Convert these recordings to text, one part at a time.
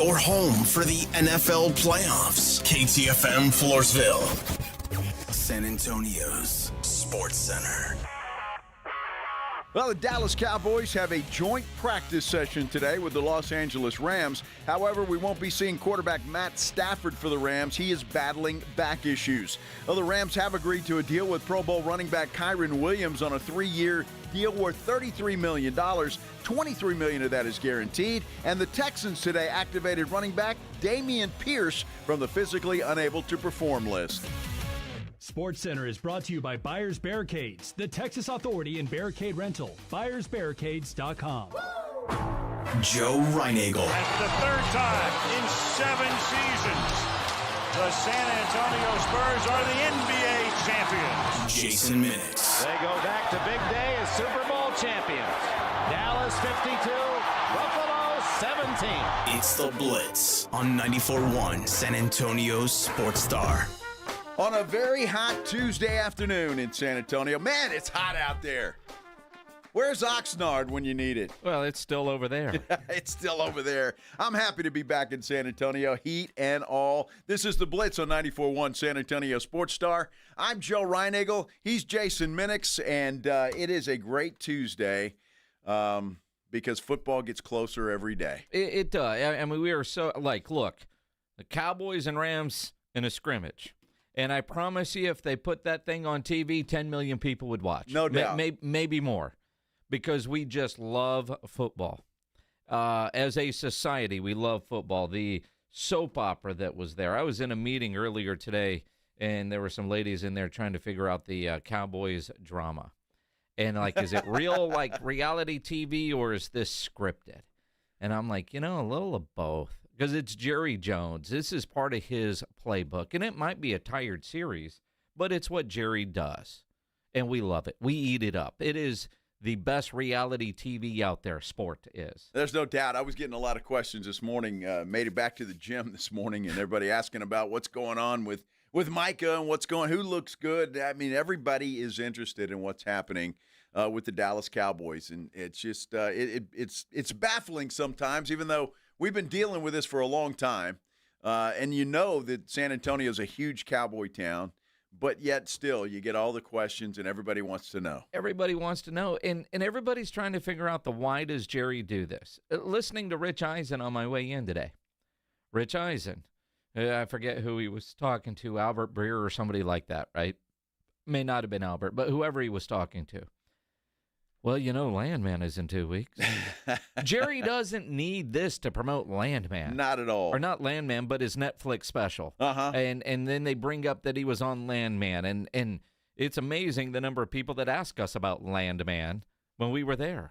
Or home for the NFL playoffs. KTFM Floresville. San Antonio's Sports Center. Well, the Dallas Cowboys have a joint practice session today with the Los Angeles Rams. However, we won't be seeing quarterback Matt Stafford for the Rams. He is battling back issues. Well, the Rams have agreed to a deal with Pro Bowl running back Shireen Williams on a 3-year deal worth $33 million. $23 million of that is guaranteed. And the Texans today activated running back Dameon Pierce from the physically unable to perform list. Sports Center is brought to you by Buyers Barricades, the Texas authority in barricade rental. BuyersBarricades.com. Joe Reinagle. That's the third time in 7 seasons. The San Antonio Spurs are the NBA champions. Jason Minix. They go back to big day as Super Bowl champions. Dallas 52, Buffalo 17. It's the Blitz on 94.1 San Antonio's Sports Star. On a very hot Tuesday afternoon in San Antonio. Man, it's hot out there. Where's Oxnard when you need it? Well, it's still over there. It's still over there. I'm happy to be back in San Antonio, heat and all. This is the Blitz on 94.1 San Antonio Sports Star. I'm Joe Reinagle. He's Jason Minix, and it is a great Tuesday because football gets closer every day. It does. I mean, we are so, look, the Cowboys and Rams in a scrimmage. And I promise you, if they put that thing on TV, 10 million people would watch. No doubt. Maybe more, because we just love football. As a society, we love football. The soap opera that was there. I was in a meeting earlier today, and there were some ladies in there trying to figure out the Cowboys drama. And, is it real, reality TV, or is this scripted? And I'm like, a little of both. Because it's Jerry Jones. This is part of his playbook. And it might be a tired series, but it's what Jerry does. And we love it. We eat it up. It is the best reality TV out there, sport is. There's no doubt. I was getting a lot of questions this morning. Made it back to the gym this morning, and everybody asking about what's going on with Micah and who looks good. I mean, everybody is interested in what's happening with the Dallas Cowboys. And it's just it's baffling sometimes, even though we've been dealing with this for a long time, and that San Antonio is a huge Cowboy town, but yet still you get all the questions and everybody wants to know. Everybody wants to know, and everybody's trying to figure out why does Jerry do this. Listening to Rich Eisen on my way in today. Rich Eisen, I forget who he was talking to, Albert Breer or somebody like that, right? May not have been Albert, but whoever he was talking to. Well, Landman is in 2 weeks. Jerry doesn't need this to promote Landman. Not at all. Or not Landman, but his Netflix special. Uh-huh. And then they bring up that he was on Landman. And it's amazing the number of people that ask us about Landman when we were there.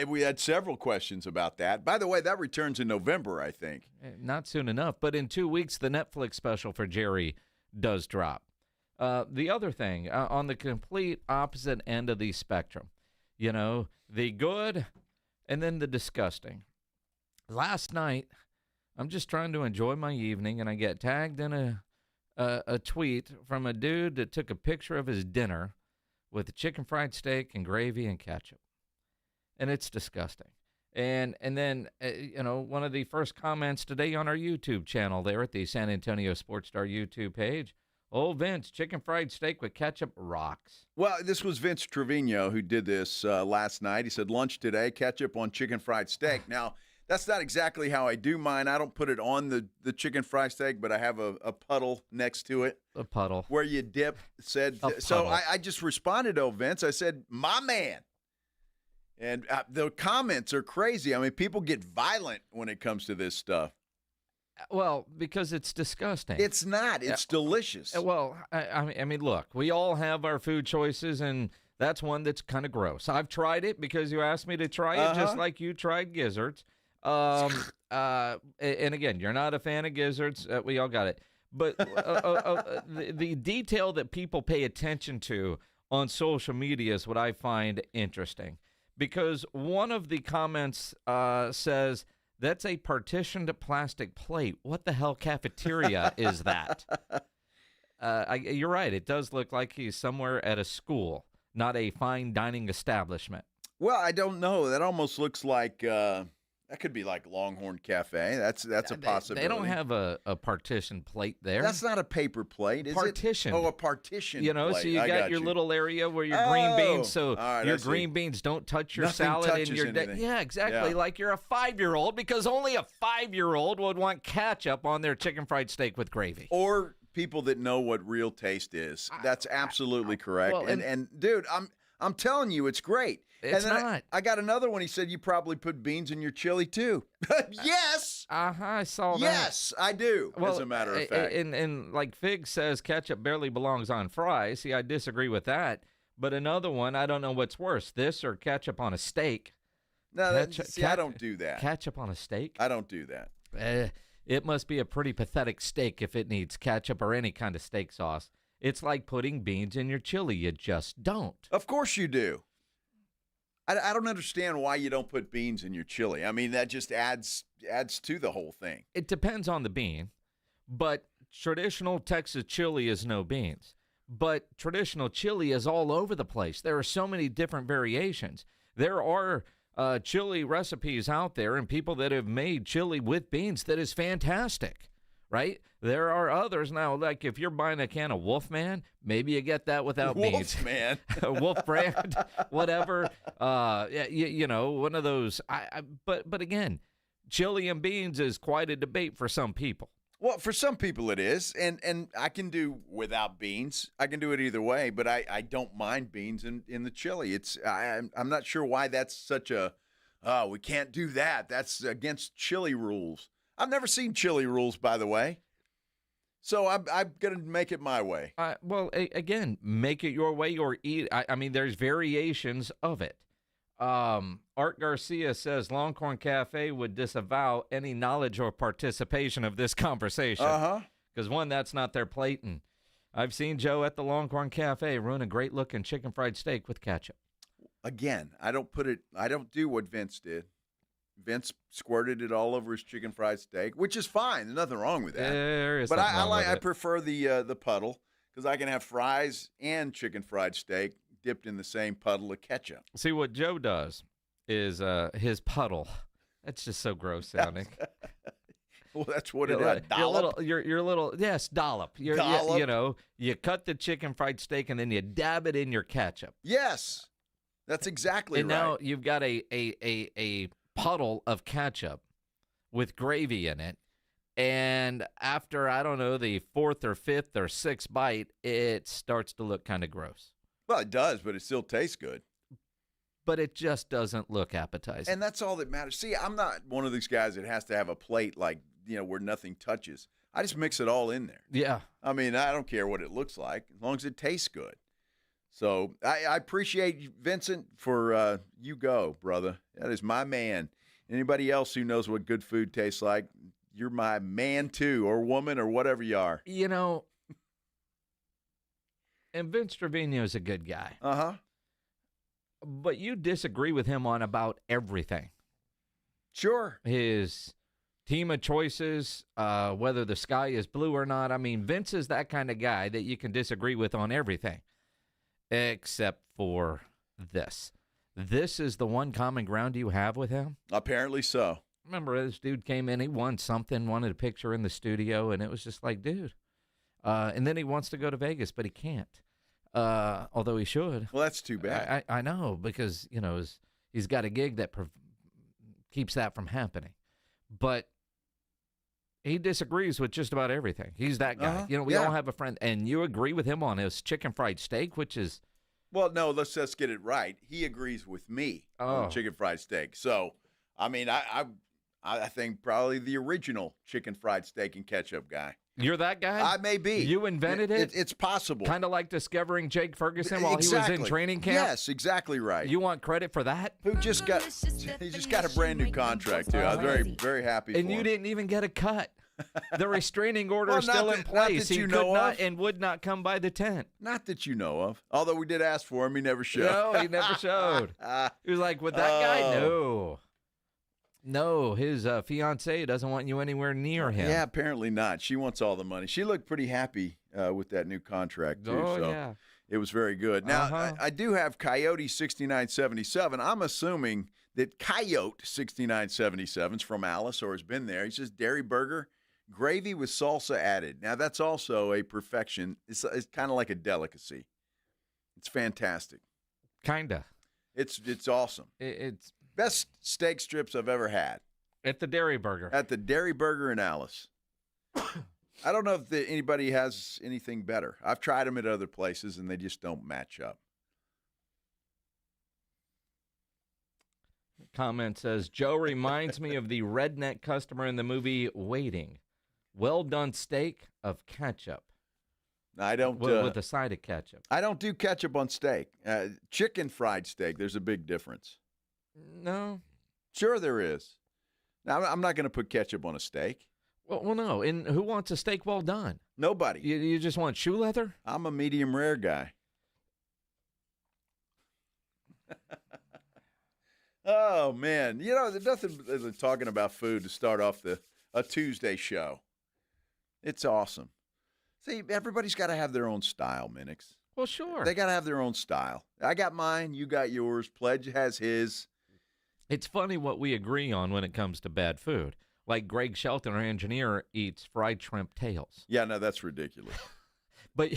We had several questions about that. By the way, that returns in November, I think. Not soon enough. But in 2 weeks, the Netflix special for Jerry does drop. The other thing, on the complete opposite end of the spectrum, the good and then the disgusting. Last night, I'm just trying to enjoy my evening, and I get tagged in a tweet from a dude that took a picture of his dinner with chicken fried steak and gravy and ketchup. And it's disgusting. And then, one of the first comments today on our YouTube channel there at the San Antonio Sports Star YouTube page, "Oh, Vince, chicken fried steak with ketchup rocks." Well, this was Vince Trevino who did this last night. He said, lunch today, ketchup on chicken fried steak. Now, that's not exactly how I do mine. I don't put it on the chicken fried steak, but I have a puddle next to it. A puddle. Where you dip. So I just responded to Vince. I said, my man. And the comments are crazy. I mean, people get violent when it comes to this stuff. Well, because it's disgusting. It's not. It's delicious. Well, I mean, look, we all have our food choices, and that's one that's kind of gross. I've tried it because you asked me to try it, just like you tried gizzards. And again, you're not a fan of gizzards. We all got it. But the detail that people pay attention to on social media is what I find interesting. Because one of the comments says, "That's a partitioned plastic plate. What the hell cafeteria is that?" You're right. It does look like he's somewhere at a school, not a fine dining establishment. Well, I don't know. That almost looks like That could be like Longhorn Cafe. That's a possibility. They don't have a partition plate there. That's not a paper plate, is partition. it? Oh, a partition plate. So you got your little area where your green beans, so right, your green beans don't touch your Nothing salad touches and your anything. Yeah, exactly. Yeah. Like you're a 5-year-old, because only a 5-year-old would want ketchup on their chicken fried steak with gravy. Or people that know what real taste is. That's absolutely correct. Well, and dude, I'm telling you, it's great. It's and then not. I got another one. He said you probably put beans in your chili too. Yes. I saw that. Yes, I do. Well, as a matter of fact. And like Fig says, ketchup barely belongs on fries. See, I disagree with that. But another one, I don't know what's worse, this or ketchup on a steak. No, I don't do that. Ketchup on a steak? I don't do that. It must be a pretty pathetic steak if it needs ketchup or any kind of steak sauce. It's like putting beans in your chili. You just don't. Of course you do. I don't understand why you don't put beans in your chili. I mean, that just adds to the whole thing. It depends on the bean, but traditional Texas chili is no beans. But traditional chili is all over the place. There are so many different variations. There are chili recipes out there and people that have made chili with beans that is fantastic, right? There are others now, like if you're buying a can of Wolfman, maybe you get that without beans. Wolfman. Wolf brand, whatever. You know, one of those. But again, chili and beans is quite a debate for some people. Well, for some people it is, and I can do without beans. I can do it either way, but I don't mind beans in the chili. I'm not sure why that's such a, we can't do that. That's against chili rules. I've never seen chili rules, by the way. So I'm going to make it my way. Well, again, make it your way or eat. I mean, there's variations of it. Art Garcia says Longhorn Cafe would disavow any knowledge or participation of this conversation. Because, one, that's not their plate. And I've seen Joe at the Longhorn Cafe ruin a great-looking chicken fried steak with ketchup. Again, I don't do what Vince did. Vince squirted it all over his chicken fried steak, which is fine. There's nothing wrong with that. There is but something wrong with I it. prefer the puddle because I can have fries and chicken fried steak dipped in the same puddle of ketchup. See, what Joe does is his puddle. That's just so gross sounding. Well, that's what it is. Dollop? Your little, yes, dollop. Dollop. You know, you cut the chicken fried steak and then you dab it in your ketchup. Yes, that's exactly and right. And now you've got a puddle of ketchup with gravy in it. And after, I don't know, the 4th or 5th or 6th bite, it starts to look kind of gross. Well, it does, but it still tastes good. But it just doesn't look appetizing. And that's all that matters. See, I'm not one of these guys that has to have a plate like, where nothing touches. I just mix it all in there. Yeah. I mean, I don't care what it looks like as long as it tastes good. So I appreciate you, Vincent, for you go, brother. That is my man. Anybody else who knows what good food tastes like, you're my man too, or woman, or whatever you are. You know, and Vince Trevino's a good guy. Uh-huh. But you disagree with him on about everything. Sure. His team of choices, whether the sky is blue or not. I mean, Vince is that kind of guy that you can disagree with on everything, except for this. This is the one common ground you have with him? Apparently so. Remember, this dude came in, he won something, wanted a picture in the studio, and it was just like, dude. And then he wants to go to Vegas, but he can't. Although he should. Well, that's too bad. I know, because, he's got a gig that keeps that from happening. But he disagrees with just about everything. He's that guy. Uh-huh. We all have a friend, and you agree with him on his chicken fried steak, which is... Well, no, let's just get it right. He agrees with me on chicken fried steak. So, I mean, I think probably the original chicken fried steak and ketchup guy. You're that guy? I may be. You invented it? It's possible. Kind of like discovering Jake Ferguson while he was in training camp? Yes, exactly right. You want credit for that? He just got a brand new contract, too. I was very, very happy and for you him. Didn't even get a cut. The restraining order is still in place. He could not and would not come by the tent. Not that you know of. Although we did ask for him, he never showed. No, he never showed. He was like, with that guy? No. No, his fiancée doesn't want you anywhere near him. Yeah, apparently not. She wants all the money. She looked pretty happy with that new contract, too. Oh, so yeah. It was very good. Now, I do have Coyote 6977. I'm assuming that Coyote 6977's from Alice or has been there. He says dairy burger, gravy with salsa added. Now, that's also a perfection. It's kind of like a delicacy. It's fantastic. Kinda. It's awesome. It's best steak strips I've ever had. At the Dairy Burger. At the Dairy Burger in Alice. I don't know if anybody has anything better. I've tried them at other places, and they just don't match up. Comment says, Joe reminds me of the redneck customer in the movie Waiting. Well done steak of ketchup. I don't with a side of ketchup. I don't do ketchup on steak. Chicken fried steak, there's a big difference. No. Sure there is. Now, I'm not going to put ketchup on a steak. Well, no. And who wants a steak well done? Nobody. You just want shoe leather? I'm a medium rare guy. Oh, man. You know, there's nothing than talking about food to start off a Tuesday show. It's awesome. See, everybody's got to have their own style, Minix. Well, sure. They got to have their own style. I got mine. You got yours. Pledge has his. It's funny what we agree on when it comes to bad food. Like Greg Shelton, our engineer, eats fried shrimp tails. Yeah, no, that's ridiculous. But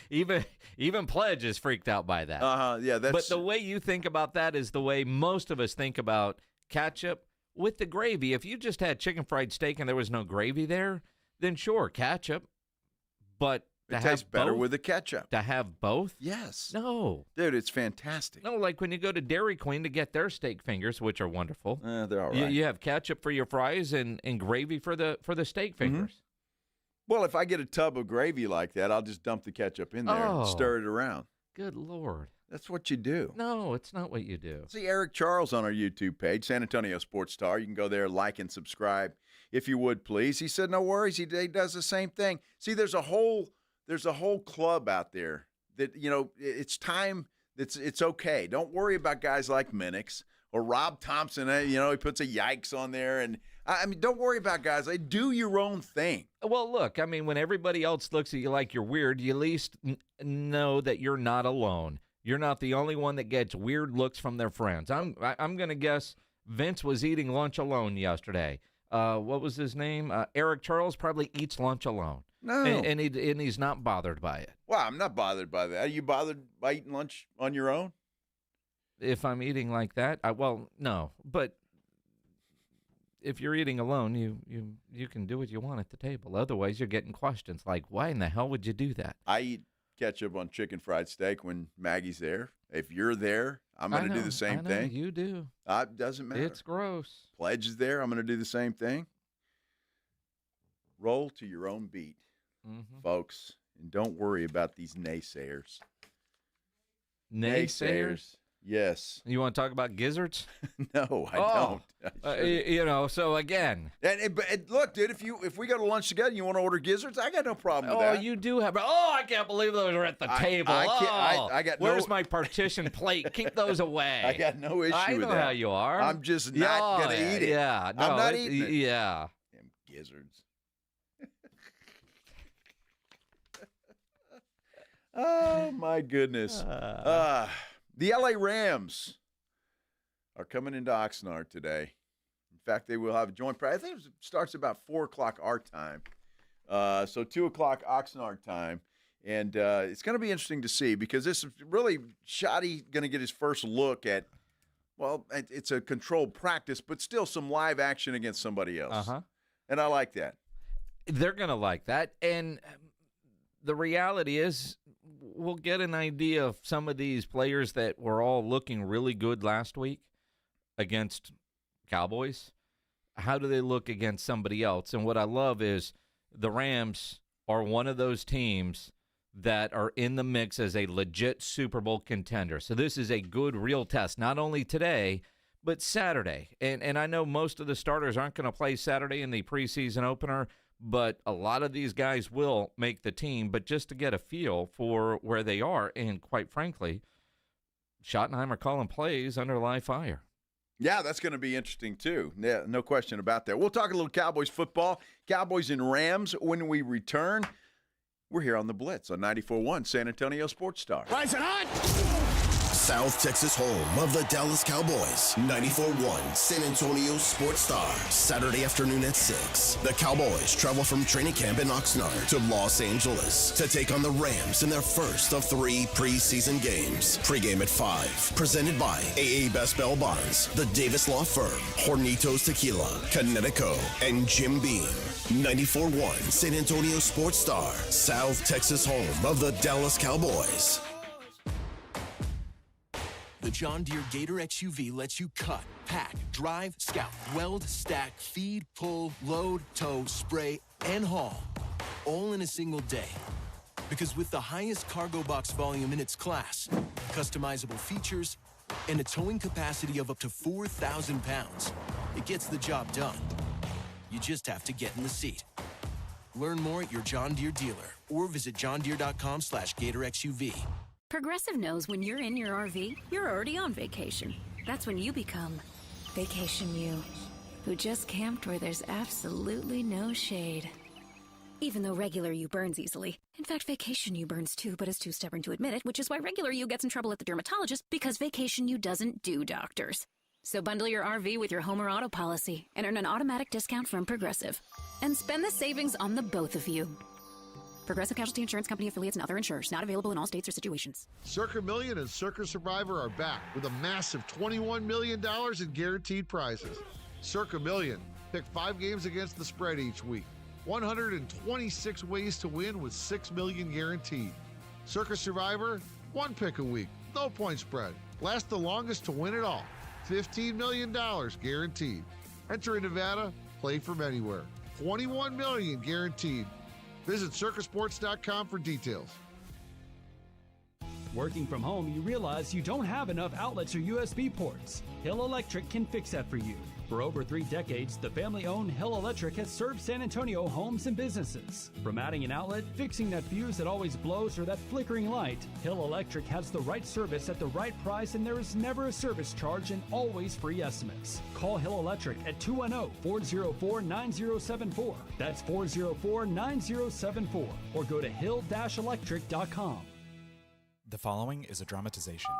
even Pledge is freaked out by that. Yeah, that's. But the way you think about that is the way most of us think about ketchup with the gravy. If you just had chicken fried steak and there was no gravy there, then sure, ketchup. But it tastes better with the ketchup. To have both? Yes. No. Dude, it's fantastic. No, like when you go to Dairy Queen to get their steak fingers, which are wonderful. They're all right. You have ketchup for your fries and gravy for the steak fingers. Mm-hmm. Well, if I get a tub of gravy like that, I'll just dump the ketchup in there and stir it around. Good Lord. That's what you do. No, it's not what you do. See Eric Charles on our YouTube page, San Antonio Sports Star. You can go there, like and subscribe if you would, please. He said, no worries. He does the same thing. See, there's a whole club out there that, you know, it's time. It's okay. Don't worry about guys like Minix or Rob Thompson. You know, he puts a yikes on there. And, I mean, don't worry about guys. Do your own thing. Well, look, I mean, when everybody else looks at you like you're weird, you at least know that you're not alone. You're not the only one that gets weird looks from their friends. I'm going to guess Vince was eating lunch alone yesterday. What was his name? Eric Charles probably eats lunch alone. No. And he's not bothered by it. Well, I'm not bothered by that. Are you bothered by eating lunch on your own? If I'm eating like that, well, no. But if you're eating alone, you can do what you want at the table. Otherwise, you're getting questions like, why in the hell would you do that? I eat ketchup on chicken fried steak when Maggie's there. If you're there, I'm going to do the same thing. You do. It doesn't matter. It's gross. Pledge is there. I'm going to do the same thing. Roll to your own beat, folks. And don't worry about these naysayers. Naysayers? Yes. You want to talk about gizzards? No, I don't. You know, so again. And look, dude, if we go to lunch together and you want to order gizzards, I got no problem with that. Oh, you do have. Oh, I can't believe those are at the table. I got Where's my partition plate? Keep those away. I got no issue with that. I know how you are. I'm just not going to eat it. Yeah. No, I'm not eating it. Yeah. Damn gizzards. Oh, my goodness. The LA Rams are coming into Oxnard today. In fact, they will have a joint practice. I think it starts about 4 o'clock our time. So 2 o'clock Oxnard time. And it's going to be interesting to see because this is really Shoddy going to get his first look at, well, it's a controlled practice, but still some live action against somebody else. And I like that. They're going to like that. And the reality is we'll get an idea of some of these players that were all looking really good last week against Cowboys. How do they look against somebody else? And what I love is the Rams are one of those teams that are in the mix as a legit Super Bowl contender. So this is a good, real test, not only today, but Saturday. And I know most of the starters aren't going to play Saturday in the preseason opener, but a lot of these guys will make the team. But just to get a feel for where they are, and quite frankly, Schottenheimer calling plays under live fire. Yeah, that's going to be interesting, too. Yeah, no question about that. We'll talk a little Cowboys football, Cowboys and Rams when we return. We're here on the Blitz on 94.1 San Antonio Sports Star. Rising hot! South Texas home of the Dallas Cowboys. 94.1 San Antonio Sports Star. Saturday afternoon at 6. The Cowboys travel from training camp in Oxnard to Los Angeles to take on the Rams in their first of 3 preseason games. Pre-game at 5. Presented by AA Best Bell Bonds, the Davis Law Firm, Hornitos Tequila, Connecticut, and Jim Beam. 94.1 San Antonio Sports Star. South Texas home of the Dallas Cowboys. The John Deere Gator XUV lets you cut, pack, drive, scout, weld, stack, feed, pull, load, tow, spray, and haul, all in a single day. Because with the highest cargo box volume in its class, customizable features, and a towing capacity of up to 4,000 pounds, it gets the job done. You just have to get in the seat. Learn more at your John Deere dealer or visit johndeere.com/GatorXUV. Progressive knows when you're in your RV, you're already on vacation. That's when you become Vacation You, who just camped where there's absolutely no shade. Even though regular you burns easily. In fact, Vacation You burns too, but is too stubborn to admit it, which is why regular you gets in trouble at the dermatologist, because Vacation You doesn't do doctors. So bundle your RV with your home or auto policy and earn an automatic discount from Progressive. And spend the savings on the both of you. Progressive Casualty Insurance Company affiliates and other insurers. Not available in all states or situations. Circa Million and Circa Survivor are back with a massive $21 million in guaranteed prizes. Circa Million. Pick 5 games against the spread each week. 126 ways to win with $6 million guaranteed. Circa Survivor, 1 pick a week. No point spread. Last the longest to win it all. $15 million guaranteed. Enter in Nevada, play from anywhere. $21 million guaranteed. Visit circusports.com for details. Working from home, you realize you don't have enough outlets or USB ports. Hill Electric can fix that for you. For over 3 decades, the family-owned Hill Electric has served San Antonio homes and businesses. From adding an outlet, fixing that fuse that always blows, or that flickering light, Hill Electric has the right service at the right price, and there is never a service charge and always free estimates. Call Hill Electric at 210-404-9074. That's 404-9074. Or go to hill-electric.com. The following is a dramatization.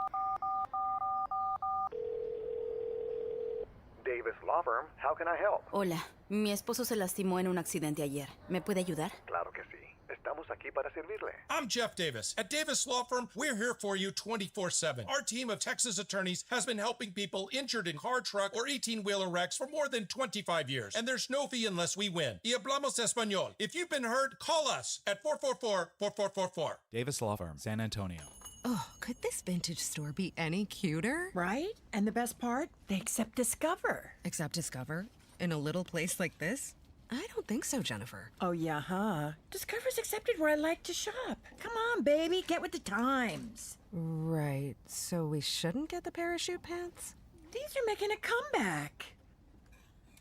Davis Law Firm, how can I help? Hola, mi esposo se lastimó en un accidente ayer. ¿Me puede ayudar? Claro que sí. Estamos aquí para servirle. I'm Jeff Davis. At Davis Law Firm, we're here for you 24/7. Our team of Texas attorneys has been helping people injured in car, truck, or 18-wheeler wrecks for more than 25 years. And there's no fee unless we win. Y hablamos español. If you've been hurt, call us at 444-4444. Davis Law Firm, San Antonio. Oh, could this vintage store be any cuter? Right? And the best part? They accept Discover. Accept Discover? In a little place like this? I don't think so, Jennifer. Oh, yeah, huh? Discover's accepted where I like to shop. Come on, baby, get with the times. Right, so we shouldn't get the parachute pants? These are making a comeback.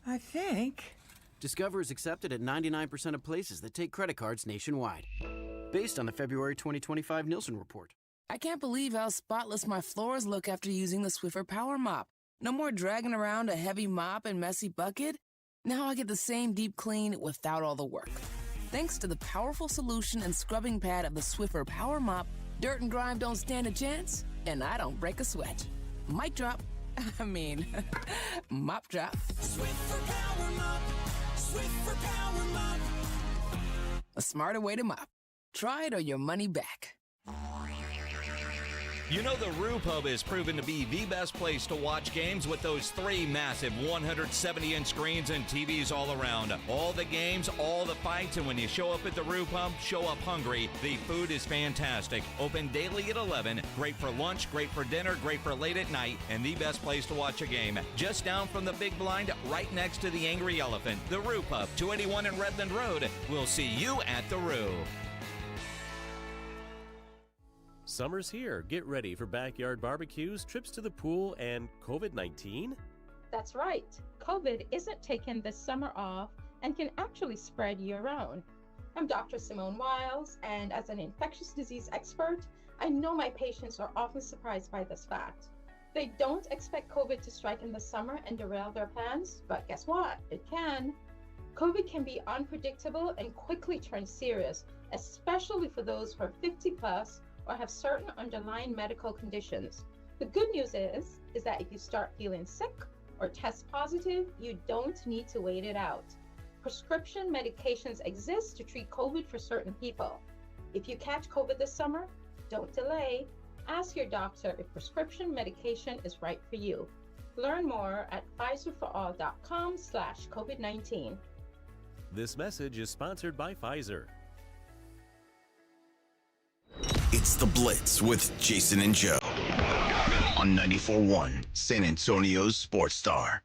I think. Discover is accepted at 99% of places that take credit cards nationwide. Based on the February 2025 Nielsen report. I can't believe how spotless my floors look after using the Swiffer Power Mop. No more dragging around a heavy mop and messy bucket. Now I get the same deep clean without all the work. Thanks to the powerful solution and scrubbing pad of the Swiffer Power Mop, dirt and grime don't stand a chance, and I don't break a sweat. Mic drop. Mop drop. Swiffer Power Mop. Swiffer Power Mop. A smarter way to mop. Try it or your money back. You know the Roo Pub is proven to be the best place to watch games with those 3 massive 170-inch screens and TVs all around. All the games, all the fights, and when you show up at the Roo Pub, show up hungry. The food is fantastic. Open daily at 11. Great for lunch, great for dinner, great for late at night, and the best place to watch a game. Just down from the big blind, right next to the Angry Elephant. The Roo Pub, 281 in Redland Road. We'll see you at the Roo. Summer's here. Get ready for backyard barbecues, trips to the pool, and COVID-19? That's right. COVID isn't taking this summer off and can actually spread year-round. I'm Dr. Simone Wiles, and as an infectious disease expert, I know my patients are often surprised by this fact. They don't expect COVID to strike in the summer and derail their plans, but guess what? It can. COVID can be unpredictable and quickly turn serious, especially for those who are 50 plus or have certain underlying medical conditions. The good news is that if you start feeling sick or test positive, you don't need to wait it out. Prescription medications exist to treat COVID for certain people. If you catch COVID this summer, don't delay. Ask your doctor if prescription medication is right for you. Learn more at pfizerforall.com/COVID-19. This message is sponsored by Pfizer. It's The Blitz with Jason and Joe on 94.1 San Antonio's Sports Star.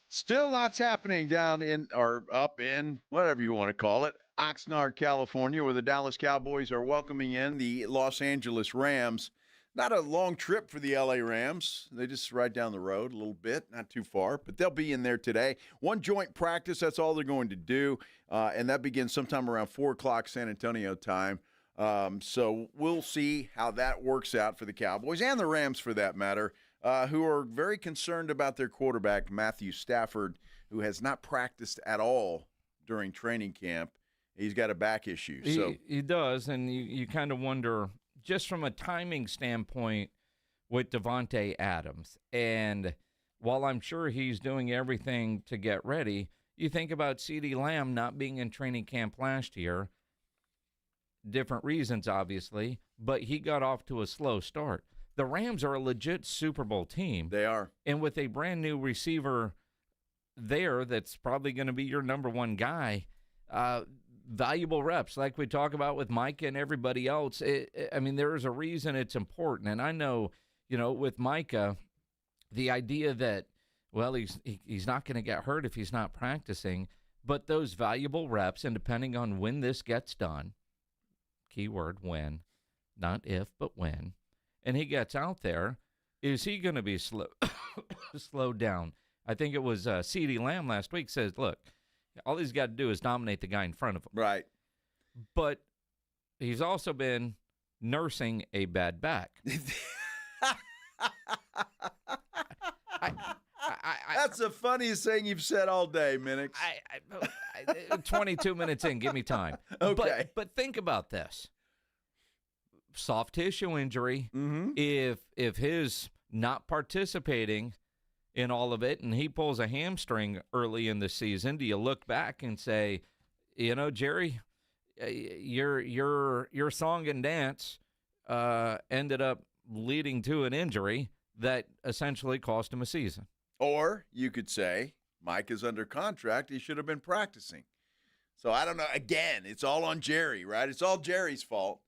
Still lots happening down in, or up in, whatever you want to call it, Oxnard, California, where the Dallas Cowboys are welcoming in the Los Angeles Rams. Not a long trip for the LA Rams. They just right down the road a little bit, not too far, but they'll be in there today. One joint practice, that's all they're going to do, and that begins sometime around 4 o'clock San Antonio time. So we'll see how that works out for the Cowboys and the Rams for that matter, who are very concerned about their quarterback, Matthew Stafford, who has not practiced at all during training camp. He's got a back issue. He does, and you kind of wonder, just from a timing standpoint with Devontae Adams, and while I'm sure he's doing everything to get ready, you think about CeeDee Lamb not being in training camp last year, different reasons, obviously, but he got off to a slow start. The Rams are a legit Super Bowl team. They are. And with a brand-new receiver there that's probably going to be your number one guy, valuable reps like we talk about with Micah and everybody else. I mean, there is a reason it's important. And I know, with Micah, the idea that, well, he's not going to get hurt if he's not practicing, but those valuable reps, and depending on when this gets done, keyword when, not if, but when, and he gets out there, is he going to be slowed down? I think it was CeeDee Lamb last week says, look, all he's got to do is dominate the guy in front of him. Right. But he's also been nursing a bad back. That's the funniest thing you've said all day, Minix. 22 minutes in, give me time. Okay. But think about this. Soft tissue injury, mm-hmm. if his not participating in all of it, and he pulls a hamstring early in the season, do you look back and say, Jerry, your song and dance ended up leading to an injury that essentially cost him a season? Or you could say, Mike is under contract, he should have been practicing. So I don't know. Again, it's all on Jerry, right? It's all Jerry's fault.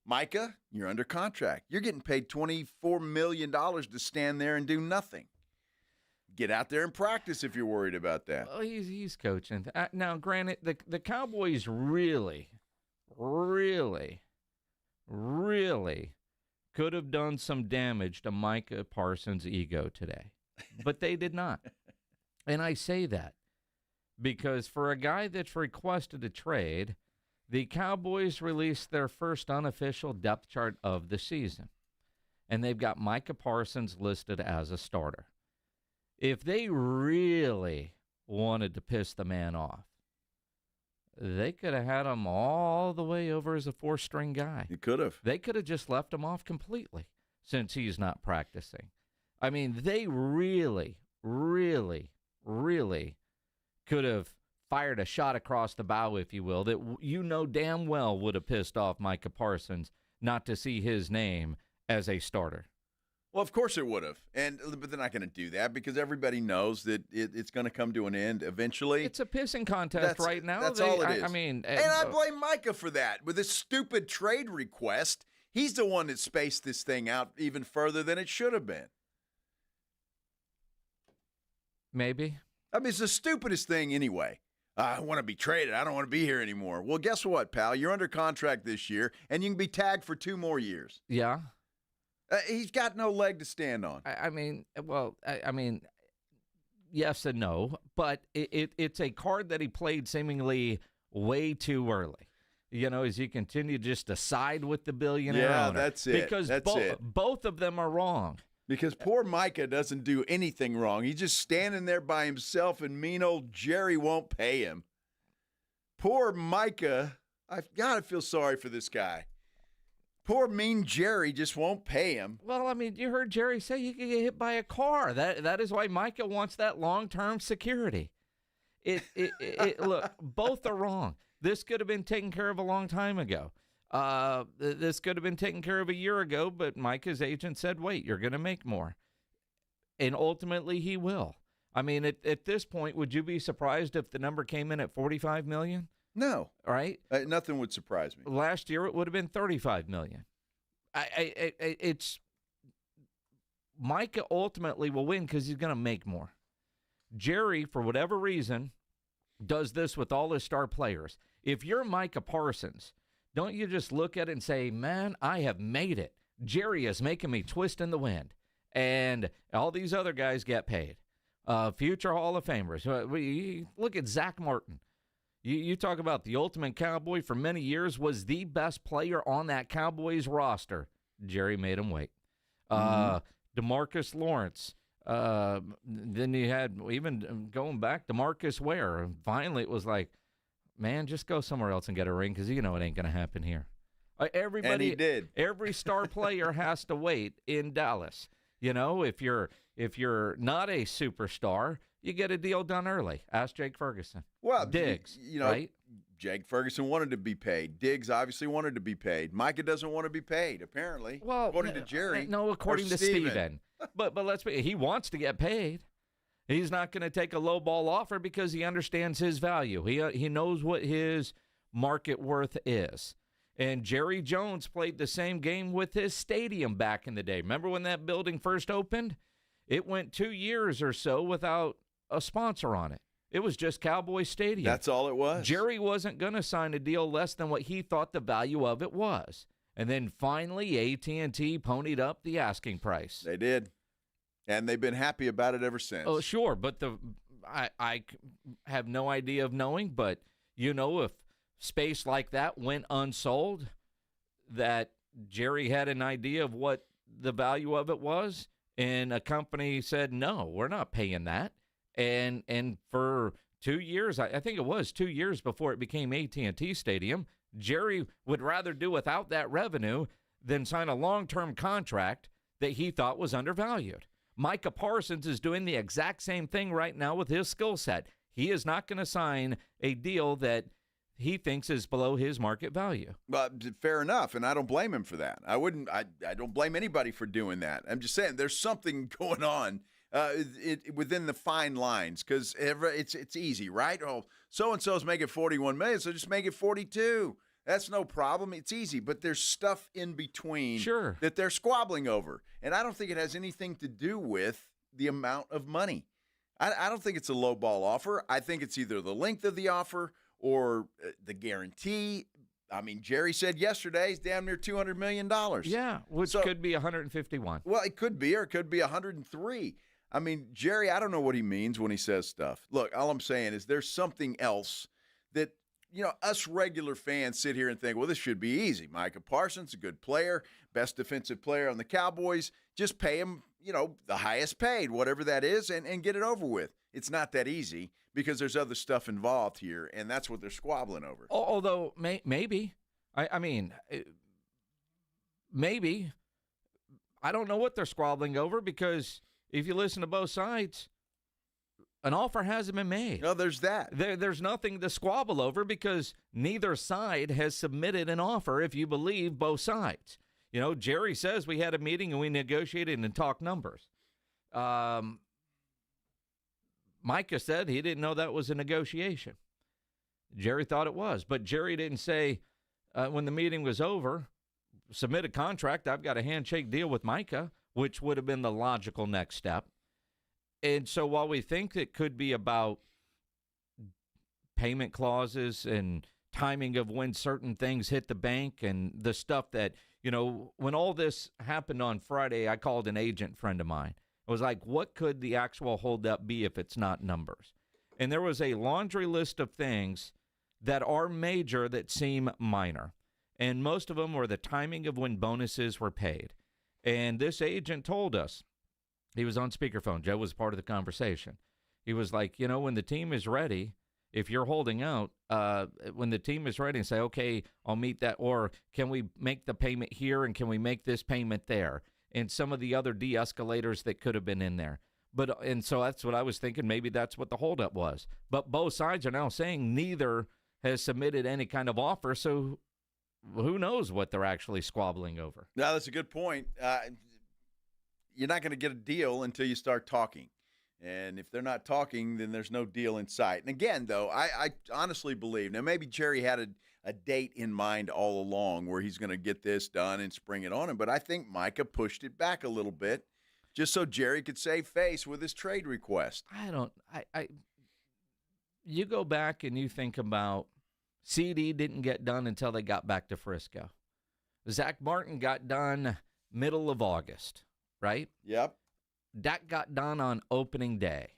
Micah, you're under contract. You're getting paid $24 million to stand there and do nothing. Get out there and practice if you're worried about that. Well, he's coaching. Now, granted, the Cowboys really, really, really could have done some damage to Micah Parsons' ego today, but they did not. And I say that because for a guy that's requested a trade, the Cowboys released their first unofficial depth chart of the season, and they've got Micah Parsons listed as a starter. If they really wanted to piss the man off, they could have had him all the way over as a four-string guy. You could have. They could have just left him off completely since he's not practicing. I mean, they really, really, really could have fired a shot across the bow, if you will, that damn well would have pissed off Micah Parsons not to see his name as a starter. Well, of course it would have, but they're not going to do that because everybody knows that it's going to come to an end eventually. It's a pissing contest right now. That's all it is. I mean, and I blame Micah for that. With this stupid trade request, he's the one that spaced this thing out even further than it should have been. Maybe. I mean, it's the stupidest thing anyway. I want to be traded. I don't want to be here anymore. Well, guess what, pal? You're under contract this year, and you can be tagged for 2 more years. Yeah. He's got no leg to stand on. I mean, yes and no, but it's a card that he played seemingly way too early. As you continue just to side with the billionaire owner. That's it. Because both of them are wrong. Because poor Micah doesn't do anything wrong. He's just standing there by himself, and mean old Jerry won't pay him. Poor Micah. I've got to feel sorry for this guy. Poor mean Jerry just won't pay him. Well, I mean, you heard Jerry say he could get hit by a car. That is why Micah wants that long-term security. Look, both are wrong. This could have been taken care of a long time ago. This could have been taken care of a year ago, but Micah's agent said, wait, you're going to make more. And ultimately he will. I mean, at this point, would you be surprised if the number came in at $45 million? No. Right? Nothing would surprise me. Last year it would have been $35 million. It's Micah ultimately will win because he's going to make more. Jerry, for whatever reason, does this with all his star players. If you're Micah Parsons, don't you just look at it and say, man, I have made it. Jerry is making me twist in the wind. And all these other guys get paid. Future Hall of Famers. Look at Zach Martin. You talk about the ultimate Cowboy for many years, was the best player on that Cowboys roster. Jerry made him wait. DeMarcus Lawrence. Then you had, even going back, DeMarcus Ware. And finally, it was like, man, just go somewhere else and get a ring because you know it ain't going to happen here. Everybody, and he did. Every star player has to wait in Dallas. You know, if you're not a superstar, you get a deal done early. Ask Jake Ferguson. Well, Diggs, right? Jake Ferguson wanted to be paid. Diggs obviously wanted to be paid. Micah doesn't want to be paid, apparently. Well, according to Jerry. No, according to Steven. But let's be, he wants to get paid. He's not going to take a low ball offer because he understands his value. He knows what his market worth is. And Jerry Jones played the same game with his stadium back in the day. Remember when that building first opened? It went 2 years or so without a sponsor on it. It was just Cowboy Stadium. That's all it was. Jerry wasn't going to sign a deal less than what he thought the value of it was. And then finally, AT&T ponied up the asking price. They did. And they've been happy about it ever since. Oh, sure. But I have no idea of knowing. But, you know, if space like that went unsold, that Jerry had an idea of what the value of it was, and a company said, no, we're not paying that. And for 2 years, I think it was 2 years before it became AT&T Stadium, Jerry would rather do without that revenue than sign a long-term contract that he thought was undervalued. Micah Parsons is doing the exact same thing right now with his skill set. He is not going to sign a deal that he thinks is below his market value. Well, fair enough, and I don't blame him for that. I don't blame anybody for doing that. I'm just saying there's something going on within the fine lines, because it's easy, right? Oh, so-and-so's making $41 million, so just make it $42. That's no problem. It's easy, but there's stuff in between that they're squabbling over, and I don't think it has anything to do with the amount of money. I don't think it's a low ball offer. I think it's either the length of the offer or the guarantee. I mean, Jerry said yesterday he's damn near $200 million. Yeah, which could be 151. Well, it could be, or it could be 103. I mean, Jerry, I don't know what he means when he says stuff. Look, all I'm saying is there's something else that, you know, us regular fans sit here and think, well, this should be easy. Micah Parsons, a good player, best defensive player on the Cowboys. Just pay him, you know, the highest paid, whatever that is, and get it over with. It's not that easy because there's other stuff involved here, and that's what they're squabbling over. Although, maybe. I mean, maybe. I don't know what they're squabbling over because if you listen to both sides, an offer hasn't been made. No, there's that. There's nothing to squabble over because neither side has submitted an offer if you believe both sides. You know, Jerry says we had a meeting and we negotiated and talked numbers. Micah said he didn't know that was a negotiation. Jerry thought it was, but Jerry didn't say when the meeting was over, submit a contract, I've got a handshake deal with Micah, which would have been the logical next step. And so while we think it could be about payment clauses and timing of when certain things hit the bank and the stuff that, you know, when all this happened on Friday, I called an agent friend of mine. I was like, what could the actual holdup be if it's not numbers? And there was a laundry list of things that are major that seem minor. And most of them were the timing of when bonuses were paid. And this agent told us, he was on speakerphone. Joe was part of the conversation. He was like, you know, when the team is ready if you're holding out, when the team is ready and say, okay, I'll meet that, or can we make the payment here and can we make this payment there? And some of the other de-escalators that could have been in there. And so that's what I was thinking. Maybe that's what the holdup was. But both sides are now saying neither has submitted any kind of offer, so who knows what they're actually squabbling over. No, that's a good point. You're not going to get a deal until you start talking. And if they're not talking, then there's no deal in sight. And again, though, I honestly believe, now maybe Jerry had a date in mind all along where he's going to get this done and spring it on him, but I think Micah pushed it back a little bit just so Jerry could save face with his trade request. You go back and you think about CD didn't get done until they got back to Frisco. Zach Martin got done middle of August, right? Yep. That got done on opening day.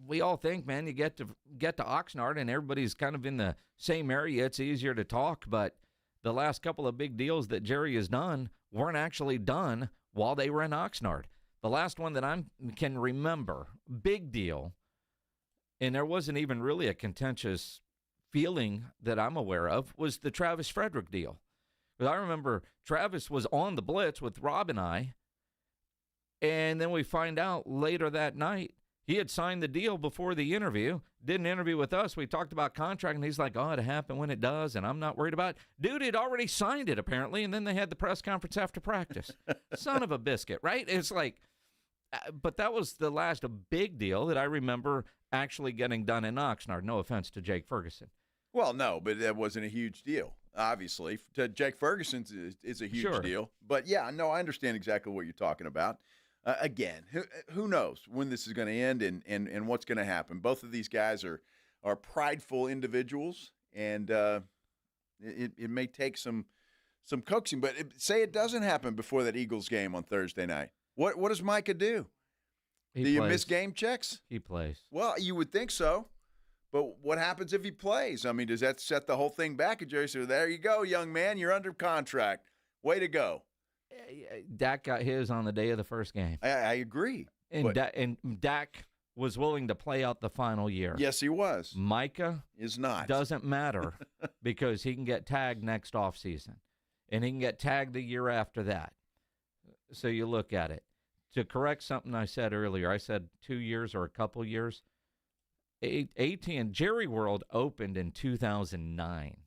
We all think, man, you get to Oxnard and everybody's kind of in the same area. It's easier to talk, but the last couple of big deals that Jerry has done weren't actually done while they were in Oxnard. The last one that I can remember, big deal, and there wasn't even really a contentious feeling that I'm aware of, was the Travis Frederick deal. Because I remember Travis was on the Blitz with Rob and I, and then we find out later that night he had signed the deal before the interview, didn't interview with us. We talked about contract, and he's like, oh, it'll happen when it does, and I'm not worried about it. Dude had already signed it, apparently, and then they had the press conference after practice. Son of a biscuit, right? It's like, but that was the last big deal that I remember actually getting done in Oxnard. No offense to Jake Ferguson. Well, no, but that wasn't a huge deal, obviously. To Jake Ferguson is a huge deal. But, yeah, no, I understand exactly what you're talking about. Again, who knows when this is going to end and what's going to happen. Both of these guys are prideful individuals, and it may take some coaxing. But say it doesn't happen before that Eagles game on Thursday night. What does Micah do? Do you miss game checks? He plays. Well, you would think so. But what happens if he plays? I mean, does that set the whole thing back? And Jerry said, there you go, young man. You're under contract. Way to go. Dak got his on the day of the first game. I agree. And Dak was willing to play out the final year. Yes, he was. Micah is not. Doesn't matter because he can get tagged next offseason, and he can get tagged the year after that. So you look at it. To correct something I said earlier, I said 2 years or a couple years. AT&T Jerry World opened in 2009.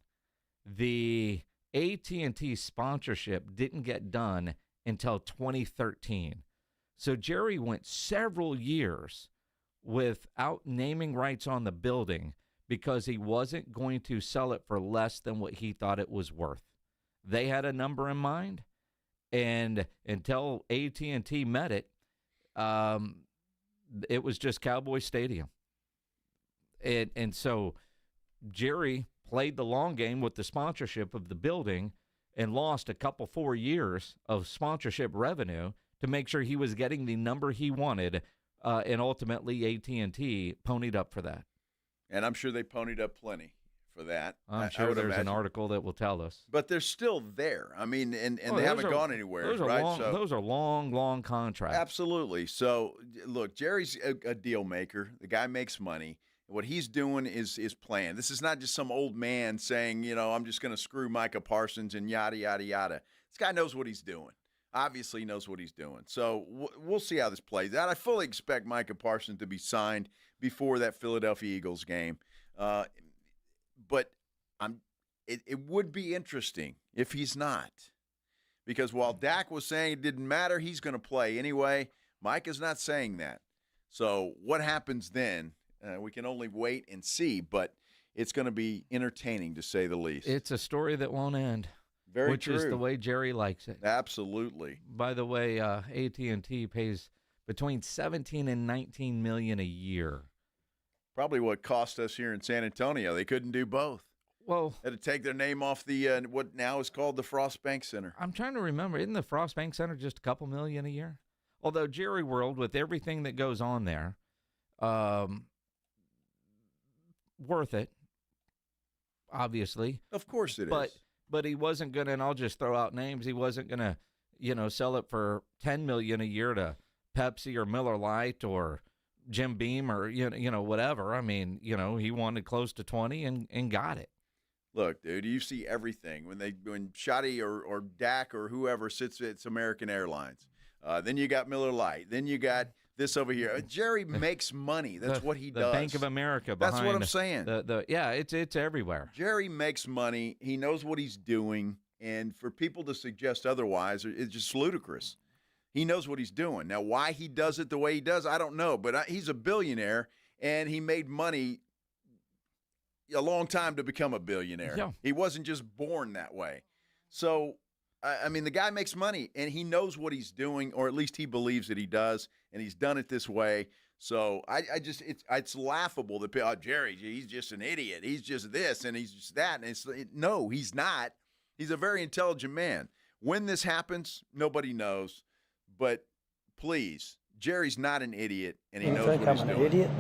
The AT&T sponsorship didn't get done until 2013. So Jerry went several years without naming rights on the building because he wasn't going to sell it for less than what he thought it was worth. They had a number in mind, and until AT&T met it, it was just Cowboy Stadium. And so Jerry played the long game with the sponsorship of the building and lost a couple 4 years of sponsorship revenue to make sure he was getting the number he wanted, and ultimately AT&T ponied up for that. And I'm sure they ponied up plenty for that. I'm sure there's an article that will tell us. But they're still there. I mean, and they haven't gone anywhere, right? Those are long contracts. Absolutely. So, look, Jerry's a deal maker. The guy makes money. What he's doing is planned. This is not just some old man saying, I'm just going to screw Micah Parsons and yada, yada, yada. This guy knows what he's doing. Obviously knows what he's doing. So we'll see how this plays out. I fully expect Micah Parsons to be signed before that Philadelphia Eagles game. But it would be interesting if he's not. Because while Dak was saying it didn't matter, he's going to play anyway, Micah's not saying that. So what happens then? We can only wait and see, but it's going to be entertaining to say the least. It's a story that won't end. Very which true. Is the way Jerry likes it. Absolutely. By the way, AT&T pays between $17 and $19 million a year. Probably what cost us here in San Antonio. They couldn't do both. Well, had to take their name off the what now is called the Frost Bank Center. I'm trying to remember. Isn't the Frost Bank Center just a couple million a year? Although Jerry World, with everything that goes on there, worth it, obviously. Of course it is. But he wasn't going to, and I'll just throw out names, he wasn't going to, sell it for $10 million a year to Pepsi or Miller Lite or Jim Beam or, whatever. I mean, he wanted close to 20 and got it. Look, dude, you see everything when Shotty or Dak or whoever sits at American Airlines. Then you got Miller Lite. Then you got this over here. Jerry makes money. That's what he does. The Bank of America behind. That's what I'm saying. It's everywhere. Jerry makes money. He knows what he's doing. And for people to suggest otherwise, it's just ludicrous. He knows what he's doing. Now, why he does it the way he does, I don't know. But he's a billionaire, and he made money a long time to become a billionaire. Yeah. He wasn't just born that way. So, I mean, the guy makes money, and he knows what he's doing, or at least he believes that he does, and he's done it this way. So it's laughable that Jerry, he's just an idiot. He's just this, and he's just that. And no, he's not. He's a very intelligent man. When this happens, nobody knows. But please, Jerry's not an idiot, and he knows what he's doing. I'm an idiot?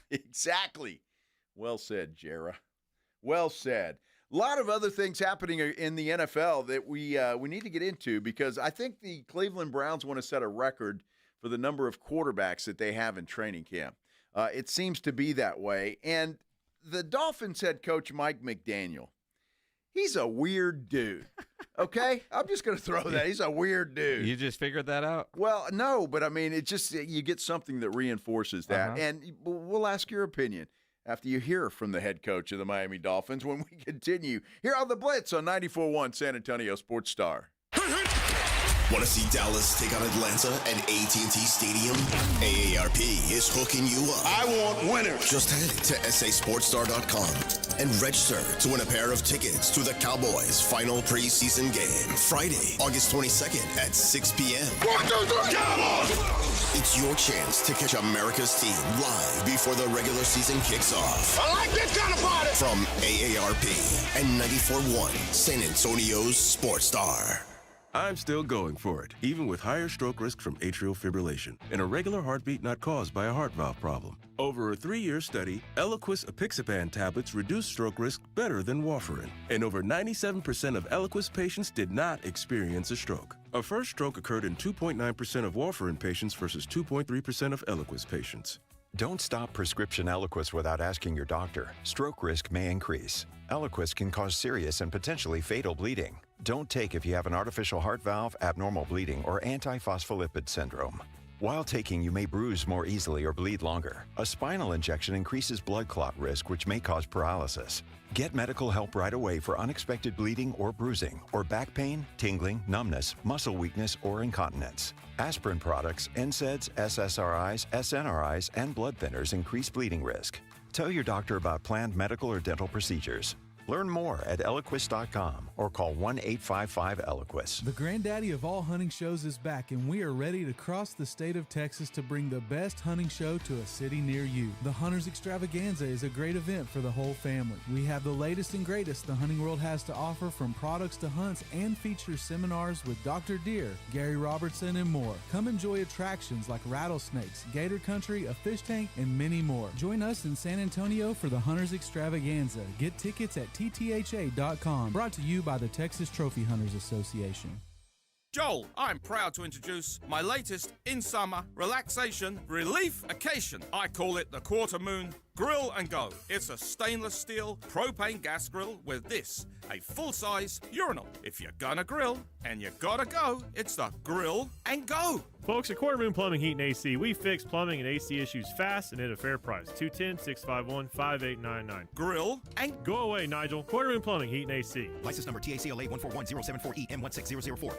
Exactly. Well said, Jera. Well said. A lot of other things happening in the NFL that we need to get into, because I think the Cleveland Browns want to set a record for the number of quarterbacks that they have in training camp. It seems to be that way. And the Dolphins head coach, Mike McDaniel, he's a weird dude. Okay? I'm just going to throw that. He's a weird dude. You just figured that out? Well, no, but I mean, it just, you get something that reinforces that. And we'll ask your opinion after you hear from the head coach of the Miami Dolphins when we continue here on the Blitz on 94.1 San Antonio Sports Star. Want to see Dallas take on Atlanta at AT&T Stadium? AARP is hooking you up. I want winners. Just head to sasportstar.com and register to win a pair of tickets to the Cowboys' final preseason game, Friday, August 22nd at 6 p.m. 1, 2, 3, Cowboys! It's your chance to catch America's team live before the regular season kicks off. I like this kind of party! From AARP and 94.1 San Antonio's Sports Star. I'm still going for it, even with higher stroke risk from atrial fibrillation, an irregular heartbeat not caused by a heart valve problem. Over a 3-year study, Eliquis apixaban tablets reduced stroke risk better than warfarin, and over 97% of Eliquis patients did not experience a stroke. A first stroke occurred in 2.9% of warfarin patients versus 2.3% of Eliquis patients. Don't stop prescription Eliquis without asking your doctor. Stroke risk may increase. Eliquis can cause serious and potentially fatal bleeding. Don't take if you have an artificial heart valve, abnormal bleeding, or antiphospholipid syndrome. While taking, you may bruise more easily or bleed longer. A spinal injection increases blood clot risk, which may cause paralysis. Get medical help right away for unexpected bleeding or bruising, or back pain, tingling, numbness, muscle weakness, or incontinence. Aspirin products, NSAIDs, SSRIs, SNRIs, and blood thinners increase bleeding risk. Tell your doctor about planned medical or dental procedures. Learn more at Eliquis.com or call 1-855-ELIQUIS. The granddaddy of all hunting shows is back, and we are ready to cross the state of Texas to bring the best hunting show to a city near you. The Hunters Extravaganza is a great event for the whole family. We have the latest and greatest the hunting world has to offer, from products to hunts, and feature seminars with Dr. Deer, Gary Robertson, and more. Come enjoy attractions like rattlesnakes, gator country, a fish tank, and many more. Join us in San Antonio for the Hunters Extravaganza. Get tickets at TTHA.com. Brought to you by the Texas Trophy Hunters Association. Joel, I'm proud to introduce my latest in-summer relaxation relief-cation. I call it the Quarter Moon Grill and Go. It's a stainless steel propane gas grill with this, a full-size urinal. If you're gonna grill and you gotta go, it's the Grill and Go. Folks, at Quarter Moon Plumbing, Heat and AC, we fix plumbing and AC issues fast and at a fair price. 210-651-5899. Grill and go away, Nigel. Quarter Moon Plumbing, Heat and AC. License number TACLA 141074E M16004.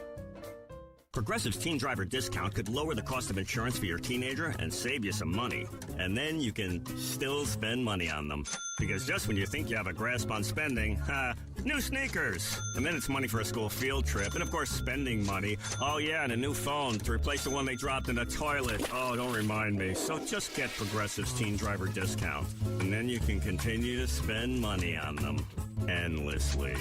Progressive's Teen Driver Discount could lower the cost of insurance for your teenager and save you some money. And then you can still spend money on them. Because just when you think you have a grasp on spending, new sneakers. And then it's money for a school field trip. And of course, spending money. Oh yeah, and a new phone to replace the one they dropped in the toilet. Oh, don't remind me. So just get Progressive's Teen Driver Discount. And then you can continue to spend money on them endlessly.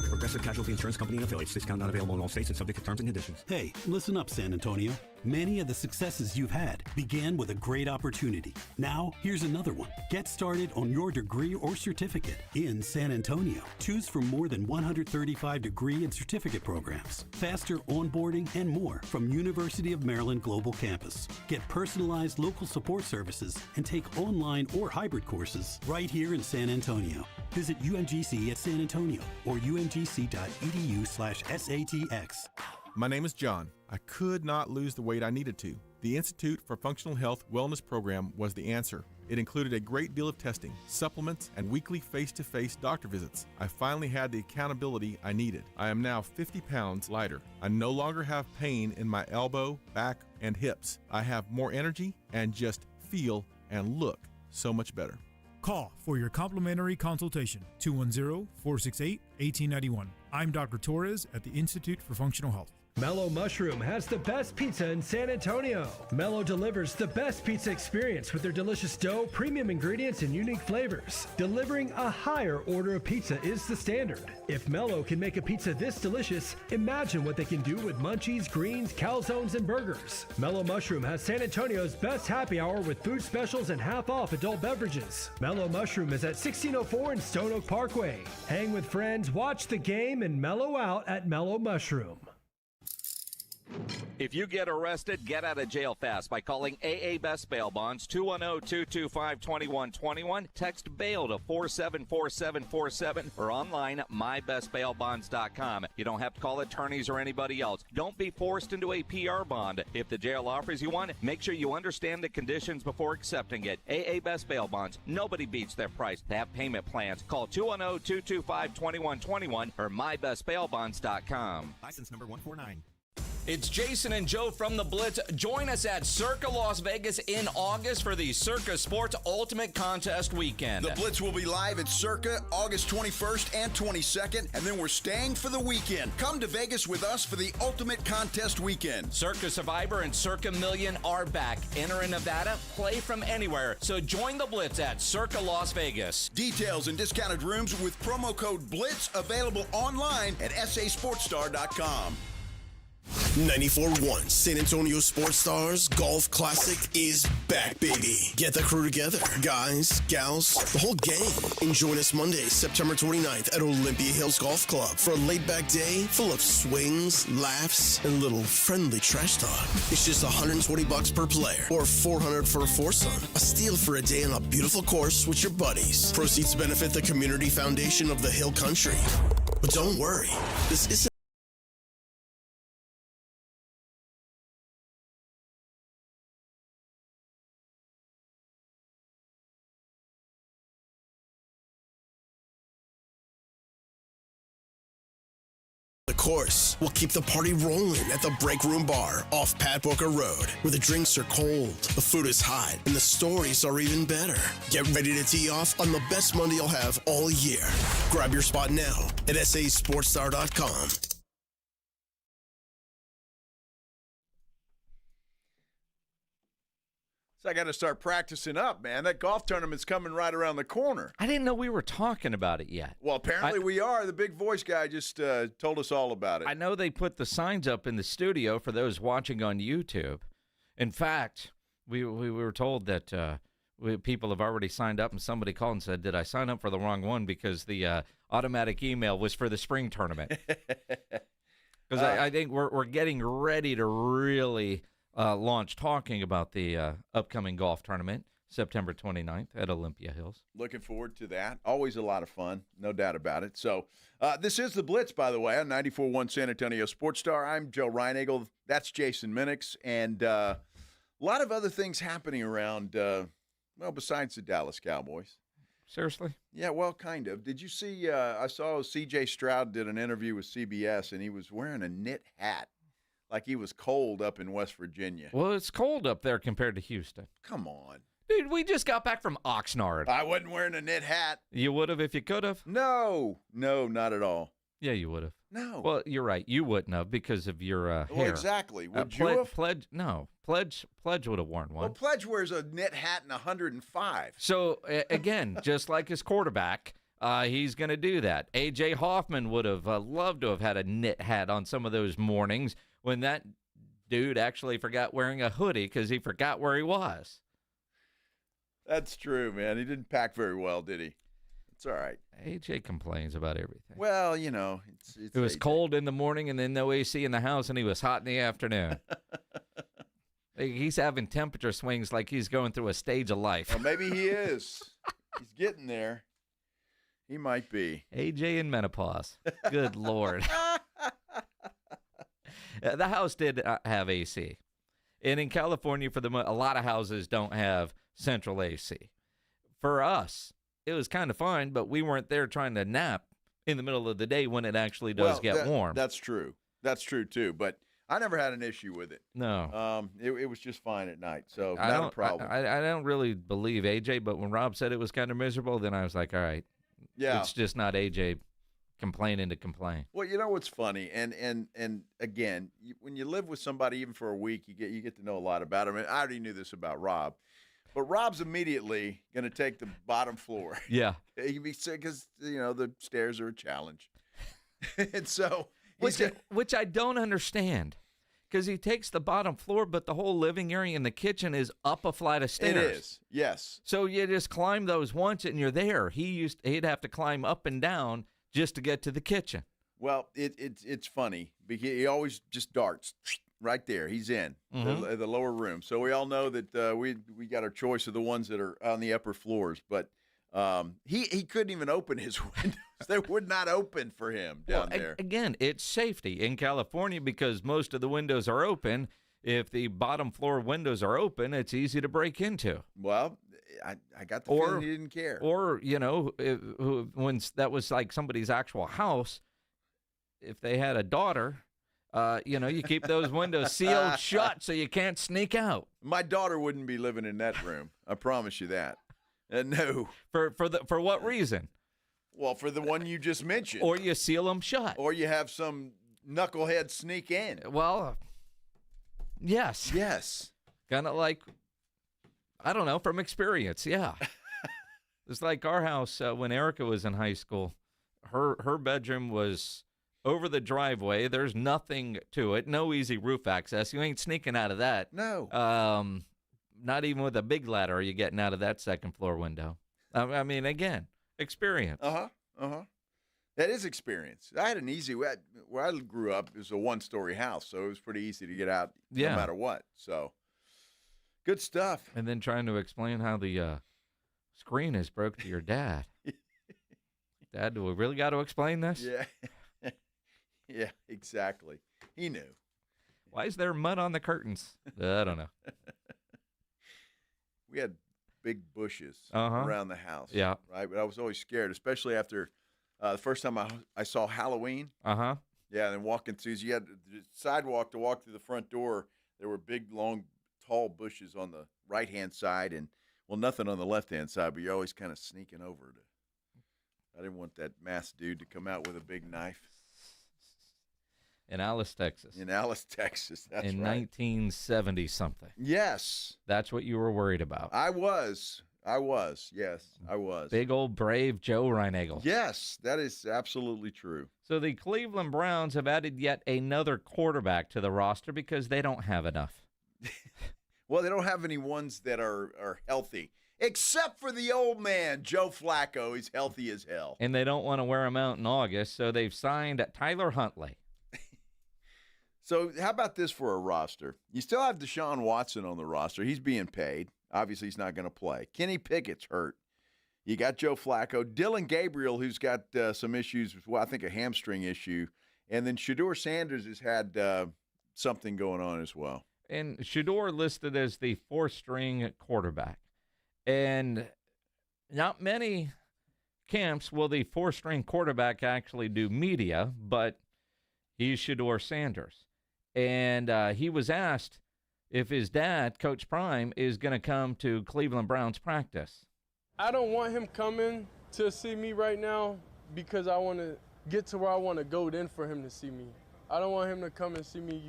Progressive Casualty Insurance Company and affiliates. Discount not available in all states and subject to terms and conditions. Hey, listen up, San Antonio. Many of the successes you've had began with a great opportunity. Now, here's another one. Get started on your degree or certificate in San Antonio. Choose from more than 135 degree and certificate programs, faster onboarding, and more from University of Maryland Global Campus. Get personalized local support services and take online or hybrid courses right here in San Antonio. Visit UMGC at San Antonio or umgc.edu/SATX. My name is John. I could not lose the weight I needed to. The Institute for Functional Health Wellness program was the answer. It included a great deal of testing, supplements, and weekly face-to-face doctor visits. I finally had the accountability I needed. I am now 50 pounds lighter. I no longer have pain in my elbow, back, and hips. I have more energy and just feel and look so much better. Call for your complimentary consultation, 210-468-1891. I'm Dr. Torres at the Institute for Functional Health. Mellow Mushroom has the best pizza in San Antonio. Mellow delivers the best pizza experience with their delicious dough, premium ingredients, and unique flavors. Delivering a higher order of pizza is the standard. If Mellow can make a pizza this delicious, imagine what they can do with munchies, greens, calzones, and burgers. Mellow Mushroom has San Antonio's best happy hour with food specials and half-off adult beverages. Mellow Mushroom is at 1604 in Stone Oak Parkway. Hang with friends, watch the game, and mellow out at Mellow Mushroom. If you get arrested, get out of jail fast by calling AA Best Bail Bonds, 210-225-2121. Text bail to 474747 or online at mybestbailbonds.com. You don't have to call attorneys or anybody else. Don't be forced into a PR bond. If the jail offers you one, make sure you understand the conditions before accepting it. AA Best Bail Bonds. Nobody beats their price. They have payment plans. Call 210-225-2121 or mybestbailbonds.com. License number 149. It's Jason and Joe from the Blitz. Join us at Circa Las Vegas in August for the Circa Sports Ultimate Contest Weekend. The Blitz will be live at Circa August 21st and 22nd, and then we're staying for the weekend. Come to Vegas with us for the Ultimate Contest Weekend. Circa Survivor and Circa Million are back. Enter in Nevada, play from anywhere. So join the Blitz at Circa Las Vegas. Details and discounted rooms with promo code BLITZ available online at sasportstar.com. 94.1 San Antonio Sports Stars Golf Classic is back, baby. Get the crew together. Guys, gals, the whole gang. And join us Monday, September 29th at Olympia Hills Golf Club for a laid-back day full of swings, laughs, and a little friendly trash talk. It's just $120 per player or $400 for a foursome. A steal for a day on a beautiful course with your buddies. Proceeds benefit the Community Foundation of the Hill Country. But don't worry, this isn't course. We'll keep the party rolling at the Break Room Bar off Pat Booker Road, where the drinks are cold, the food is hot, and the stories are even better. Get ready to tee off on the best Monday you'll have all year. Grab your spot now at sasportstar.com. So I got to start practicing up, man. That golf tournament's coming right around the corner. I didn't know we were talking about it yet. Well, apparently we are. The big voice guy just told us all about it. I know they put the signs up in the studio for those watching on YouTube. In fact, we were told that people have already signed up, and somebody called and said, did I sign up for the wrong one? Because the automatic email was for the spring tournament. Because I think we're getting ready to really launch talking about the upcoming golf tournament, September 29th at Olympia Hills. Looking forward to that. Always a lot of fun, no doubt about it. So this is the Blitz, by the way, on 94.1 San Antonio Sports Star. I'm Joe Reinagle. That's Jason Minix. And a lot of other things happening around, besides the Dallas Cowboys. Seriously? Yeah, well, kind of. Did you see, I saw C.J. Stroud did an interview with CBS, and he was wearing a knit hat. Like he was cold up in West Virginia. Well, it's cold up there compared to Houston. Come on. Dude, we just got back from Oxnard. I wasn't wearing a knit hat. You would have if you could have? No, not at all. Yeah, you would have. No. Well, you're right. You wouldn't have because of your hair. Well, exactly. Would you have? Pledge would have worn one. Well, Pledge wears a knit hat in 105. So, again, just like his quarterback, he's going to do that. A.J. Hoffman would have loved to have had a knit hat on some of those mornings when that dude actually forgot wearing a hoodie because he forgot where he was. That's true, man. He didn't pack very well, did he? It's all right. AJ complains about everything. Well, you know, it's it was AJ. cold in the morning and then no AC in the house, and he was hot in the afternoon. He's having temperature swings like he's going through a stage of life. Well, maybe he is. He's getting there. He might be. AJ in menopause. Good Lord. The house did have AC. And in California, a lot of houses don't have central AC. For us, it was kind of fine, but we weren't there trying to nap in the middle of the day when it actually does get warm. That's true. That's true, too. But I never had an issue with it. No. It was just fine at night, so not a problem. I don't really believe AJ, but when Rob said it was kind of miserable, then I was like, all right. Yeah. It's just not AJ complaining to complain. Well, you know what's funny, and again, when you live with somebody even for a week, you get to know a lot about them. And I already knew this about Rob, but Rob's immediately going to take the bottom floor. Yeah, because the stairs are a challenge, and so which I don't understand. Because he takes the bottom floor, but the whole living area and the kitchen is up a flight of stairs. It is, yes. So you just climb those once and you're there. He'd have to climb up and down just to get to the kitchen. Well, it's funny because he always just darts right there. He's in the lower room. So we all know that we got our choice of the ones that are on the upper floors. But he couldn't even open his windows. They would not open for him down there. Again, it's safety in California because most of the windows are open. If the bottom floor windows are open, it's easy to break into. Well, I got the feeling he didn't care. Or, when that was like somebody's actual house, if they had a daughter, you keep those windows sealed shut so you can't sneak out. My daughter wouldn't be living in that room. I promise you that. No. For what reason? Well, for the one you just mentioned. Or you seal them shut. Or you have some knucklehead sneak in. Well, yes. Yes. Kind of like, I don't know, from experience, yeah. It's like our house when Erica was in high school. Her bedroom was over the driveway. There's nothing to it. No easy roof access. You ain't sneaking out of that. No. Not even with a big ladder are you getting out of that second floor window. I mean, again, experience. That is experience. I had an easy where I grew up. It was a 1-story house, so it was pretty easy to get out no matter what. So good stuff. And then trying to explain how the screen is broke to your dad. Dad, do we really got to explain this? Yeah. Yeah, exactly. He knew. Why is there mud on the curtains? I don't know. We had big bushes around the house. Yeah. Right? But I was always scared, especially after the first time I saw Halloween. Yeah, and then walking through, you had the sidewalk to walk through the front door. There were big, long, tall bushes on the right-hand side and, well, nothing on the left-hand side, but you're always kind of sneaking over to. I didn't want that masked dude to come out with a big knife. In Alice, Texas. In Alice, Texas. That's in right. 1970-something. Yes. That's what you were worried about. I was. Yes, I was. Big old brave Joe Reinagle. Yes, that is absolutely true. So the Cleveland Browns have added yet another quarterback to the roster because they don't have enough. Well, they don't have any ones that are healthy. Except for the old man, Joe Flacco. He's healthy as hell. And they don't want to wear him out in August, so they've signed Tyler Huntley. So how about this for a roster? You still have Deshaun Watson on the roster. He's being paid. Obviously, he's not going to play. Kenny Pickett's hurt. You got Joe Flacco. Dylan Gabriel, who's got some issues, well, I think a hamstring issue. And then Shadur Sanders has had something going on as well. And Shadur listed as the 4th-string quarterback. And not many camps will the 4th-string quarterback actually do media, but he's Shadur Sanders. And he was asked if his dad, Coach Prime, is going to come to Cleveland Browns practice. I don't want him coming to see me right now because I want to get to where I want to go then for him to see me. I don't want him to come and see me,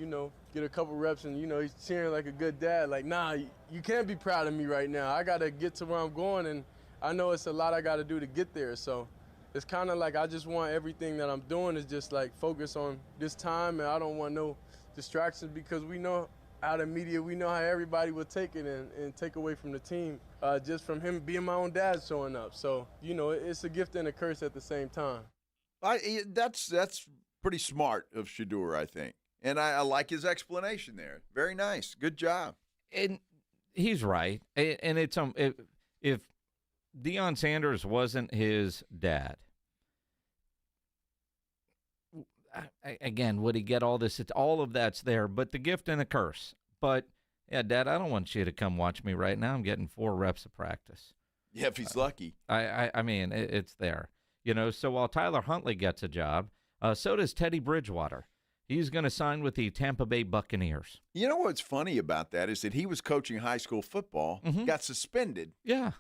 get a couple reps and, he's cheering like a good dad. Like, nah, you can't be proud of me right now. I got to get to where I'm going, and I know it's a lot I got to do to get there. So it's kind of like I just want everything that I'm doing is just, like, focus on this time, and I don't want distractions because we know out of media, we know how everybody will take it and take away from the team just from him being my own dad showing up. So, you know, it's a gift and a curse at the same time. That's pretty smart of Shadur, I think. And I like his explanation there. Very nice. Good job. And he's right. And it's if Deion Sanders wasn't his dad, again, would he get all this? It's all of that's there, but the gift and the curse. But yeah, Dad, I don't want you to come watch me right now. I'm getting 4 reps of practice. Yeah, if he's lucky. I mean, it's there. You know, so while Tyler Huntley gets a job, so does Teddy Bridgewater. He's going to sign with the Tampa Bay Buccaneers. You know what's funny about that is that he was coaching high school football, got suspended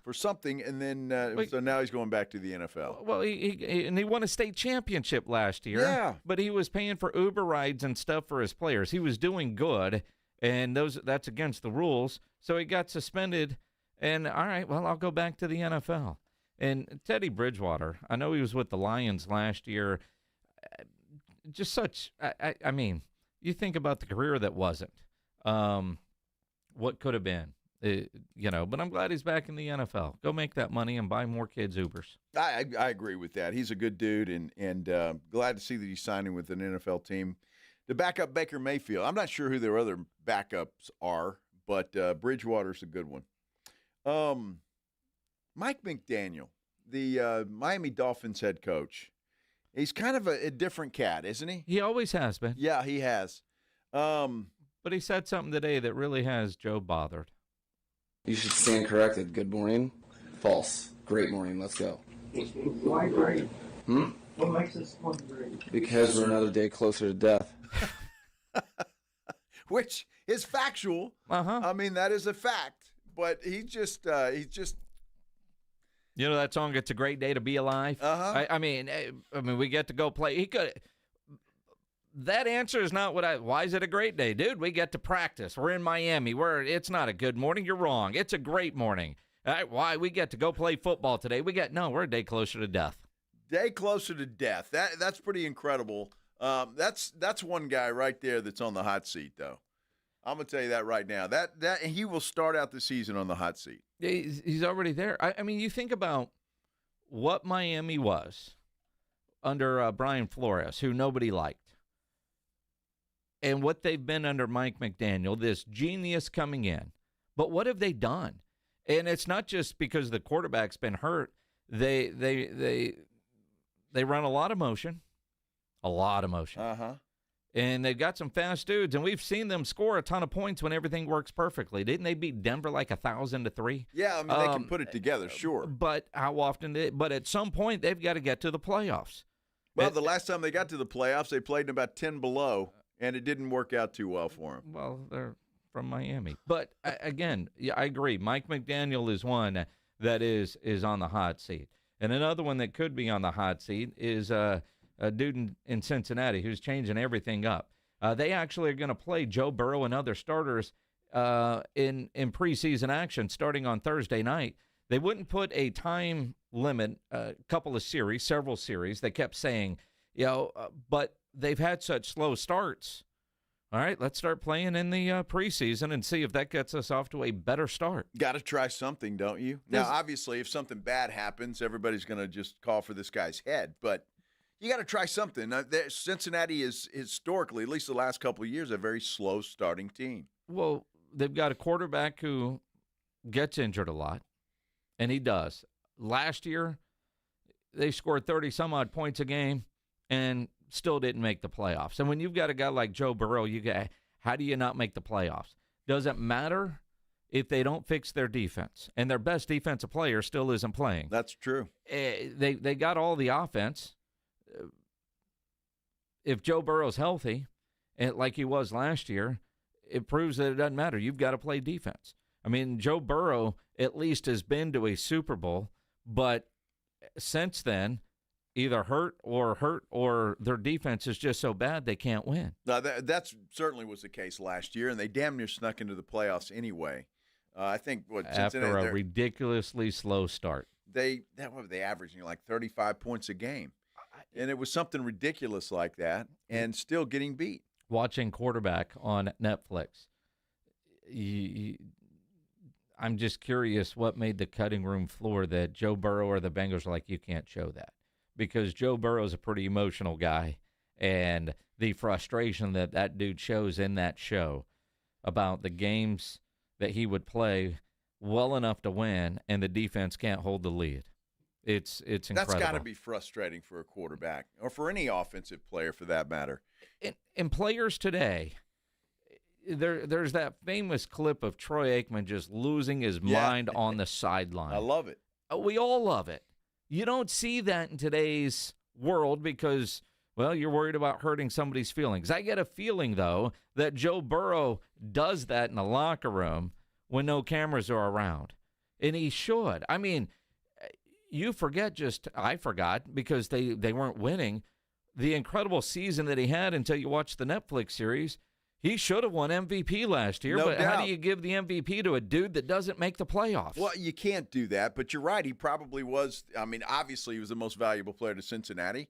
for something, and then so now he's going back to the NFL. Well, he won a state championship last year. Yeah. But he was paying for Uber rides and stuff for his players. He was doing good, and that's against the rules. So he got suspended, and all right, well, I'll go back to the NFL. And Teddy Bridgewater, I know he was with the Lions last year. Just such, I mean, you think about the career that wasn't, what could have been, you know, but I'm glad he's back in the NFL. Go make that money and buy more kids Ubers. I agree with that. He's a good dude, and glad to see that he's signing with an NFL team to back up Baker Mayfield. I'm not sure who their other backups are, but Bridgewater's a good one. Mike McDaniel, the Miami Dolphins head coach. He's kind of a different cat, isn't he? He always has been. Yeah, he has. But he said something today that really has Joe bothered. You should stand corrected. Good morning. False. Great morning. Let's go. Why great? What makes this one great? Because we're another day closer to death. Which is factual. I mean, that is a fact. But he's just You know that song, It's a Great Day to Be Alive? I mean, we get to go play. He could. That answer is not why is it a great day? Dude, we get to practice. We're in Miami. It's not a good morning. You're wrong. It's a great morning. Why? We get to go play football today. We're a day closer to death. Day closer to death. That's pretty incredible. That's one guy right there that's on the hot seat, though. I'm going to tell you that right now. That he will start out the season on the hot seat. He's already there. I mean, you think about what Miami was under Brian Flores, who nobody liked, and what they've been under Mike McDaniel, this genius coming in. But what have they done? And it's not just because the quarterback's been hurt. They run a lot of motion. And they've got some fast dudes, and we've seen them score a ton of points when everything works perfectly. Didn't they beat Denver like 1,000-3? Yeah, I mean, they can put it together, sure. But how often? But at some point, they've got to get to the playoffs. Well, the last time they got to the playoffs, they played in about 10 below, and it didn't work out too well for them. Well, they're from Miami. But, again, yeah, I agree. Mike McDaniel is one that is on the hot seat. And another one that could be on the hot seat is a dude in Cincinnati who's changing everything up. They actually are going to play Joe Burrow and other starters in preseason action starting on Thursday night. They wouldn't put a time limit, several series. They kept saying, but they've had such slow starts. All right, let's start playing in the preseason and see if that gets us off to a better start. Got to try something, don't you? Now, obviously, if something bad happens, everybody's going to just call for this guy's head, but you got to try something. Cincinnati is historically, at least the last couple of years, a very slow starting team. Well, they've got a quarterback who gets injured a lot, and he does. Last year, they scored 30-some-odd points a game and still didn't make the playoffs. And when you've got a guy like Joe Burrow, how do you not make the playoffs? Doesn't matter if they don't fix their defense, and their best defensive player still isn't playing. That's true. They got all the offense. If Joe Burrow's healthy, and like he was last year, it proves that it doesn't matter. You've got to play defense. I mean, Joe Burrow at least has been to a Super Bowl, but since then, either hurt or their defense is just so bad they can't win. No, that certainly was the case last year, and they damn near snuck into the playoffs anyway. I think after a ridiculously slow start, what were they averaging, like 35 points a game, and it was something ridiculous like that, and still getting beat. watching quarterback on Netflix. I'm just curious what made the cutting room floor that Joe Burrow or the Bengals are like, you can't show that. Because Joe Burrow's a pretty emotional guy, and the frustration that dude shows in that show about the games that he would play well enough to win, and the defense can't hold the lead. It's incredible. That's got to be frustrating for a quarterback, or for any offensive player for that matter. And players today, there's that famous clip of Troy Aikman just losing his mind on the sideline. I love it. We all love it. You don't see that in today's world because, well, you're worried about hurting somebody's feelings. I get a feeling, though, that Joe Burrow does that in the locker room when no cameras are around. And he should. I mean, I forgot because they weren't winning, the incredible season that he had until you watch the Netflix series. He should have won MVP last year, but how do you give the MVP to a dude that doesn't make the playoffs? Well, you can't do that, but you're right. He probably was. I mean, obviously he was the most valuable player to Cincinnati,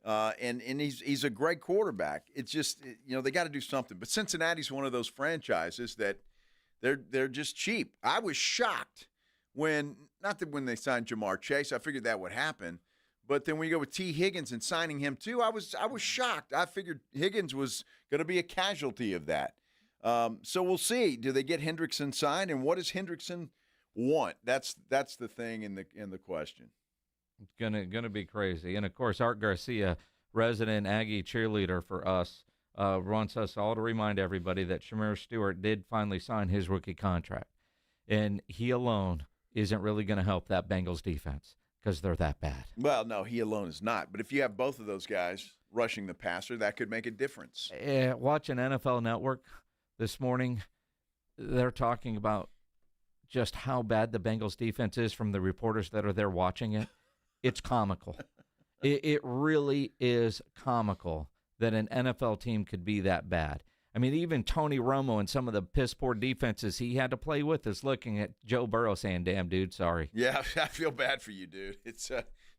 and he's a great quarterback. It's just, they got to do something. But Cincinnati's one of those franchises that they're just cheap. I was shocked when they signed Jamar Chase. I figured that would happen. But then when you go with T. Higgins and signing him too, I was shocked. I figured Higgins was going to be a casualty of that. So we'll see. Do they get Hendrickson signed, and what does Hendrickson want? That's the thing in the question. It's gonna be crazy. And of course, Art Garcia, resident Aggie cheerleader for us, wants us all to remind everybody that Shamir Stewart did finally sign his rookie contract, and he alone isn't really going to help that Bengals defense. Because they're that bad. Well, no, he alone is not. But if you have both of those guys rushing the passer, that could make a difference. Watching NFL Network this morning, they're talking about just how bad the Bengals defense is from the reporters that are there watching it. It's comical. It really is comical that an NFL team could be that bad. I mean, even Tony Romo and some of the piss-poor defenses he had to play with is looking at Joe Burrow saying, damn, dude, sorry. Yeah, I feel bad for you, dude. It's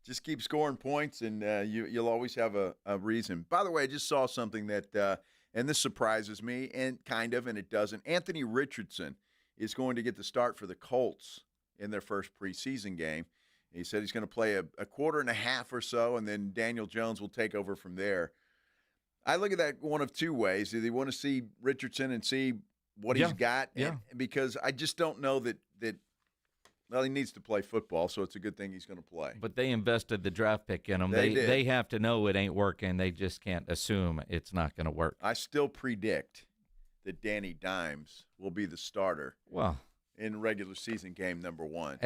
just keep scoring points, and you'll always have a reason. By the way, I just saw something that, and this surprises me, and it doesn't. Anthony Richardson is going to get the start for the Colts in their first preseason game. He said he's going to play a quarter and a half or so, and then Daniel Jones will take over from there. I look at that one of two ways. Do they want to see Richardson and see what he's got? Yeah. Because I just don't know that he needs to play football, so it's a good thing he's going to play. But they invested the draft pick in him. They have to know it ain't working. They just can't assume it's not going to work. I still predict that Danny Dimes will be the starter in regular season game number 1.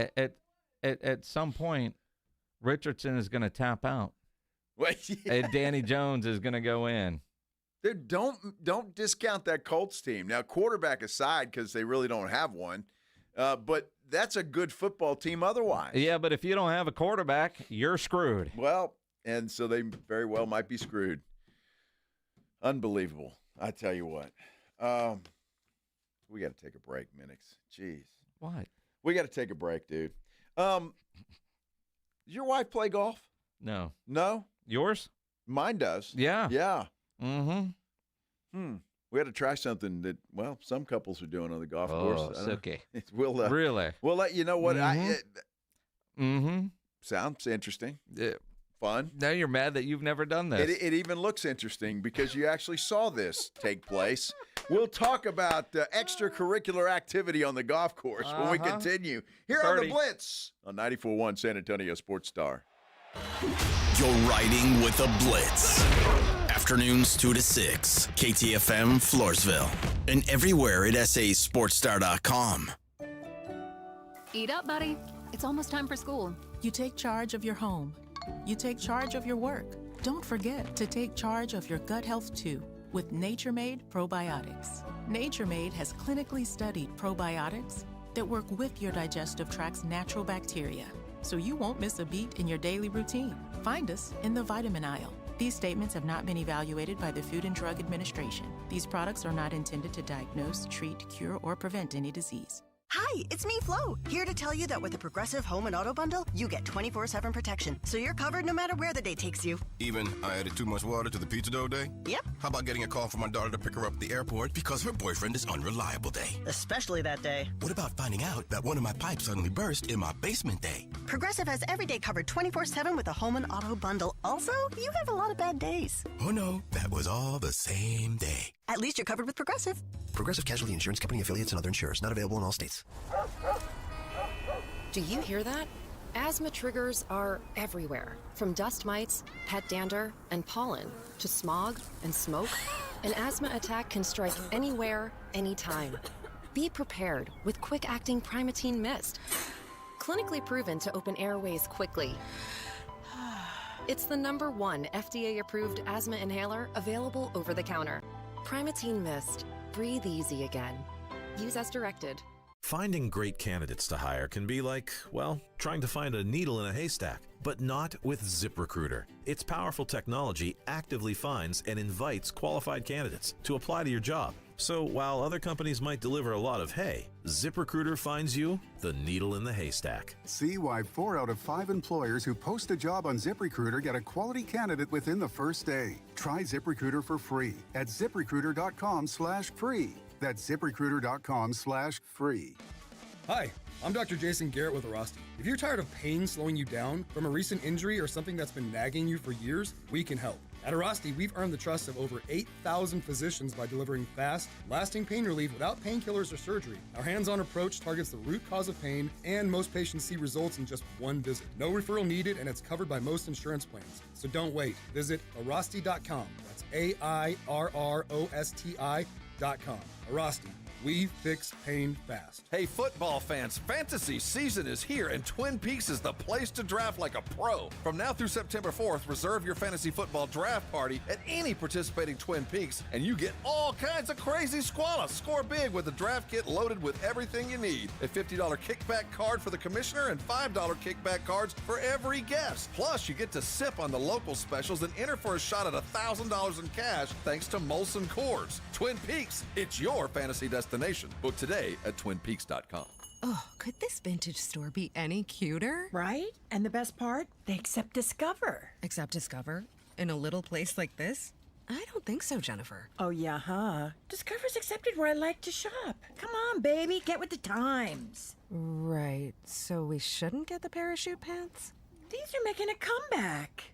At some point, Richardson is going to tap out. Well, yeah. And Danny Jones is going to go in. Dude, don't discount that Colts team. Now, quarterback aside, because they really don't have one, but that's a good football team otherwise. Yeah, but if you don't have a quarterback, you're screwed. Well, and so they very well might be screwed. Unbelievable. I tell you what. We got to take a break, Minix. Jeez. What? We got to take a break, dude. Does your wife play golf? No. No? Yours? Mine does. Yeah. Yeah. Mm-hmm. We had to try something that, some couples are doing on the golf course. Oh, it's okay. Really? We'll let you know what sounds interesting. Yeah. Fun. Now you're mad that you've never done this. It even looks interesting because you actually saw this take place. We'll talk about extracurricular activity on the golf course when we continue here on the Blitz on 94.1 San Antonio Sports Star. You're riding with the Blitz. Afternoons 2 to 6, KTFM Floresville, and everywhere at sasportstar.com. Eat up, buddy. It's almost time for school. You take charge of your home. You take charge of your work. Don't forget to take charge of your gut health too with Nature Made probiotics. Nature Made has clinically studied probiotics that work with your digestive tract's natural bacteria, so you won't miss a beat in your daily routine. Find us in the vitamin aisle. These statements have not been evaluated by the Food and Drug Administration. These products are not intended to diagnose, treat, cure, or prevent any disease. Hi, it's me, Flo, here to tell you that with the Progressive Home and Auto Bundle, you get 24/7 protection, so you're covered no matter where the day takes you. Even I added too much water to the pizza dough day? Yep. How about getting a call from my daughter to pick her up at the airport because her boyfriend is unreliable day? Especially that day. What about finding out that one of my pipes suddenly burst in my basement day? Progressive has every day covered 24/7 with the Home and Auto Bundle. Also, you have a lot of bad days. Oh no, that was all the same day. At least you're covered with Progressive. Progressive Casualty Insurance Company affiliates and other insurers. Not available in all states. Do you hear that? Asthma triggers are everywhere. From dust mites, pet dander, and pollen, to smog and smoke. An asthma attack can strike anywhere, anytime. Be prepared with quick-acting Primatene Mist. Clinically proven to open airways quickly. It's the #1 FDA-approved asthma inhaler available over the counter. Primatene Mist. Breathe easy again. Use as directed. Finding great candidates to hire can be like, well, trying to find a needle in a haystack, but not with ZipRecruiter. Its powerful technology actively finds and invites qualified candidates to apply to your job. So while other companies might deliver a lot of hay, ZipRecruiter finds you the needle in the haystack. See why 4 out of 5 employers who post a job on ZipRecruiter get a quality candidate within the first day. Try ZipRecruiter for free at ZipRecruiter.com/free. That's ZipRecruiter.com/free. Hi, I'm Dr. Jason Garrett with Orthopedics. If you're tired of pain slowing you down from a recent injury or something that's been nagging you for years, we can help. At Orthopedics, we've earned the trust of over 8,000 physicians by delivering fast, lasting pain relief without painkillers or surgery. Our hands-on approach targets the root cause of pain, and most patients see results in just one visit. No referral needed, and it's covered by most insurance plans. So don't wait. Visit Orthopedics.com. That's AIRROSTI.com. Orthopedics. We fix pain fast. Hey, football fans, fantasy season is here, and Twin Peaks is the place to draft like a pro. From now through September 4th, reserve your fantasy football draft party at any participating Twin Peaks, and you get all kinds of crazy squalor. Score big with the draft kit loaded with everything you need. A $50 kickback card for the commissioner and $5 kickback cards for every guest. Plus, you get to sip on the local specials and enter for a shot at $1,000 in cash thanks to Molson Coors. Twin Peaks, it's your fantasy destination. Book today at twinpeaks.com. Oh, could this vintage store be any cuter? Right? And the best part? They accept Discover. Accept Discover? In a little place like this? I don't think so, Jennifer. Oh, yeah, huh? Discover's accepted where I like to shop. Come on, baby, get with the times. Right, so we shouldn't get the parachute pants? These are making a comeback.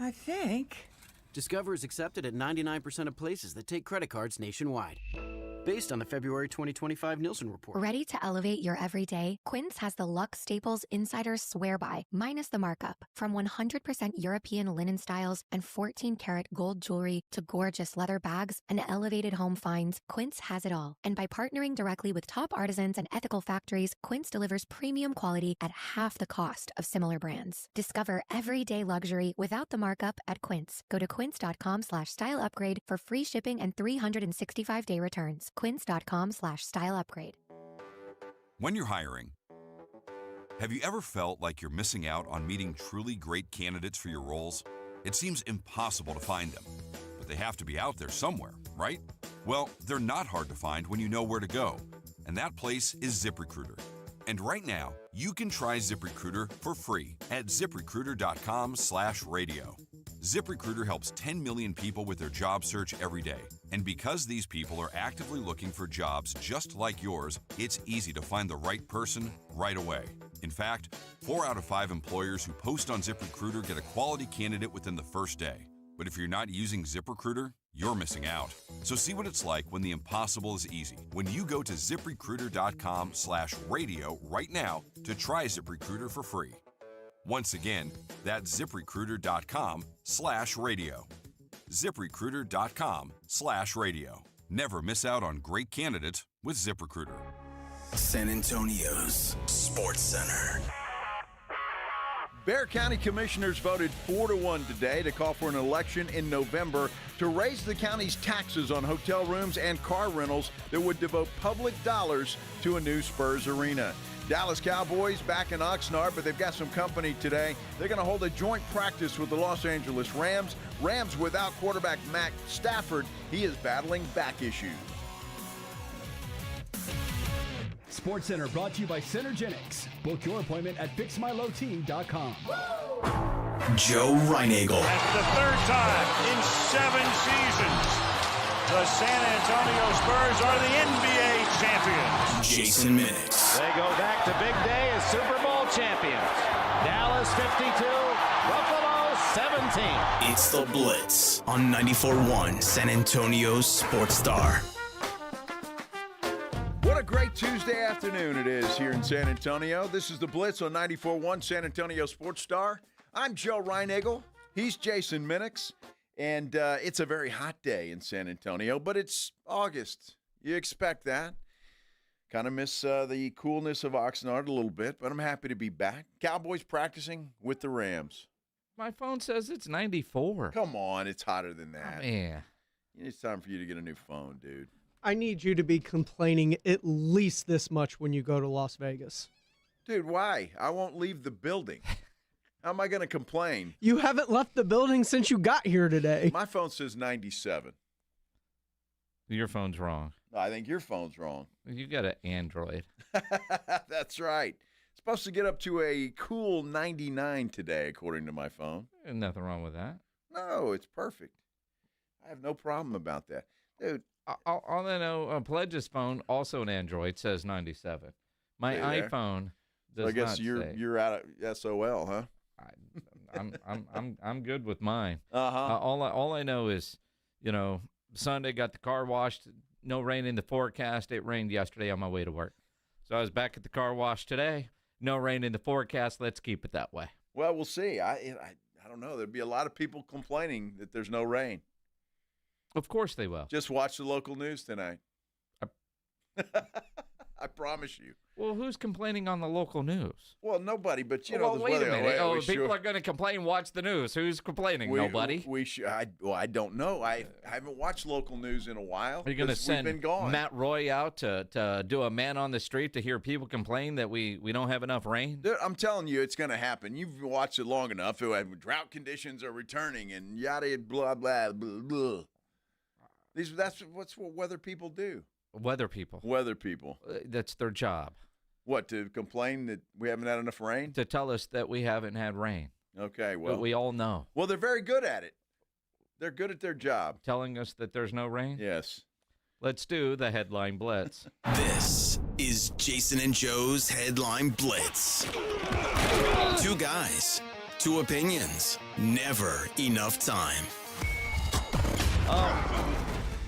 I think. Discover is accepted at 99% of places that take credit cards nationwide. Based on the February 2025 Nielsen report. Ready to elevate your everyday? Quince has the luxe staples insiders swear by, minus the markup. From 100% European linen styles and 14-karat gold jewelry to gorgeous leather bags and elevated home finds, Quince has it all. And by partnering directly with top artisans and ethical factories, Quince delivers premium quality at half the cost of similar brands. Discover everyday luxury without the markup at Quince. Go to quince.com/style upgrade for free shipping and 365-day returns. Quince.com/style upgrade. When you're hiring, have you ever felt like you're missing out on meeting truly great candidates for your roles? It seems impossible to find them, but they have to be out there somewhere, right? Well, they're not hard to find when you know where to go, and that place is ZipRecruiter. And right now, you can try ZipRecruiter for free at ZipRecruiter.com/radio. ZipRecruiter helps 10 million people with their job search every day. And because these people are actively looking for jobs just like yours, it's easy to find the right person right away. In fact, 4 out of 5 employers who post on ZipRecruiter get a quality candidate within the first day. But if you're not using ZipRecruiter, you're missing out. So see what it's like when the impossible is easy. When you go to ZipRecruiter.com/radio right now to try ZipRecruiter for free. Once again, that's ZipRecruiter.com/radio. ZipRecruiter.com/radio. Never miss out on great candidates with ZipRecruiter. San Antonio's Sports Center. Bexar County commissioners voted 4-1 today to call for an election in November to raise the county's taxes on hotel rooms and car rentals that would devote public dollars to a new Spurs arena. Dallas Cowboys back in Oxnard, but they've got some company today. They're going to hold a joint practice with the Los Angeles Rams. Rams without quarterback Matt Stafford. He is battling back issues. SportsCenter brought to you by Synergenics. Book your appointment at fixmylowt.com. Joe Reinagle. That's the third time in 7 seasons the San Antonio Spurs are the NBA champions. Jason Minix. They go back to big day as Super Bowl champions. Dallas 52, Buffalo 17. It's the Blitz on 94.1 San Antonio's Sports Star. What a great Tuesday afternoon it is here in San Antonio. This is the Blitz on 94.1 San Antonio Sports Star. I'm Joe Reinagle. He's Jason Minix. And it's a very hot day in San Antonio, but it's August. You expect that. Kind of miss the coolness of Oxnard a little bit, but I'm happy to be back. Cowboys practicing with the Rams. My phone says it's 94. Come on, it's hotter than that. Oh, man. It's time for you to get a new phone, dude. I need you to be complaining at least this much when you go to Las Vegas. Dude, why? I won't leave the building. How am I going to complain? You haven't left the building since you got here today. My phone says 97. Your phone's wrong. I think your phone's wrong. You got an Android. That's right. It's supposed to get up to a cool 99 today, according to my phone. There's nothing wrong with that. No, it's perfect. I have no problem about that. Dude. All I know, Pledge's phone, also an Android, says 97. My iPhone does not. I guess say. you're out of SOL, huh? I'm good with mine. Uh-huh. All I know is, Sunday got the car washed. No rain in the forecast. It rained yesterday on my way to work. So I was back at the car wash today. No rain in the forecast. Let's keep it that way. Well, we'll see. I don't know. There'll be a lot of people complaining that there's no rain. Of course they will. Just watch the local news tonight. I promise you. Well, who's complaining on the local news? Well, nobody, but wait a minute. People are going to complain. Watch the news. Who's complaining? Nobody. I don't know. I haven't watched local news in a while. Are you going to send Matt Roy out to do a man on the street to hear people complain that we don't have enough rain? Dude, I'm telling you, it's going to happen. You've watched it long enough. Drought conditions are returning and yada blah blah blah blah. That's what weather people do. Weather people. That's their job. What, to complain that we haven't had enough rain? To tell us that we haven't had rain. Okay, well. But we all know. Well, they're very good at it. They're good at their job. Telling us that there's no rain? Yes. Let's do the Headline Blitz. This is Jason and Joe's Headline Blitz. 2 guys, 2 opinions, never enough time.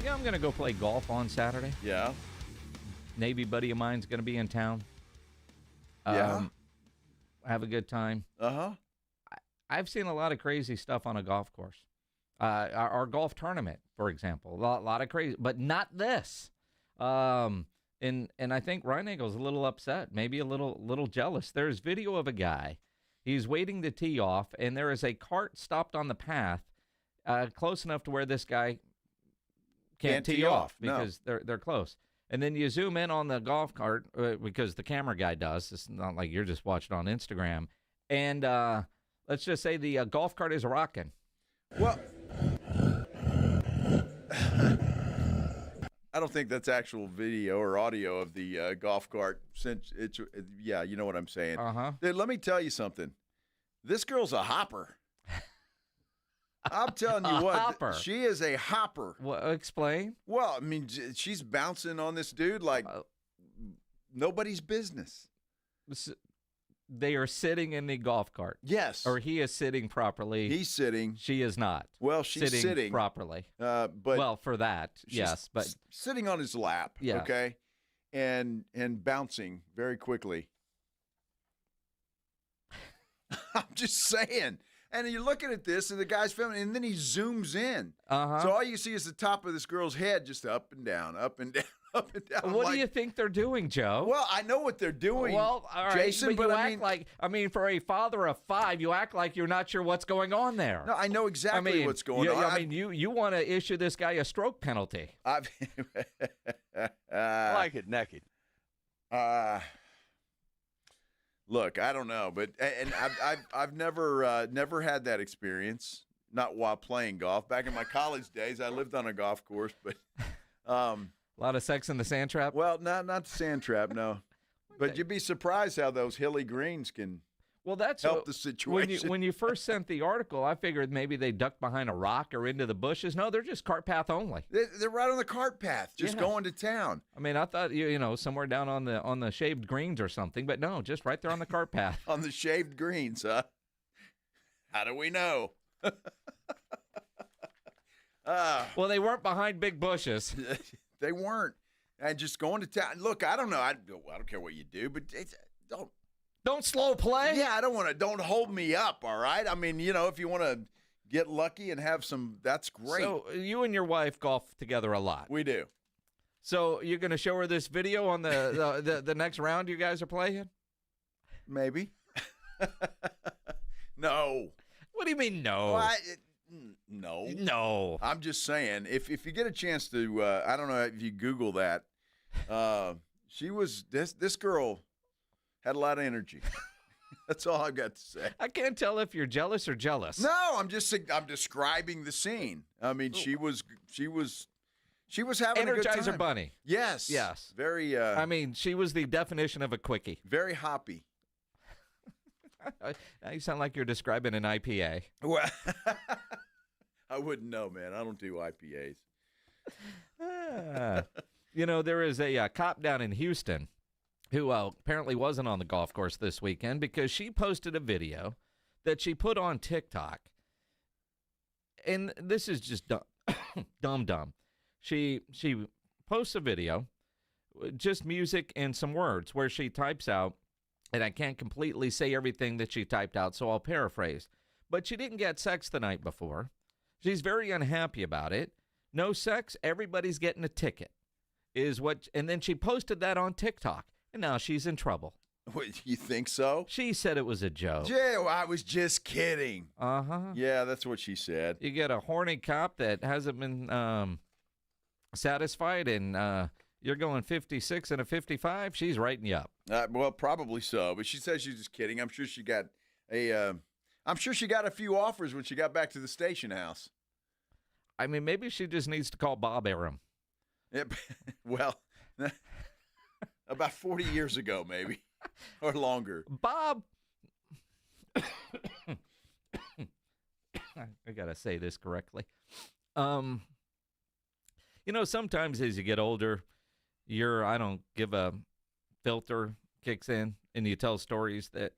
Yeah, I'm going to go play golf on Saturday. Yeah. Navy buddy of mine's going to be in town. Yeah. Have a good time. Uh-huh. I've seen a lot of crazy stuff on a golf course. Our golf tournament, for example, a lot of crazy, but not this. And I think Reinagle's a little upset, maybe a little jealous. There's video of a guy. He's waiting to tee off, and there is a cart stopped on the path close enough to where this guy can't tee off because they're close. And then you zoom in on the golf cart because the camera guy does. It's not like you're just watching on Instagram. And let's just say the golf cart is rocking. Well, I don't think that's actual video or audio of the golf cart. Since it's you know what I'm saying. Uh-huh. Dude, let me tell you something. This girl's a hopper. I'm telling you what, hopper. She is a hopper. Well, explain. Well, I mean, she's bouncing on this dude like nobody's business. They are sitting in the golf cart. Yes. Or he is sitting properly. He's sitting. She is not. Well, she's sitting properly. But well, for that, yes. But sitting on his lap, yeah. Okay, and bouncing very quickly. I'm just saying. And you're looking at this, and the guy's filming, and then he zooms in. Uh-huh. So all you see is the top of this girl's head just up and down, up and down, up and down. What do you think they're doing, Joe? Well, I know what they're doing, well, all right, Jason, but you act like, for a father of 5, you act like you're not sure what's going on there. No, I know exactly what's going on. I mean, you want to issue this guy a stroke penalty. I like it naked. Look, I don't know, but I've never had that experience. Not while playing golf. Back in my college days, I lived on a golf course, but a lot of sex in the sand trap. Well, not the sand trap, no. But you'd be surprised how those hilly greens can help the situation. When you first sent the article, I figured maybe they ducked behind a rock or into the bushes. No, they're just cart path only. They're right on the cart path, just going to town. I mean, I thought you know somewhere down on the shaved greens or something, but no, just right there on the cart path. On the shaved greens, huh? How do we know? Well, they weren't behind big bushes. They weren't. And just going to town. Look, I don't know. I don't care what you do, but don't slow play. Yeah, I don't want to. Don't hold me up. All right. I mean, you know, if you want to get lucky and have some, that's great. So you and your wife golf together a lot. We do. So you're going to show her this video on the next round you guys are playing? Maybe. No. What do you mean no? Well, no. No. I'm just saying, if you get a chance to, I don't know if you Google that, this girl had a lot of energy. That's all I've got to say. I can't tell if you're jealous or jealous. No, I'm describing the scene. I mean, she was having a good time. Energizer Bunny. Yes. Yes. Very. I mean, she was the definition of a quickie. Very hoppy. Now you sound like you're describing an IPA. Well, I wouldn't know, man. I don't do IPAs. You know, there is a cop down in Houston who apparently wasn't on the golf course this weekend because she posted a video that she put on TikTok. And this is just dumb. She posts a video, just music and some words, where she types out, and I can't completely say everything that she typed out, so I'll paraphrase. But she didn't get sex the night before. She's very unhappy about it. No sex, everybody's getting a ticket. And then she posted that on TikTok, and now she's in trouble. What, you think so? She said it was a joke. Yeah, well, I was just kidding. Uh-huh. Yeah, that's what she said. You get a horny cop that hasn't been satisfied, and you're going 56 and a 55, she's writing you up. Well, probably so, but she says she's just kidding. I'm sure she got a few offers when she got back to the station house. I mean, maybe she just needs to call Bob Arum. Yep. Well, about 40 years ago, maybe, or longer. Bob. I gotta say this correctly. You know, sometimes as you get older, I don't give a filter kicks in, and you tell stories that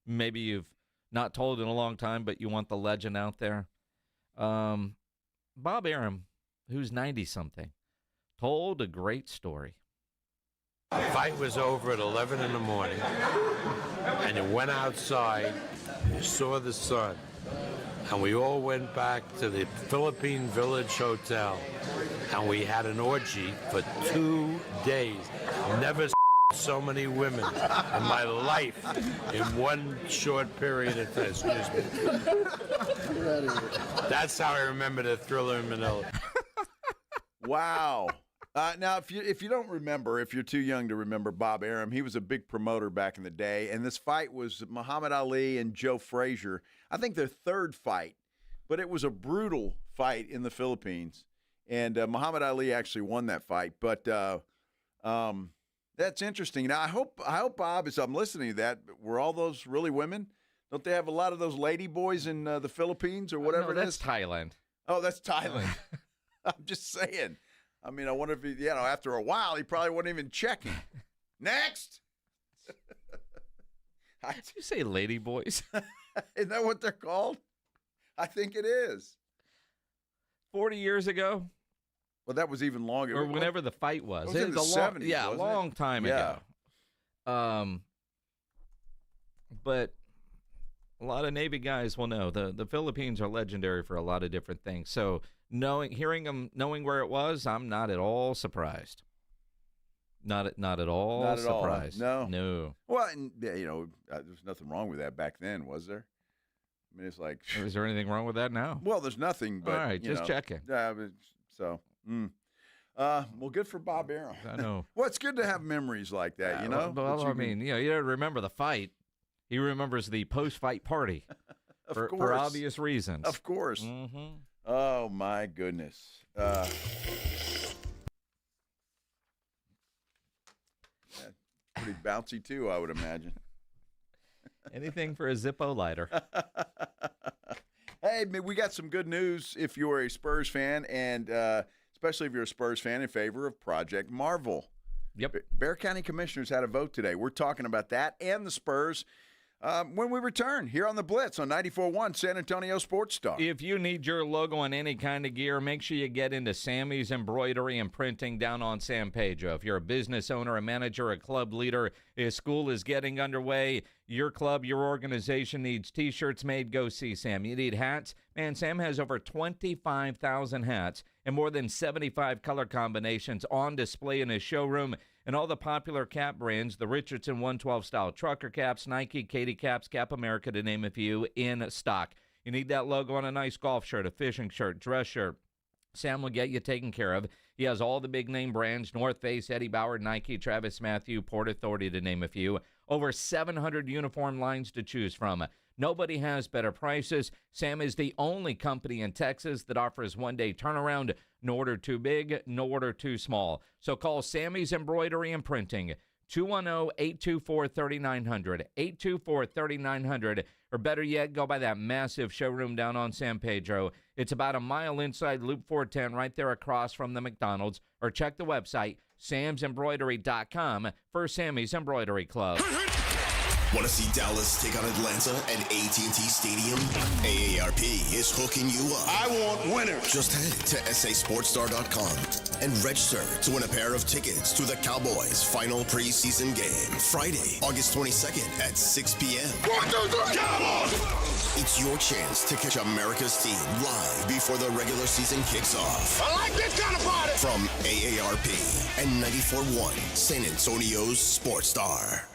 maybe you've not told in a long time, but you want the legend out there. Bob Arum, who's 90-something, told a great story. The fight was over at 11 in the morning, and you went outside, you saw the sun, and we all went back to the Philippine Village Hotel, and we had an orgy for 2 days. Never so many women in my life in one short period of time. Excuse me. That's how I remember the Thriller in Manila. Wow. Now, if you don't remember, if you're too young to remember Bob Arum, he was a big promoter back in the day, and this fight was Muhammad Ali and Joe Frazier. I think their third fight, but it was a brutal fight in the Philippines, and Muhammad Ali actually won that fight. But that's interesting. Now, I hope Bob, as I'm listening to that, were all those really women? Don't they have a lot of those lady boys in the Philippines or whatever no, it that's is? Thailand. Oh, that's Thailand. I'm just saying. I mean, I wonder if he, after a while, he probably wasn't even checking. Next. Did you say lady boys? Isn't that what they're called? I think it is. 40 years ago? Well, that was even longer. Or whenever the fight was. It was in the 70s, yeah, a long time ago. But a lot of Navy guys will know the Philippines are legendary for a lot of different things. So hearing them, knowing where it was, I'm not at all surprised. Not at all surprised. No. Well, and there's nothing wrong with that back then, was there? I mean, it's like. Is there anything wrong with that now? Well, there's nothing. But all right, just checking. Well, good for Bob Arum. I know. Well, it's good to have memories like that, you know? Well, I mean, you don't remember the fight. He remembers the post-fight party for obvious reasons. Of course. Mm-hmm. Oh, my goodness. Pretty bouncy, too, I would imagine. Anything for a Zippo lighter. Hey, we got some good news if you're a Spurs fan, and especially if you're a Spurs fan in favor of Project Marvel. Yep. Bexar County Commissioners had a vote today. We're talking about that and the Spurs when we return here on the Blitz on 94.1 San Antonio Sports Star. If you need your logo on any kind of gear, make sure you get into Sammy's Embroidery and Printing down on San Pedro. If you're a business owner, a manager, a club leader, if school is getting underway, your club, your organization needs T-shirts made, go see Sam. You need hats? Man, Sam has over 25,000 hats and more than 75 color combinations on display in his showroom. And all the popular cap brands, the Richardson 112 style trucker caps, Nike, Katie caps, Cap America, to name a few, in stock. You need that logo on a nice golf shirt, a fishing shirt, dress shirt. Sam will get you taken care of. He has all the big name brands, North Face, Eddie Bauer, Nike, Travis Matthew, Port Authority, to name a few. Over 700 uniform lines to choose from. Nobody has better prices. Sam is the only company in Texas that offers one-day turnaround. No order too big, no order too small. So call Sammy's Embroidery and Printing, 210-824-3900, 824-3900, or better yet, go by that massive showroom down on San Pedro. It's about a mile inside Loop 410, right there across from the McDonald's, or check the website, samsembroidery.com, for Sammy's Embroidery Club. Want to see Dallas take on Atlanta at AT&T Stadium? AARP is hooking you up. I want winners. Just head to sasportstar.com and register to win a pair of tickets to the Cowboys' final preseason game, Friday, August 22nd at 6 p.m. 1, 2, 3, Cowboys! It's your chance to catch America's team live before the regular season kicks off. I like this kind of party! From AARP and 94.1 San Antonio's Sports Star.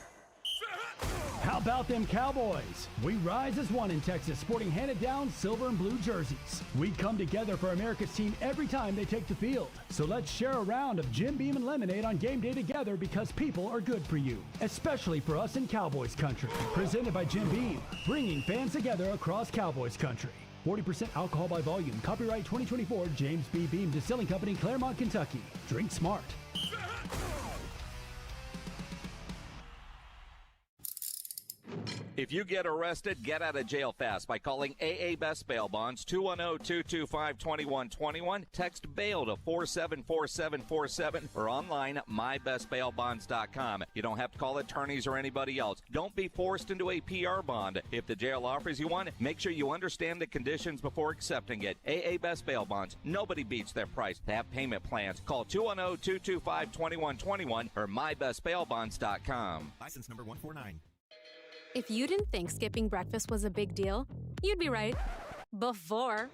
How about them Cowboys? We rise as one in Texas, sporting handed-down silver and blue jerseys. We come together for America's team every time they take the field. So let's share a round of Jim Beam and lemonade on game day together, because people are good for you, especially for us in Cowboys country. Presented by Jim Beam, bringing fans together across Cowboys country. 40% alcohol by volume. Copyright 2024, James B. Beam Distilling Company, Claremont, Kentucky. Drink smart. If you get arrested, get out of jail fast by calling AA Best Bail Bonds, 210-225-2121. Text bail to 474747 or online at mybestbailbonds.com. You don't have to call attorneys or anybody else. Don't be forced into a PR bond. If the jail offers you one, make sure you understand the conditions before accepting it. AA Best Bail Bonds. Nobody beats their price. They have payment plans. Call 210-225-2121 or mybestbailbonds.com. License number 149. If you didn't think skipping breakfast was a big deal, you'd be right. Before.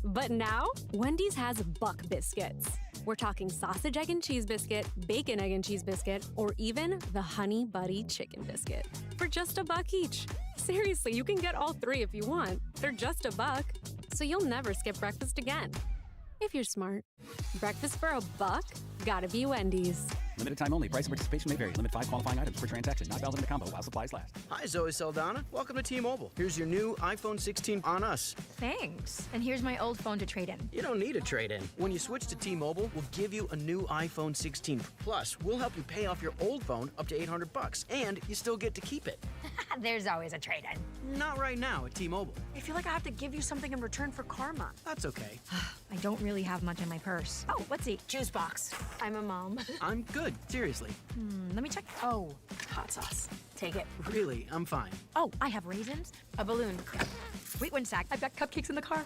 But now, Wendy's has Buck Biscuits. We're talking sausage, egg, and cheese biscuit, bacon, egg, and cheese biscuit, or even the Honey Buddy chicken biscuit. For just $1 each. Seriously, you can get all three if you want. They're just $1. So you'll never skip breakfast again. If you're smart. Breakfast for $1? Gotta be Wendy's. Limited time only. Price and participation may vary. Limit 5 qualifying items per transaction. Not valid in the combo while supplies last. Hi, Zoe Saldana. Welcome to T-Mobile. Here's your new iPhone 16 on us. Thanks. And here's my old phone to trade in. You don't need a trade-in. When you switch to T-Mobile, we'll give you a new iPhone 16. Plus, we'll help you pay off your old phone up to $800, and you still get to keep it. There's always a trade-in. Not right now at T-Mobile. I feel like I have to give you something in return for karma. That's okay. I don't really have much in my purse. Oh, let's see. Juice box. I'm a mom. I'm good. Seriously. Let me check. Oh, hot sauce. Take it. Really, I'm fine. Oh, I have raisins, a balloon. Wait one sec. I've got cupcakes in the car.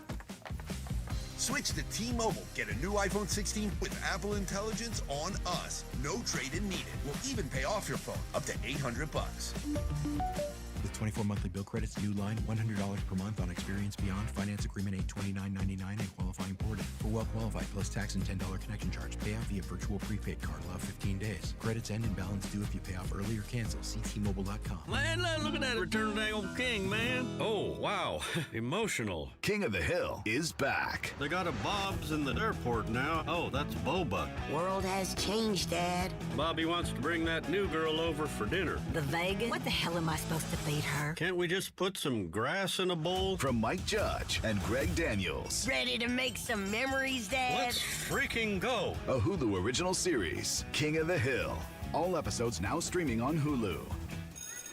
Switch to T-Mobile. Get a new iPhone 16 with Apple Intelligence on us. No trade-in needed. We'll even pay off your phone up to $800. With 24 monthly bill credits, new line, $100 per month on Experience Beyond. Finance agreement $829.99 and qualifying ported. For well-qualified plus tax and $10 connection charge. Pay out via virtual prepaid card. Allow 15 days. Credits end and balance due if you pay off early or cancel. See T-Mobile.com. Man, look at that return of the old king, man. Oh, wow. Emotional. King of the Hill is back. They got a Bob's in the airport now. Oh, that's Boba. World has changed, Dad. Bobby wants to bring that new girl over for dinner. The Vegas? What the hell am I supposed to feed her? Can't we just put some grass in a bowl? From Mike Judge and Greg Daniels. Ready to make some memories, Dad? Let's freaking go. A Hulu original series, King of the Hill. All episodes now streaming on Hulu.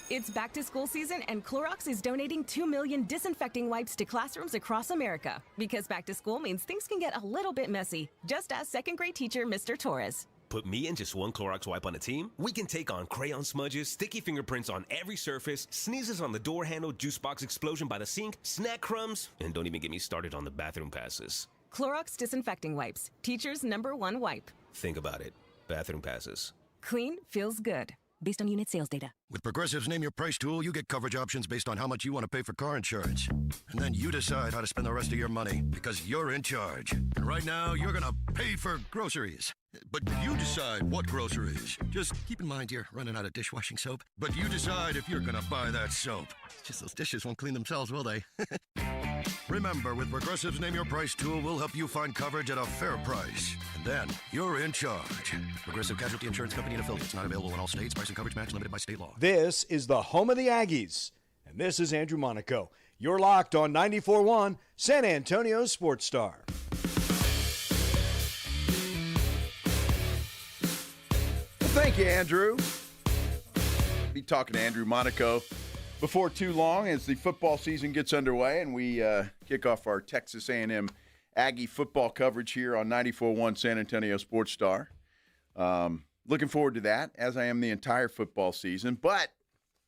It's back to school season, and Clorox is donating 2 million disinfecting wipes to classrooms across America. Because back to school means things can get a little bit messy. Just ask second grade teacher Mr. Torres. Put me and just one Clorox wipe on a team, we can take on crayon smudges, sticky fingerprints on every surface, sneezes on the door handle, juice box explosion by the sink, snack crumbs, and don't even get me started on the bathroom passes. Clorox disinfecting wipes, teacher's #1 wipe. Think about it. Bathroom passes. Clean feels good. Based on unit sales data. With Progressive's Name Your Price tool, you get coverage options based on how much you want to pay for car insurance. And then you decide how to spend the rest of your money, because you're in charge. And right now, you're going to pay for groceries. But you decide what groceries. Just keep in mind you're running out of dishwashing soap. But you decide if you're going to buy that soap. It's just those dishes won't clean themselves, will they? Remember, with Progressive's Name Your Price tool, we'll help you find coverage at a fair price. And then you're in charge. Progressive Casualty Insurance Company and affiliates. Not available in all states. Price and coverage match limited by state law. This is the home of the Aggies. And this is Andrew Monaco. You're locked on 94.1 San Antonio Sports Star. Thank you, Andrew. Be talking to Andrew Monaco before too long as the football season gets underway and we kick off our Texas A&M Aggie football coverage here on 94.1 San Antonio Sports Star. Looking forward to that, as I am the entire football season. But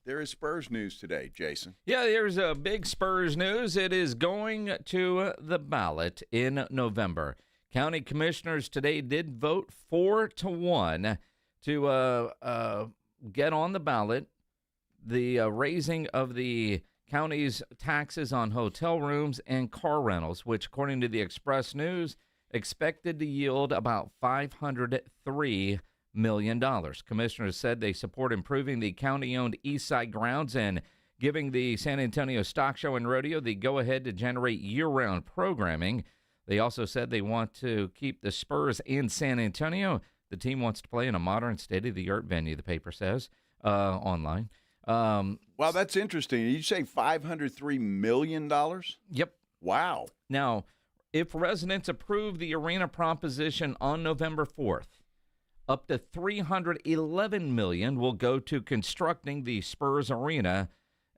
there is Spurs news today, Jason. Yeah, there's a big Spurs news. It is going to the ballot in November. County commissioners today did vote 4-1 to get on the ballot the raising of the county's taxes on hotel rooms and car rentals, which, according to the Express News, expected to yield about $503 million. Commissioners said they support improving the county-owned East Side grounds and giving the San Antonio Stock Show and Rodeo the go-ahead to generate year-round programming. They also said they want to keep the Spurs in San Antonio. The team wants to play in a modern, state-of-the-art venue, the paper says, online. Wow, that's interesting. Did you say $503 million? Yep. Wow. Now, if residents approve the arena proposition on November 4th, up to $311 million will go to constructing the Spurs Arena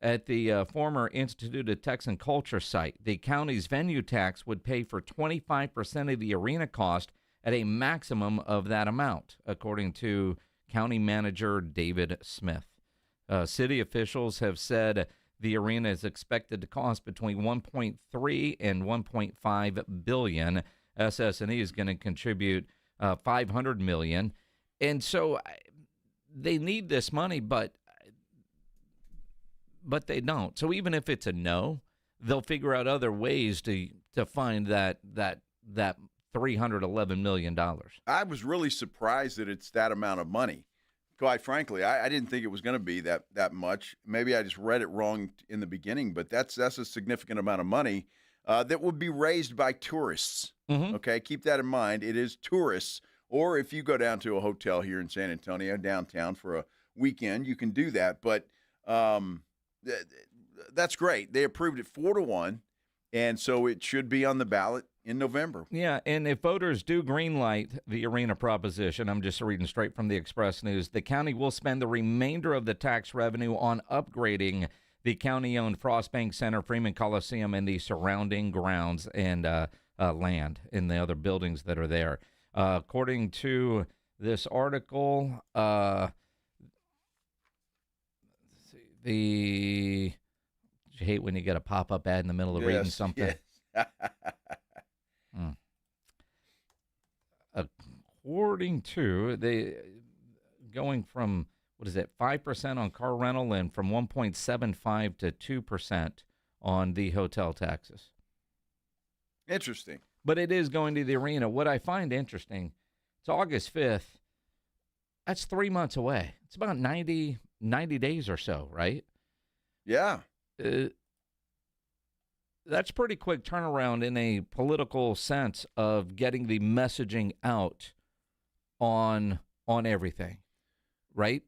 at the former Institute of Texan Culture site. The county's venue tax would pay for 25% of the arena cost at a maximum of that amount, according to County Manager David Smith. City officials have said the arena is expected to cost between $1.3 and $1.5 billion. SS&E is going to contribute $500 million. And so they need this money, but they don't. So even if it's a no, they'll figure out other ways to find that $311 million. I was really surprised that it's that amount of money. Quite frankly, I didn't think it was going to be that much. Maybe I just read it wrong in the beginning, but that's a significant amount of money that would be raised by tourists. Mm-hmm. Okay, keep that in mind. It is tourists, or if you go down to a hotel here in San Antonio, downtown for a weekend, you can do that. But that's great. They approved it 4-1, and so it should be on the ballot in November. Yeah, and if voters do greenlight the arena proposition, I'm just reading straight from the Express News, the county will spend the remainder of the tax revenue on upgrading the county-owned Frostbank Center, Freeman Coliseum, and the surrounding grounds and land in the other buildings that are there. According to this article, you hate when you get a pop-up ad in the middle of reading something. Yes. According to going from 5% on car rental and from 1.75 to 2% on the hotel taxes. Interesting. But it is going to the arena. What I find interesting, it's August 5th. That's 3 months away. It's about 90 days or so, right? Yeah. That's pretty quick turnaround in a political sense of getting the messaging out on everything, right?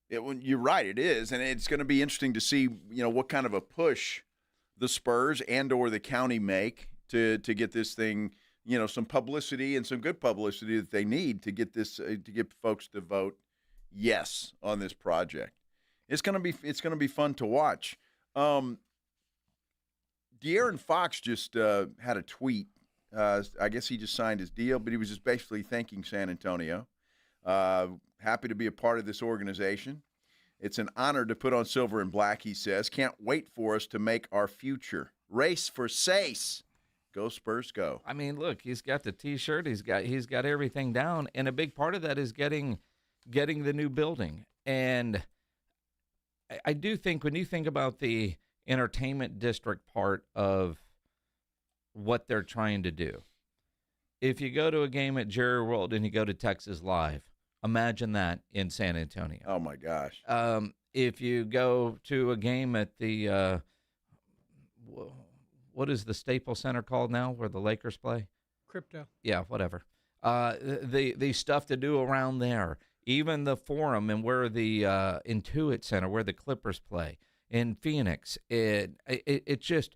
You're right, it is, and it's going to be interesting to see, what kind of a push the Spurs and or the county make to get this thing, some publicity and some good publicity that they need to get this to get folks to vote yes on this project. It's gonna be fun to watch. De'Aaron Fox just had a tweet. I guess he just signed his deal, but he was just basically thanking San Antonio. Happy to be a part of this organization. It's an honor to put on silver and black, he says. Can't wait for us to make our future. Race for Sace. Go Spurs, go. I mean, look, he's got the T-shirt. He's got everything down, and a big part of that is getting the new building. And I do think when you think about the entertainment district part of what they're trying to do, if you go to a game at Jerry World and you go to Texas Live, imagine that in San Antonio. Oh, my gosh. If you go to a game at the what is the Staples Center called now where the Lakers play? Crypto. Yeah, whatever. The stuff to do around there, even the Forum and where the Intuit Center, where the Clippers play in Phoenix, it's just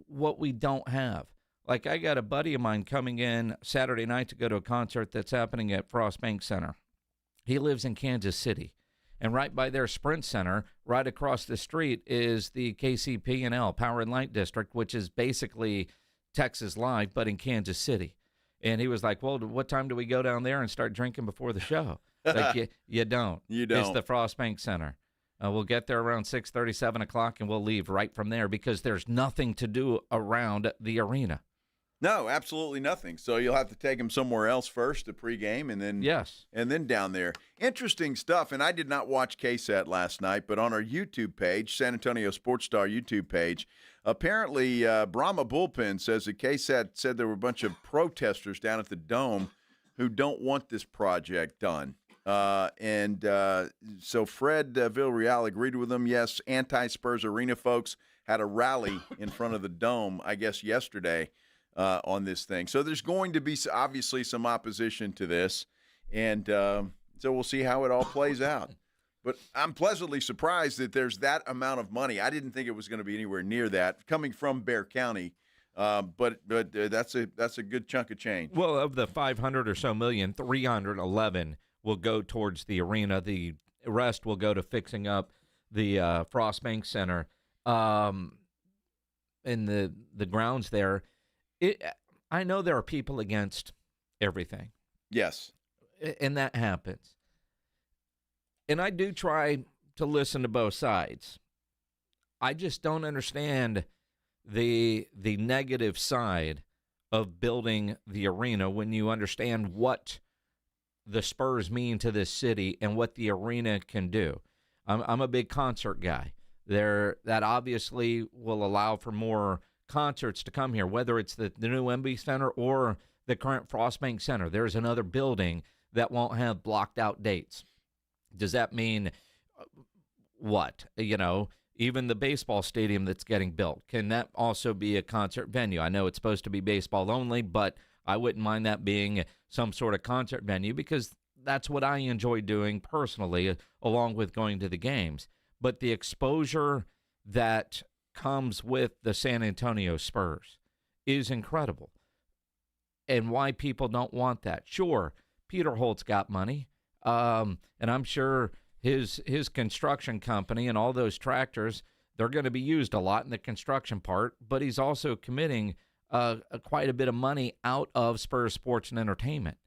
what we don't have. Like, I got a buddy of mine coming in Saturday night to go to a concert that's happening at Frost Bank Center. He lives in Kansas City. And right by their Sprint Center, right across the street, is the KCP&L, Power and Light District, which is basically Texas Live, but in Kansas City. And he was like, well, what time do we go down there and start drinking before the show? Like, you don't. You don't. It's the Frost Bank Center. We'll get there around 6:30, 7 o'clock, and we'll leave right from there because there's nothing to do around the arena. No, absolutely nothing. So you'll have to take him somewhere else first to pregame, and then and then down there. Interesting stuff. And I did not watch KSAT last night, but on our YouTube page, San Antonio Sports Star YouTube page, apparently Brahma Bullpen says that KSAT said there were a bunch of protesters down at the Dome who don't want this project done. So Fred Villarreal agreed with them. Yes, anti-Spurs Arena folks had a rally in front of the Dome, I guess, yesterday. On this thing. So there's going to be obviously some opposition to this, and so we'll see how it all plays out. But I'm pleasantly surprised that there's that amount of money. I didn't think it was going to be anywhere near that coming from Bexar County, but that's a good chunk of change. Well, of the 500 or so million, 311 will go towards the arena. The rest will go to fixing up the Frost Bank Center in the grounds there. I know there are people against everything. Yes. And that happens. And I do try to listen to both sides. I just don't understand the negative side of building the arena when you understand what the Spurs mean to this city and what the arena can do. I'm a big concert guy. That obviously will allow for more concerts to come here, whether it's the new MB Center or the current Frost Bank Center. There's another building that won't have blocked out dates. Does that mean what? Even the baseball stadium that's getting built, can that also be a concert venue? I know it's supposed to be baseball only, but I wouldn't mind that being some sort of concert venue because that's what I enjoy doing personally, along with going to the games. But the exposure that comes with the San Antonio Spurs is incredible. And why people don't want that. Sure, Peter Holt's got money, and I'm sure his construction company and all those tractors, they're going to be used a lot in the construction part, but he's also committing quite a bit of money out of Spurs Sports and Entertainment.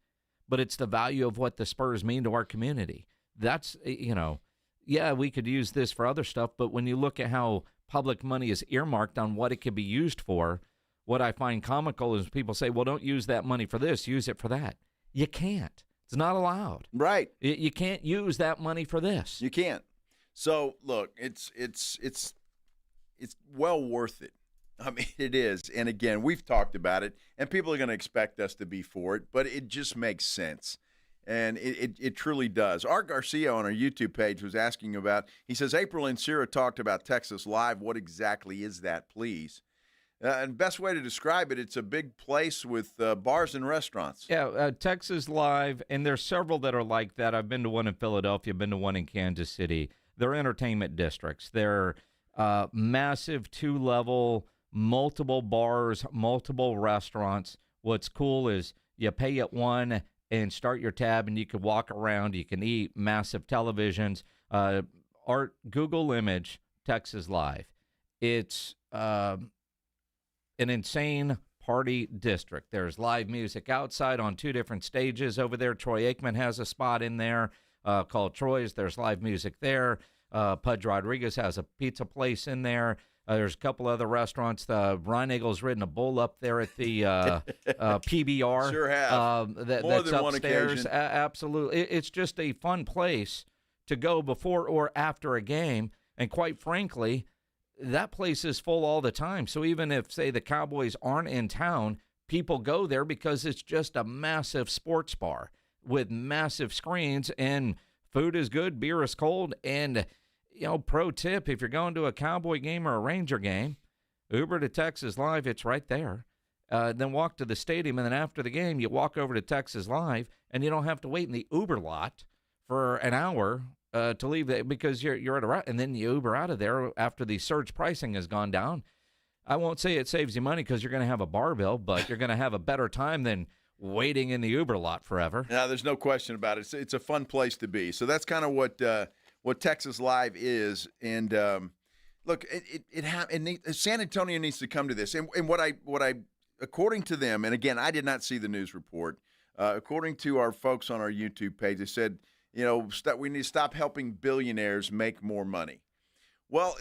But it's the value of what the Spurs mean to our community. That's, yeah, we could use this for other stuff, but when you look at how public money is earmarked on what it could be used for, what I find comical is people say, well, don't use that money for this, use it for that. You can't. It's not allowed. Right. You can't use that money for this. You can't. So, look, it's well worth it. I mean, it is. And, again, we've talked about it, and people are going to expect us to be for it, but it just makes sense. And it truly does. Art Garcia on our YouTube page was asking about, he says, April and Sarah talked about Texas Live. What exactly is that, please? And best way to describe it, it's a big place with bars and restaurants. Yeah, Texas Live, and there's several that are like that. I've been to one in Philadelphia, been to one in Kansas City. They're entertainment districts. They're massive 2-level, multiple bars, multiple restaurants. What's cool is you pay at one, and start your tab, and you can walk around. You can eat, massive televisions. Google image Texas Live. It's an insane party district. There's live music outside on 2 different stages over there. Troy Aikman has a spot in there called Troy's. There's live music there. Pudge Rodriguez has a pizza place in there. There's a couple other restaurants. Ryan Eagle's ridden a bull up there at the PBR. Sure have. More than upstairs. one occasion. Absolutely. It's just a fun place to go before or after a game. And quite frankly, that place is full all the time. So even if, say, the Cowboys aren't in town, people go there because it's just a massive sports bar with massive screens, and food is good, beer is cold. And, pro tip, if you're going to a Cowboy game or a Ranger game, Uber to Texas Live, it's right there. Then walk to the stadium, and then after the game, you walk over to Texas Live, and you don't have to wait in the Uber lot for an hour to leave it because you're at a route, and then you Uber out of there after the surge pricing has gone down. I won't say it saves you money because you're going to have a bar bill, but you're going to have a better time than waiting in the Uber lot forever. Yeah, there's no question about it. It's a fun place to be. So that's kind of what Texas Live is. And look, San Antonio needs to come to this. And what I according to them, and again, I did not see the news report. According to our folks on our YouTube page, they said, we need to stop helping billionaires make more money. Well,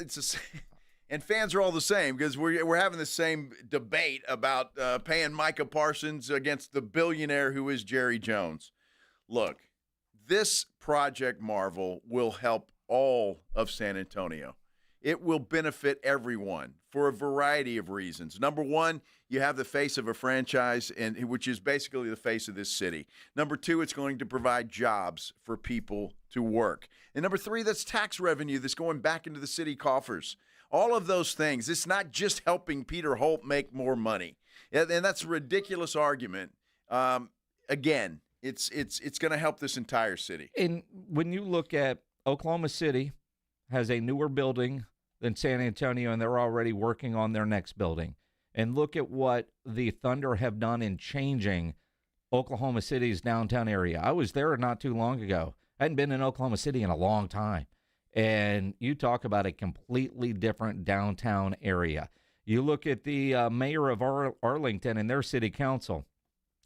and fans are all the same because we're having the same debate about paying Micah Parsons against the billionaire who is Jerry Jones. Look, this Project Marvel will help all of San Antonio. It will benefit everyone for a variety of reasons. Number one, you have the face of a franchise, which is basically the face of this city. Number two, it's going to provide jobs for people to work. And number three, that's tax revenue that's going back into the city coffers. All of those things. It's not just helping Peter Holt make more money. And that's a ridiculous argument. Again, it's going to help this entire city. And when you look at Oklahoma City, has a newer building than San Antonio, and they're already working on their next building. And look at what the Thunder have done in changing Oklahoma City's downtown area. I was there not too long ago. I hadn't been in Oklahoma City in a long time. And you talk about a completely different downtown area. You look at the mayor of Arlington and their city council.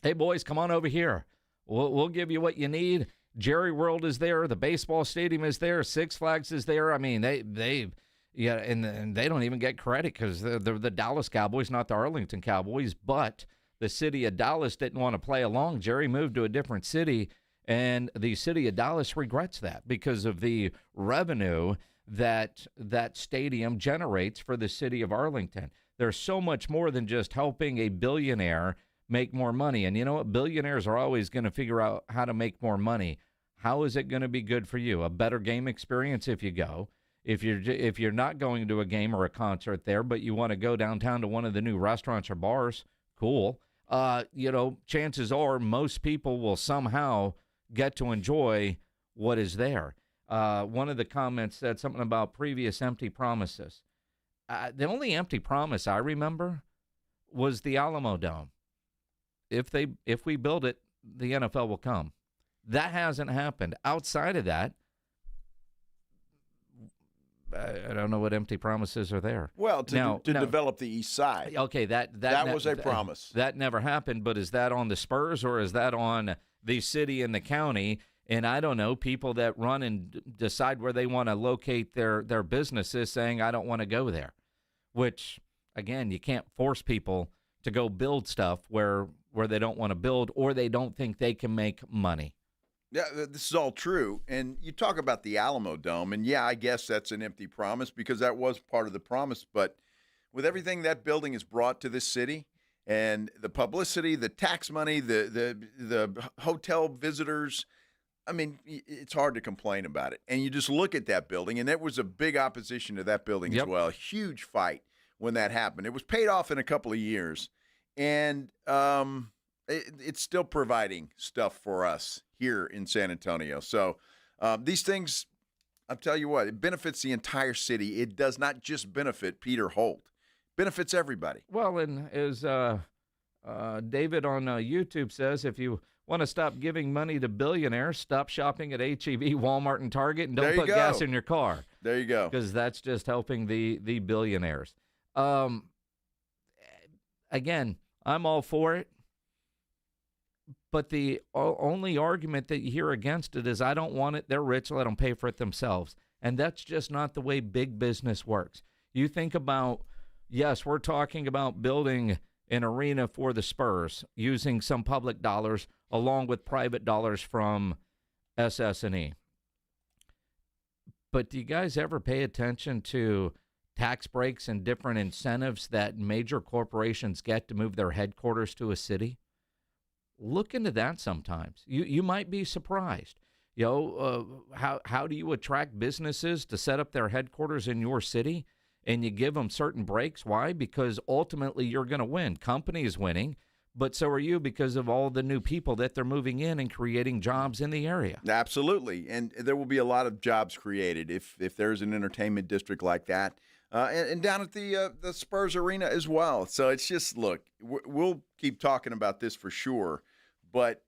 Hey, boys, come on over here. We'll give you what you need. Jerry World is there. The baseball stadium is there. Six Flags is there. I mean, and they don't even get credit because they're the Dallas Cowboys, not the Arlington Cowboys. But the city of Dallas didn't want to play along. Jerry moved to a different city, and the city of Dallas regrets that because of the revenue that stadium generates for the city of Arlington. There's so much more than just helping a billionaire make more money. And you know what? Billionaires are always going to figure out how to make more money. How is it going to be good for you? A better game experience if you go. If you're not going to a game or a concert there, but you want to go downtown to one of the new restaurants or bars, cool. Chances are most people will somehow get to enjoy what is there. One of the comments said something about previous empty promises. The only empty promise I remember was the Alamo Dome. If we build it, the NFL will come. That hasn't happened. Outside of that, I don't know what empty promises are there. Well, to develop the East Side. Okay, that was a promise. That never happened, but is that on the Spurs or is that on the city and the county? And I don't know, people that run and decide where they want to locate their businesses saying, I don't want to go there, which, again, you can't force people to go build stuff where they don't want to build or they don't think they can make money. Yeah, this is all true. And you talk about the Alamo Dome, and yeah, I guess that's an empty promise because that was part of the promise. But with everything that building has brought to this city and the publicity, the tax money, the hotel visitors, I mean, it's hard to complain about it. And you just look at that building, and there was a big opposition to that building as well, a huge fight when that happened. It was paid off in a couple of years, and it's still providing stuff for us here in San Antonio. So these things, I'll tell you what, it benefits the entire city. It does not just benefit Peter Holt. It benefits everybody. Well, and as David on YouTube says, if you Want to stop giving money to billionaires? Stop shopping at H-E-B, Walmart, and Target, and don't There you put go. gas in your car. There you go. Because that's just helping the billionaires. Again, I'm all for it. But the only argument that you hear against it is, I don't want it. They're rich. Let them pay for it themselves. And that's just not the way big business works. You think about, yes, we're talking about building an arena for the Spurs using some public dollars along with private dollars from SS&E. But do you guys ever pay attention to tax breaks and different incentives that major corporations get to move their headquarters to a city? Look into that sometimes. You might be surprised. You know, how do you attract businesses to set up their headquarters in your city? And you give them certain breaks. Why? Because ultimately you're going to win. Company is winning, but so are you because of all the new people that they're moving in and creating jobs in the area. Absolutely. And there will be a lot of jobs created if there's an entertainment district like that. And down at the Spurs Arena as well. So it's just, look, we'll keep talking about this for sure. But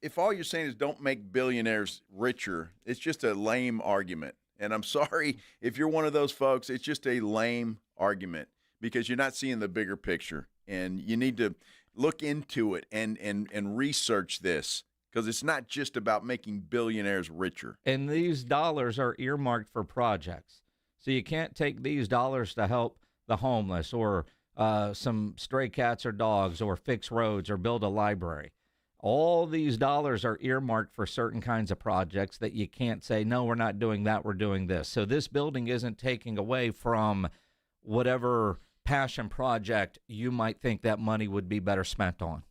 if all you're saying is don't make billionaires richer, it's just a lame argument. And I'm sorry if you're one of those folks, it's just a lame argument because you're not seeing the bigger picture. And you need to look into it and research this because it's not just about making billionaires richer. And these dollars are earmarked for projects. So you can't take these dollars to help the homeless or some stray cats or dogs or fix roads or build a library. All these dollars are earmarked for certain kinds of projects that you can't say, no, we're not doing that, we're doing this. So this building isn't taking away from whatever passion project you might think that money would be better spent on.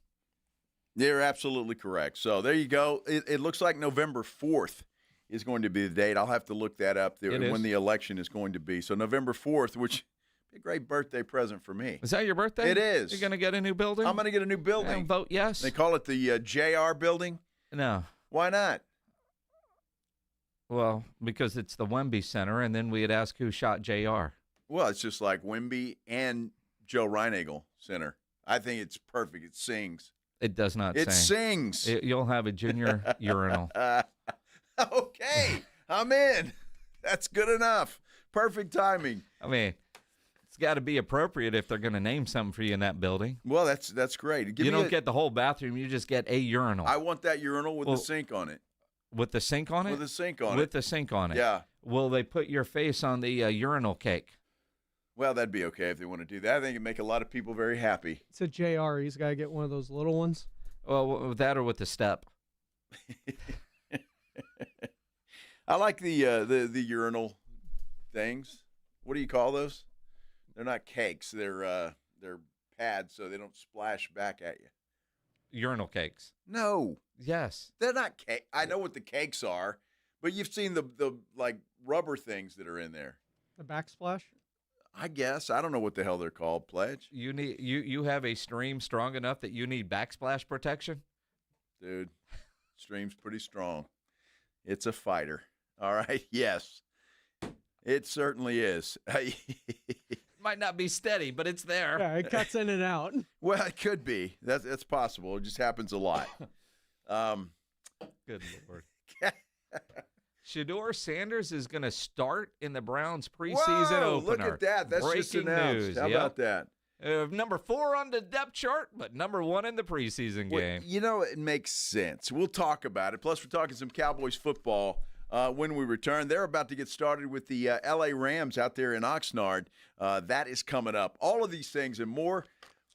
You're absolutely correct. So there you go. It looks like November 4th is going to be the date. I'll have to look that up when the election is going to be. So November 4th, which a great birthday present for me. Is that your birthday? It is. You're going to get a new building? I'm going to get a new building. And vote yes? They call it the JR building? No. Why not? Well, because it's the Wemby Center, and then we'd ask who shot JR. Well, it's just like Wemby and Joe Reinagle Center. I think it's perfect. It sings. It does not sing. It sings. You'll have a junior urinal. Okay. I'm in. That's good enough. Perfect timing. I mean, it's got to be appropriate if they're going to name something for you in that building. Well, that's great. You don't get the whole bathroom. You just get a urinal. I want that urinal with the sink on it. With the sink on it? With the sink on it. With the sink on it. Yeah. Will they put your face on the urinal cake? Well, that'd be okay if they want to do that. I think it'd make a lot of people very happy. It's a JR. He's got to get one of those little ones. Well, with that or with the step. I like the urinal things. What do you call those? They're not cakes. They're pads, so they don't splash back at you. Urinal cakes. No. Yes. They're not cake. I know what the cakes are, but you've seen the like rubber things that are in there. The backsplash? I guess. I don't know what the hell they're called, Pledge. You have a stream strong enough that you need backsplash protection? Dude, stream's pretty strong. It's a fighter. All right? Yes. It certainly is. Might not be steady, but it's there. Yeah, it cuts in and out. Well, it could be. That's possible. It just happens a lot. Good Lord. Shadur Sanders is going to start in the Browns preseason opener. Look at that. That's breaking just announced. news. How about that? Number 4 on the depth chart, but number 1 in the preseason game. You know, it makes sense. We'll talk about it. Plus, we're talking some Cowboys football when we return. They're about to get started with the L.A. Rams out there in Oxnard. That is coming up. All of these things and more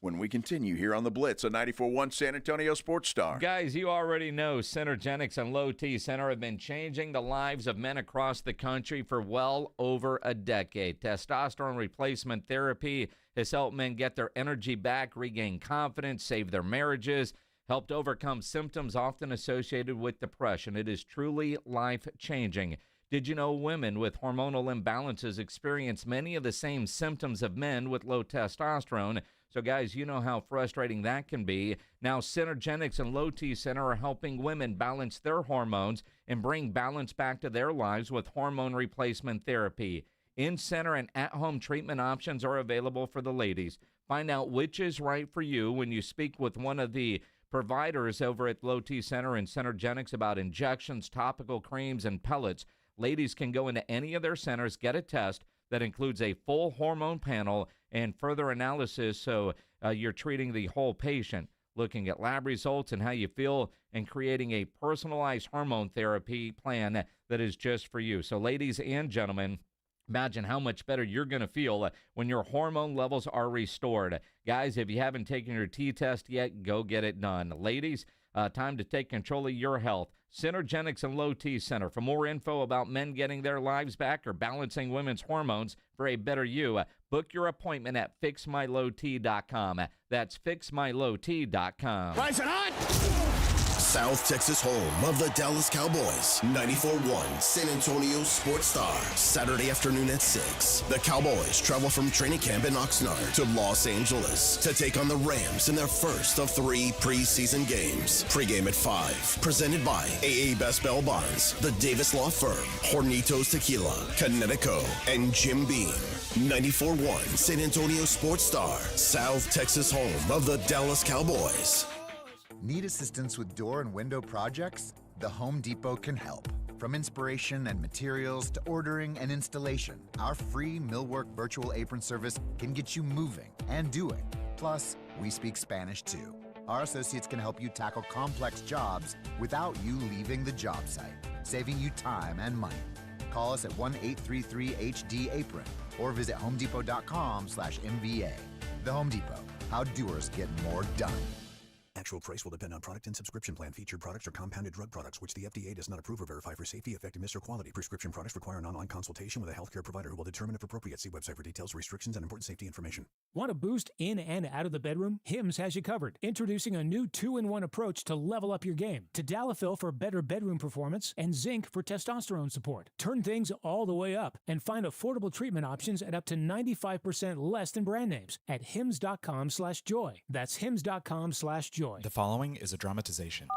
when we continue here on the Blitz on 94.1 San Antonio Sports Star. Guys, you already know Centergenics and Low T Center have been changing the lives of men across the country for well over a decade. Testosterone replacement therapy has helped men get their energy back, regain confidence, save their marriages, helped overcome symptoms often associated with depression. It is truly life-changing. Did you know women with hormonal imbalances experience many of the same symptoms of men with low testosterone? So, guys, you know how frustrating that can be. Now, Centergenics and Low T Center are helping women balance their hormones and bring balance back to their lives with hormone replacement therapy. In-center and at-home treatment options are available for the ladies. Find out which is right for you when you speak with one of the providers over at Low T Center and Centergenics about injections, topical creams, and pellets. Ladies can go into any of their centers, get a test that includes a full hormone panel and further analysis, so you're treating the whole patient, looking at lab results and how you feel, and creating a personalized hormone therapy plan that is just for you. So ladies and gentlemen, imagine how much better you're going to feel when your hormone levels are restored. Guys, if you haven't taken your T-test yet, go get it done. Ladies, time to take control of your health. Centergenics and Low T Center. For more info about men getting their lives back or balancing women's hormones for a better you, book your appointment at fixmylowt.com. That's fixmylowt.com. Rising on! South Texas home of the Dallas Cowboys. 94.1 San Antonio Sports Star. Saturday afternoon at 6. The Cowboys travel from training camp in Oxnard to Los Angeles to take on the Rams in their first of 3 preseason games. Pre-game at 5. Presented by AA Best Bell Bonds, the Davis Law Firm, Hornitos Tequila, Connecticut, and Jim Beam. 94.1 San Antonio Sports Star. South Texas home of the Dallas Cowboys. Need assistance with door and window projects? The Home Depot can help. From inspiration and materials to ordering and installation, our free Millwork virtual apron service can get you moving and doing. Plus, we speak Spanish too. Our associates can help you tackle complex jobs without you leaving the job site, saving you time and money. Call us at 1-833-HD-APRON or visit homedepot.com/MVA. The Home Depot, how doers get more done. Actual price will depend on product and subscription plan. Featured products are compounded drug products, which the FDA does not approve or verify for safety, effectiveness, or quality. Prescription products require an online consultation with a healthcare provider who will determine if appropriate. See website for details, restrictions, and important safety information. Want a boost in and out of the bedroom? Hims has you covered. Introducing a new 2-in-1 approach to level up your game. Tadalafil for better bedroom performance and zinc for testosterone support. Turn things all the way up and find affordable treatment options at up to 95% less than brand names at hims.com/joy. That's hims.com/joy. The following is a dramatization.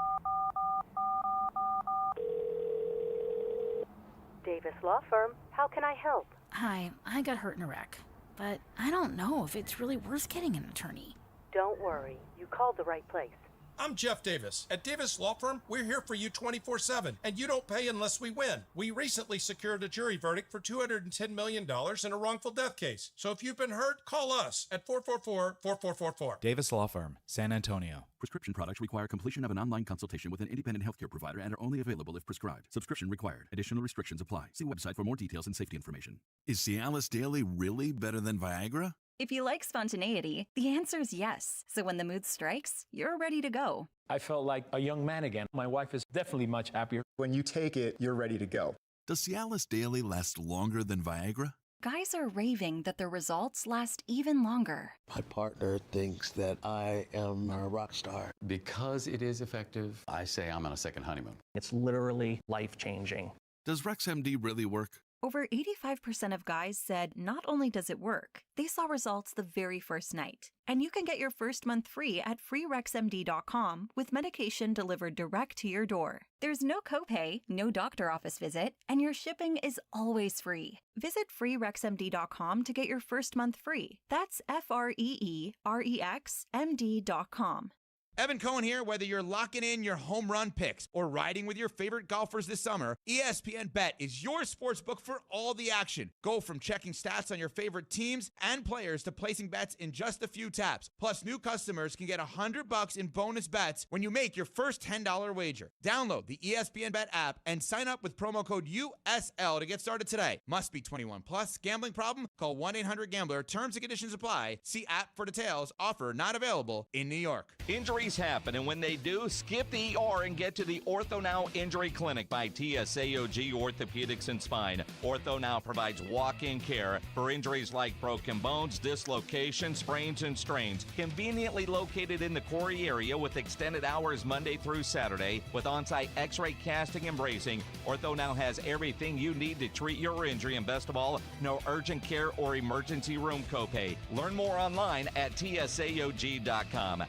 Davis Law Firm, how can I help? Hi, I got hurt in Iraq, but I don't know if it's really worth getting an attorney. Don't worry, you called the right place. I'm Jeff Davis. At Davis Law Firm, we're here for you 24/7, and you don't pay unless we win. We recently secured a jury verdict for $210 million in a wrongful death case. So if you've been hurt, call us at 444-4444. Davis Law Firm, San Antonio. Prescription products require completion of an online consultation with an independent healthcare provider and are only available if prescribed. Subscription required. Additional restrictions apply. See website for more details and safety information. Is Cialis Daily really better than Viagra? If you like spontaneity, the answer is yes. So when the mood strikes, you're ready to go. I felt like a young man again. My wife is definitely much happier. When you take it, you're ready to go. Does Cialis Daily last longer than Viagra? Guys are raving that the results last even longer. My partner thinks that I am a rock star. Because it is effective, I say I'm on a second honeymoon. It's literally life-changing. Does RexMD really work? Over 85% of guys said not only does it work, they saw results the very first night. And you can get your first month free at freerexmd.com with medication delivered direct to your door. There's no copay, no doctor office visit, and your shipping is always free. Visit freerexmd.com to get your first month free. That's FREEREXMD.com. Evan Cohen here. Whether you're locking in your home run picks or riding with your favorite golfers this summer, ESPN Bet is your sportsbook for all the action. Go from checking stats on your favorite teams and players to placing bets in just a few taps. Plus, new customers can get $100 in bonus bets when you make your first $10 wager. Download the ESPN Bet app and sign up with promo code USL to get started today. Must be 21 plus. Gambling problem? Call 1-800-GAMBLER. Terms and conditions apply. See app for details. Offer not available in New York. Injuries happen, and when they do, skip the ER and get to the Ortho Now Injury Clinic by TSAOG Orthopedics and Spine. Ortho Now provides walk-in care for injuries like broken bones, dislocations, sprains, and strains. Conveniently located in the Quarry area with extended hours Monday through Saturday with on-site x-ray casting and bracing, Ortho Now has everything you need to treat your injury, and best of all, no urgent care or emergency room copay. Learn more online at TSAOG.com.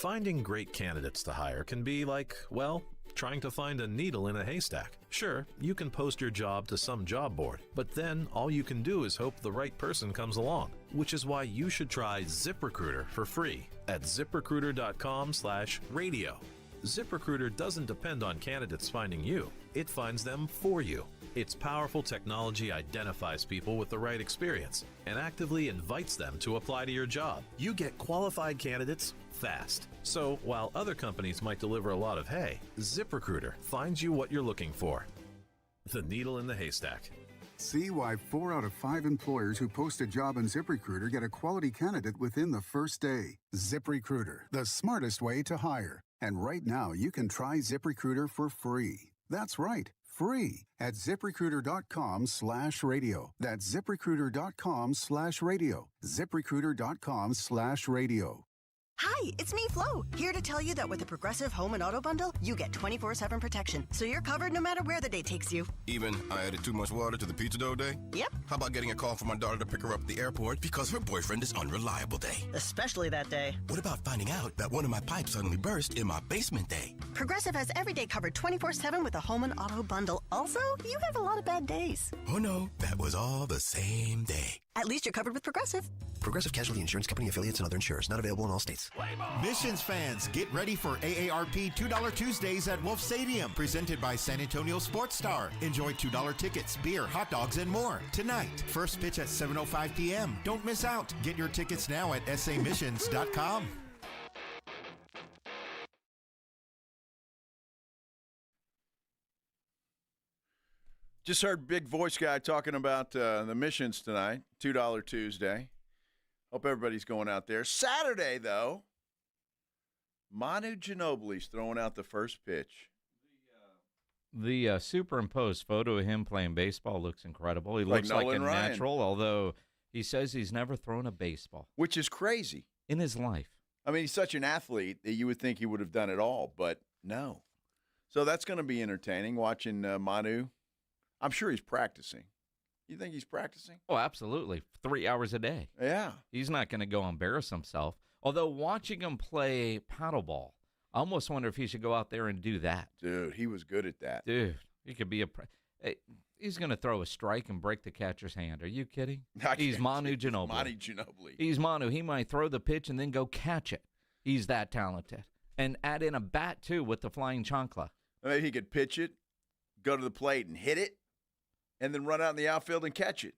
Finding great candidates to hire can be like, well, trying to find a needle in a haystack. Sure, you can post your job to some job board, but then all you can do is hope the right person comes along. which is why you should try ZipRecruiter for free at ziprecruiter.com/radio. ZipRecruiter doesn't depend on candidates finding you. It finds them for you. Its powerful technology identifies people with the right experience and actively invites them to apply to your job. You get qualified candidates fast. So while other companies might deliver a lot of hay, ZipRecruiter finds you what you're looking for. The needle in the haystack. See why 4 out of 5 employers who post a job on ZipRecruiter get a quality candidate within the first day. ZipRecruiter, the smartest way to hire. And right now, you can try ZipRecruiter for free. That's right, free at ZipRecruiter.com/radio. That's ZipRecruiter.com/radio. ZipRecruiter.com/radio. Hi, it's me, Flo, here to tell you that with the Progressive Home and Auto Bundle, you get 24/7 protection, so you're covered no matter where the day takes you. Even I added too much water to the pizza dough day? Yep. How about getting a call from my daughter to pick her up at the airport because her boyfriend is unreliable day? Especially that day. What about finding out that one of my pipes suddenly burst in my basement day? Progressive has every day covered 24/7 with the Home and Auto Bundle. Also, you have a lot of bad days. Oh no, that was all the same day. At least you're covered with Progressive. Progressive Casualty Insurance Company affiliates and other insurers. Not available in all states. Missions fans, get ready for AARP $2 Tuesdays at Wolf Stadium, presented by San Antonio Sports Star. Enjoy $2 tickets, beer, hot dogs, and more. Tonight, first pitch at 7:05 p.m. Don't miss out. Get your tickets now at samissions.com. Just heard Big Voice Guy talking about the missions tonight, $2 Tuesday. Hope everybody's going out there. Saturday, though, Manu Ginobili's throwing out the first pitch. The superimposed photo of him playing baseball looks incredible. He looks like a natural, although he says he's never thrown a baseball. Which is crazy. In his life. I mean, he's such an athlete that you would think he would have done it all, but no. So that's going to be entertaining, watching Manu. I'm sure he's practicing. You think he's practicing? Oh, absolutely. 3 hours a day. Yeah. He's not going to go embarrass himself. Although watching him play paddleball, I almost wonder if he should go out there and do that. Dude, he was good at that. Dude, he could be he's going to throw a strike and break the catcher's hand. Are you kidding? He's Manu Ginobili. Manu Ginobili. He's Manu. He might throw the pitch and then go catch it. He's that talented. And add in a bat, too, with the flying chancla. Maybe he could pitch it, go to the plate and hit it, and then run out in the outfield and catch it.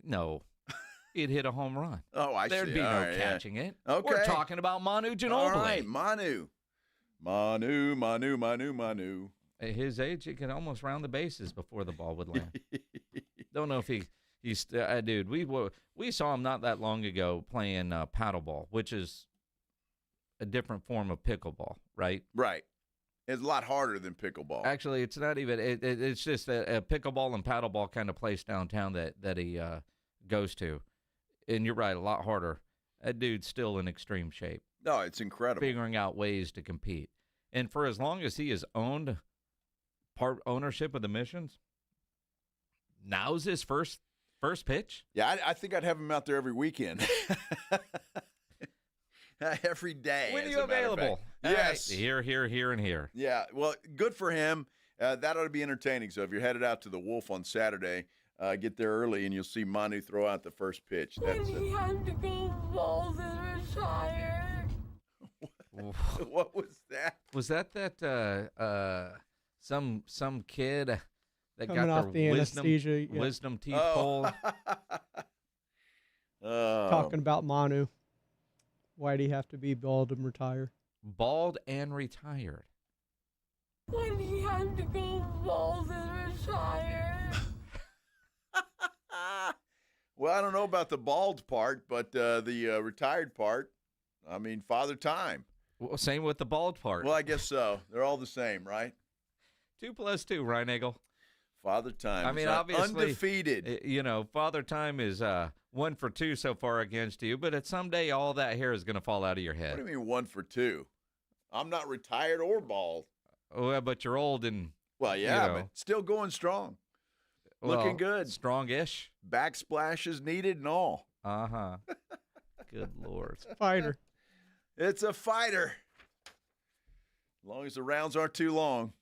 No. He'd hit a home run. Oh, I see. There'd be no catching it. Okay. We're talking about Manu Ginobili. All right, Manu. Manu. At his age, he could almost round the bases before the ball would land. Don't know if he's dude, we saw him not that long ago playing paddleball, which is a different form of pickleball, right? Right. It's a lot harder than pickleball. Actually, it's not even. It's just a pickleball and paddleball kind of place downtown that he goes to. And you're right, a lot harder. That dude's still in extreme shape. No, it's incredible. Figuring out ways to compete. And for as long as he has owned part ownership of the missions, now's his first pitch? Yeah, I think I'd have him out there every weekend. Every day. When are you available? Yes. Right. Here, and here. Yeah, well, good for him. That ought to be entertaining. So if you're headed out to the Wolf on Saturday, get there early and you'll see Manu throw out the first pitch. When he had to go bald and retire. What was that? Was that some kid that coming got the anesthesia, wisdom teeth pulled? Talking about Manu. Why'd he have to be bald and retire? Bald and retired. When he had to go bald and retire. Well, I don't know about the bald part, but the retired part, I mean, Father Time. Well, same with the bald part. Well, I guess so. They're all the same, right? 2 + 2, Ryan Eagle. Father Time. I mean, obviously, undefeated. Father Time is 1 for 2 so far against you, but someday all that hair is going to fall out of your head. What do you mean 1 for 2? I'm not retired or bald. Oh, but you're old and well, yeah, but still going strong. Looking good. Strongish. Backsplashes needed and all. Uh-huh. Good Lord. Fighter. It's a fighter. As long as the rounds aren't too long.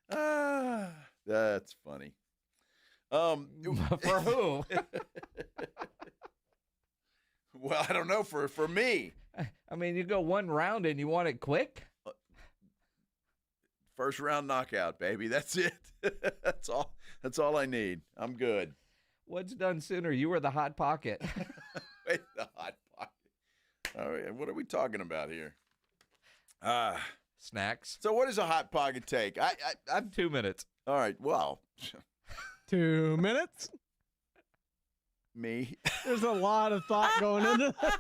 That's funny. For who? Well, I don't know. For me. I mean, you go one round and you want it quick? First round knockout, baby. That's it. That's all I need. I'm good. What's done sooner? You or the Hot Pocket? Wait, the Hot Pocket. All right, what are we talking about here? Snacks. So what does a Hot Pocket take? I'm 2 minutes. All right, well. 2 minutes? Me. There's a lot of thought going into this.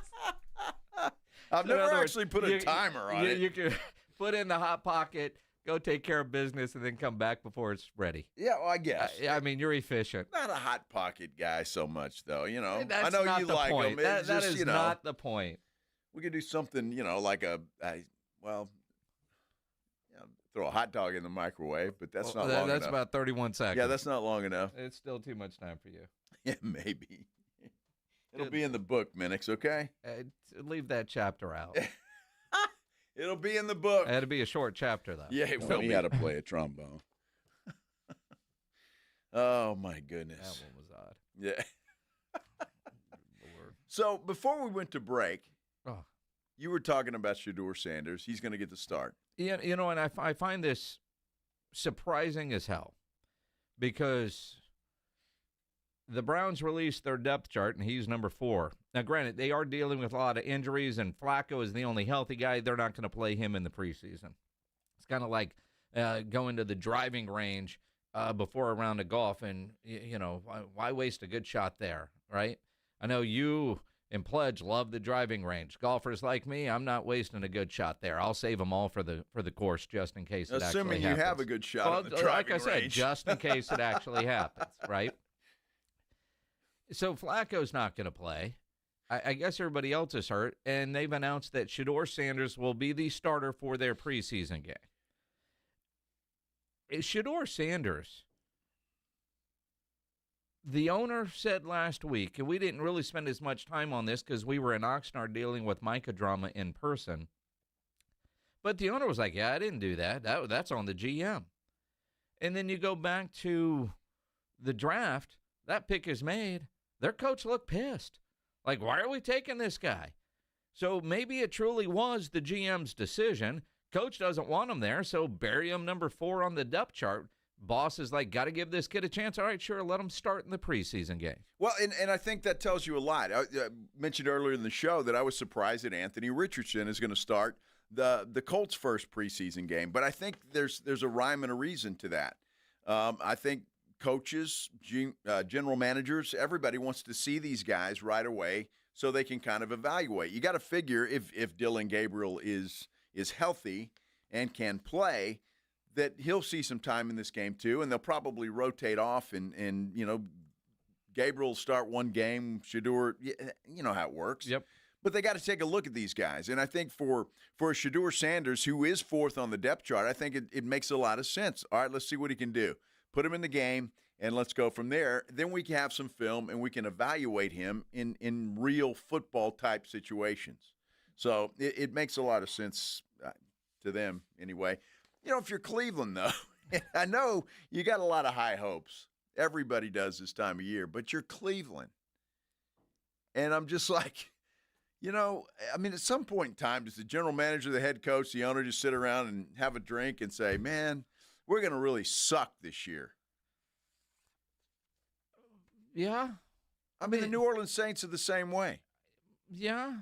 I've never actually put a timer on it. You can put in the Hot Pocket, go take care of business, and then come back before it's ready. Yeah, well, I guess. I mean, you're efficient. Not a Hot Pocket guy so much, though. You know, That's I know not you the like point. them. That is not the point. We could do something, like throw a hot dog in the microwave, but that's not long enough. That's about 31 seconds. Yeah, that's not long enough. It's still too much time for you. Yeah, maybe. It'll be in the book, Minix, okay? Leave that chapter out. It'll be in the book. It'll be a short chapter, though. Yeah, well, he had to play a trombone. Oh, my goodness. That one was odd. Yeah. Lord. So before we went to break, you were talking about Shadur Sanders. He's going to get the start. Yeah, and I find this surprising as hell because the Browns released their depth chart, and he's number 4. Now, granted, they are dealing with a lot of injuries, and Flacco is the only healthy guy. They're not going to play him in the preseason. It's kind of like going to the driving range before a round of golf, and, why waste a good shot there, right? I know you and Pledge love the driving range. Golfers like me, I'm not wasting a good shot there. I'll save them all for the course just in case it actually happens. Assuming you have a good shot on the driving like I said, range. just in case it actually happens, right? So Flacco's not going to play. I guess everybody else is hurt, and they've announced that Shadur Sanders will be the starter for their preseason game. Shadur Sanders, the owner said last week, and we didn't really spend as much time on this because we were in Oxnard dealing with Micah drama in person, but the owner was like, yeah, I didn't do that. That's on the GM. And then you go back to the draft, that pick is made. Their coach looked pissed. Like, why are we taking this guy? So maybe it truly was the GM's decision. Coach doesn't want him there, so bury him number 4 on the depth chart. Boss is like, got to give this kid a chance. All right, sure, let him start in the preseason game. Well, and I think that tells you a lot. I mentioned earlier in the show that I was surprised that Anthony Richardson is going to start the Colts' first preseason game. But I think there's a rhyme and a reason to that. I think coaches, general managers, everybody wants to see these guys right away so they can kind of evaluate. You got to figure if Dillon Gabriel is healthy and can play, that he'll see some time in this game too, and they'll probably rotate off and Gabriel will start one game, Shadur, you know how it works. Yep. But they got to take a look at these guys. And I think for Shadur Sanders, who is 4th on the depth chart, I think it makes a lot of sense. All right, let's see what he can do. Put him in the game, and let's go from there. Then we can have some film, and we can evaluate him in real football-type situations. So it makes a lot of sense to them anyway. If you're Cleveland, though, I know you got a lot of high hopes. Everybody does this time of year, but you're Cleveland. And I'm just like, at some point in time, does the general manager, the head coach, the owner just sit around and have a drink and say, man, we're going to really suck this year? Yeah. I mean, the New Orleans Saints are the same way. Yeah.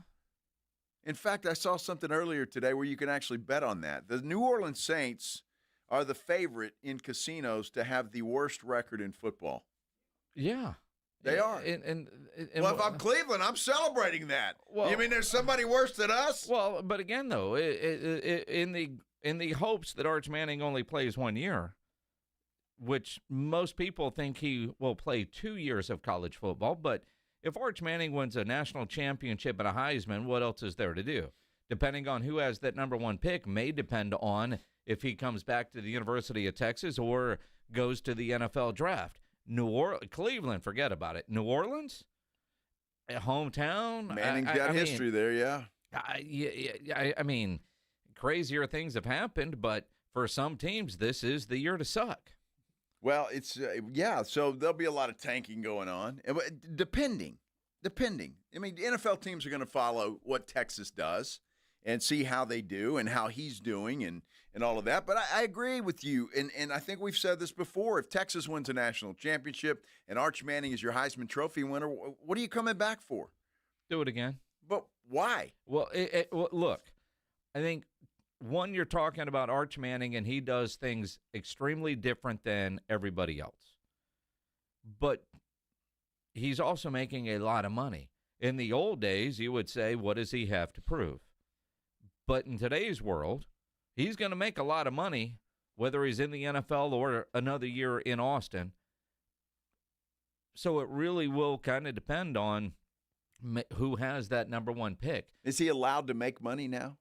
In fact, I saw something earlier today where you can actually bet on that. The New Orleans Saints are the favorite in casinos to have the worst record in football. Yeah. They are. And well, if I'm Cleveland, I'm celebrating that. Well, you mean there's somebody worse than us? Well, but again, though, in the hopes that Arch Manning only plays 1 year, which most people think he will play 2 years of college football, but if Arch Manning wins a national championship and a Heisman, what else is there to do? Depending on who has that number 1 pick may depend on if he comes back to the University of Texas or goes to the NFL draft. Cleveland, forget about it. New Orleans, hometown. Manning's got history there, yeah. I mean, crazier things have happened, but for some teams, this is the year to suck. Well, it's so there'll be a lot of tanking going on. Depending. I mean, NFL teams are going to follow what Texas does and see how they do and how he's doing and all of that. But I agree with you, and I think we've said this before. If Texas wins a national championship and Arch Manning is your Heisman Trophy winner, what are you coming back for? Do it again. But why? Well, look, I think, one, you're talking about Arch Manning, and he does things extremely different than everybody else. But he's also making a lot of money. In the old days, you would say, what does he have to prove? But in today's world, he's going to make a lot of money, whether he's in the NFL or another year in Austin. So it really will kind of depend on who has that number one pick. Is he allowed to make money now?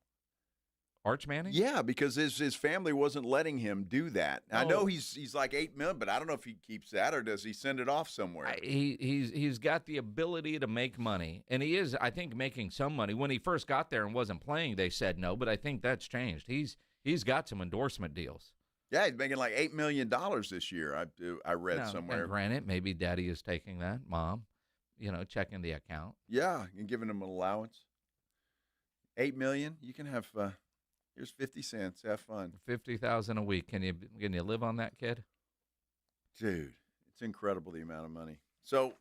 Arch Manning? Yeah, because his family wasn't letting him do that. I know he's like $8 million, but I don't know if he keeps that or does he send it off somewhere. He's got the ability to make money, and he is, I think, making some money. When he first got there and wasn't playing, they said no, but I think that's changed. He's got some endorsement deals. Yeah, he's making like $8 million this year. I read somewhere. And granted, maybe Daddy is taking that, Mom, checking the account. Yeah, and giving him an allowance. $8 million, you can have. Here's 50 cents. Have fun. $50,000 a week. Can you live on that, kid? Dude, it's incredible the amount of money. So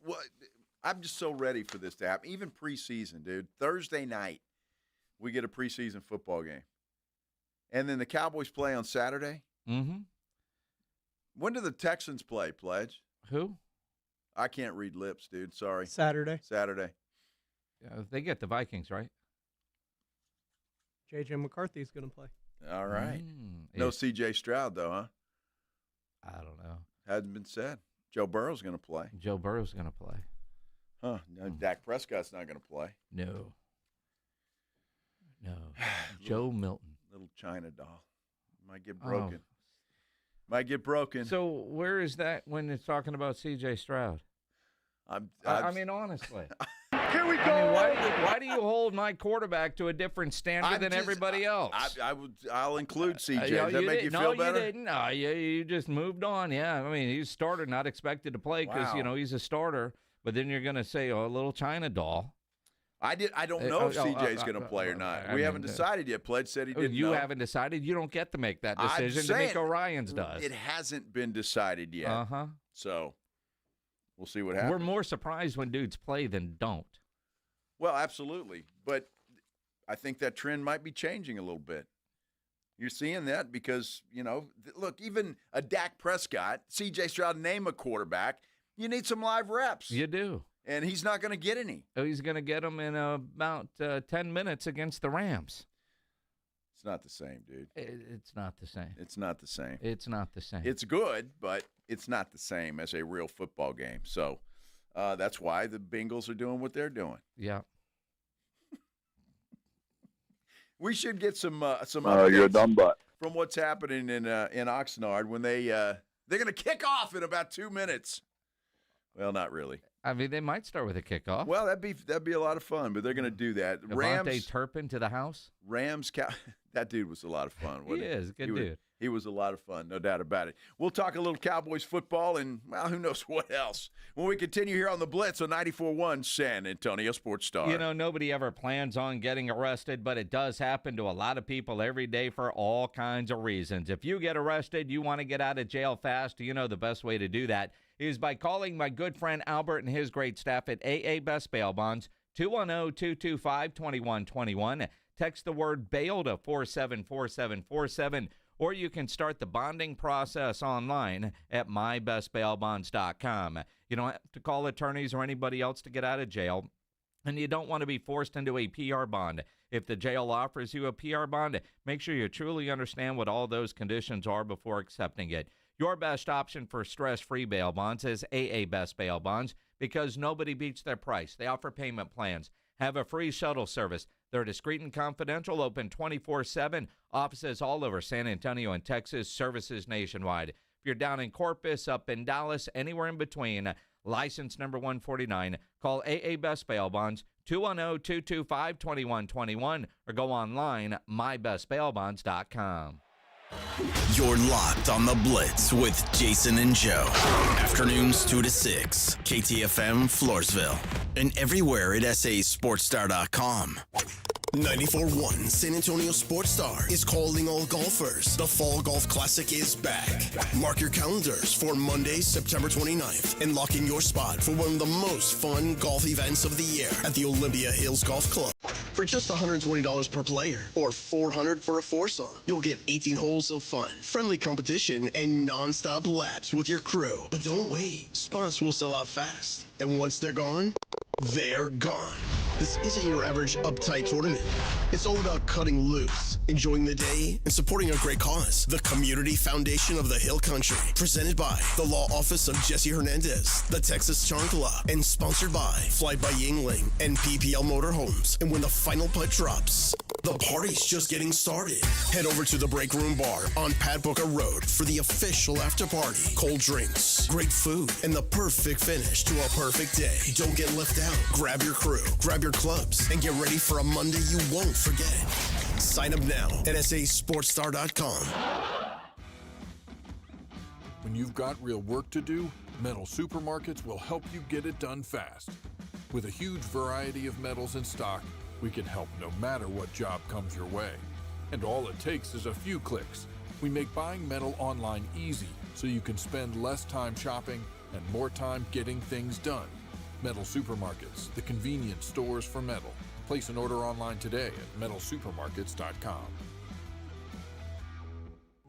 I'm just so ready for this to happen. Even preseason, dude. Thursday night, we get a preseason football game. And then the Cowboys play on Saturday. Mm-hmm. When do the Texans play, Pledge? Who? I can't read lips, dude. Sorry. Saturday. Yeah, they get the Vikings, right? J.J. McCarthy's going to play. All right. No C.J. Stroud, though, huh? I don't know. Hasn't been said. Joe Burrow's going to play. Huh. No, Dak Prescott's not going to play. No. Joe Milton. Little China doll. Might get broken. So where is that when it's talking about C.J. Stroud? I mean, honestly. Here we go. I mean, why do you hold my quarterback to a different standard than everybody else? I'll include CJ. Does that make you feel better? No, you didn't. No, you just moved on. Yeah, I mean, he's a starter, not expected to play because he's a starter. But then you're going to say, a little China doll. I don't know if CJ's going to play or not. We haven't decided yet. Pledge said he didn't. You haven't decided. You don't get to make that decision. D'Amico Ryans does. It hasn't been decided yet. So we'll see what happens. We're more surprised when dudes play than don't. Well, absolutely. But I think that trend might be changing a little bit. You're seeing that because, look, even a Dak Prescott, C.J. Stroud, name a quarterback, you need some live reps. You do. And he's not going to get any. Oh, he's going to get them in about 10 minutes against the Rams. It's not the same, dude. It's not the same. It's not the same. It's not the same. It's good, but it's not the same as a real football game. So that's why the Bengals are doing what they're doing. Yeah. We should get some you're a dumb butt. From what's happening in Oxnard when they're going to kick off in about 2 minutes. Well, not really. I mean, they might start with a kickoff. Well, that'd be a lot of fun, but they're going to do that. Devontae Turpin to the house. Rams, that dude was a lot of fun. He is good dude. He was a lot of fun, no doubt about it. We'll talk a little Cowboys football and, well, who knows what else when we continue here on the Blitz on 94.1 San Antonio Sports Star. Nobody ever plans on getting arrested, but it does happen to a lot of people every day for all kinds of reasons. If you get arrested, you want to get out of jail fast, the best way to do that is by calling my good friend Albert and his great staff at AA Best Bail Bonds, 210-225-2121. Text the word bail to 474747. Or you can start the bonding process online at mybestbailbonds.com. You don't have to call attorneys or anybody else to get out of jail, and you don't want to be forced into a PR bond. If the jail offers you a PR bond, make sure you truly understand what all those conditions are before accepting it. Your best option for stress-free bail bonds is AA Best Bail Bonds because nobody beats their price. They offer payment plans, have a free shuttle service. They're discreet and confidential, open 24/7, offices all over San Antonio and Texas, services nationwide. If you're down in Corpus, up in Dallas, anywhere in between, license number 149, call AA Best Bail Bonds, 210-225-2121, or go online, mybestbailbonds.com. You're locked on the Blitz with Jason and Joe. Afternoons 2 to 6. KTFM Floresville. And everywhere at sasportstar.com. 94.1 San Antonio Sports Star is calling all golfers. The Fall Golf Classic is back. Mark your calendars for Monday, September 29th, and lock in your spot for one of the most fun golf events of the year at the Olympia Hills Golf Club. For just $120 per player, or $400 for a foursome, you'll get 18 holes of fun, friendly competition, and non-stop laps with your crew. But don't wait, spots will sell out fast. And once they're gone, they're gone. This isn't your average uptight tournament. It's all about cutting loose, enjoying the day, and supporting a great cause. The Community Foundation of the Hill Country, presented by the Law Office of Jesse Hernandez, the Texas Charm Club, and sponsored by Fly by Yingling and PPL Motorhomes. And when the final putt drops, the party's just getting started. Head over to the Break Room Bar on Pat Booker Road for the official after party. Cold drinks, great food, and the perfect finish to a perfect day. Don't get left out. Grab your crew, grab your clubs, and get ready for a Monday you won't forget. Sign up now at sasportstar.com. When you've got real work to do, Metal Supermarkets will help you get it done fast. With a huge variety of metals in stock, we can help no matter what job comes your way. And all it takes is a few clicks. We make buying metal online easy so you can spend less time shopping and more time getting things done. Metal Supermarkets, the convenience stores for metal. Place an order online today at metalsupermarkets.com.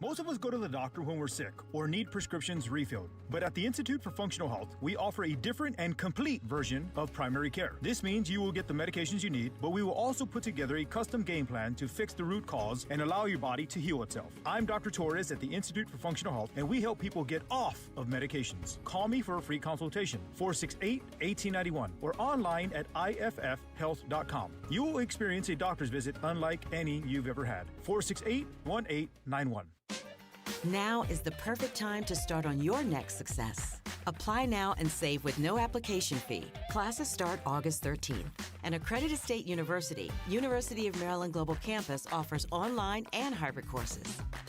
Most of us go to the doctor when we're sick or need prescriptions refilled. But at the Institute for Functional Health, we offer a different and complete version of primary care. This means you will get the medications you need, but we will also put together a custom game plan to fix the root cause and allow your body to heal itself. I'm Dr. Torres at the Institute for Functional Health, and we help people get off of medications. Call me for a free consultation, 468-1891, or online at iffhealth.com. You will experience a doctor's visit unlike any you've ever had. 468-1891. Now is the perfect time to start on your next success. Apply now and save with no application fee. Classes start August 13th. An accredited state university, University of Maryland Global Campus offers online and hybrid courses.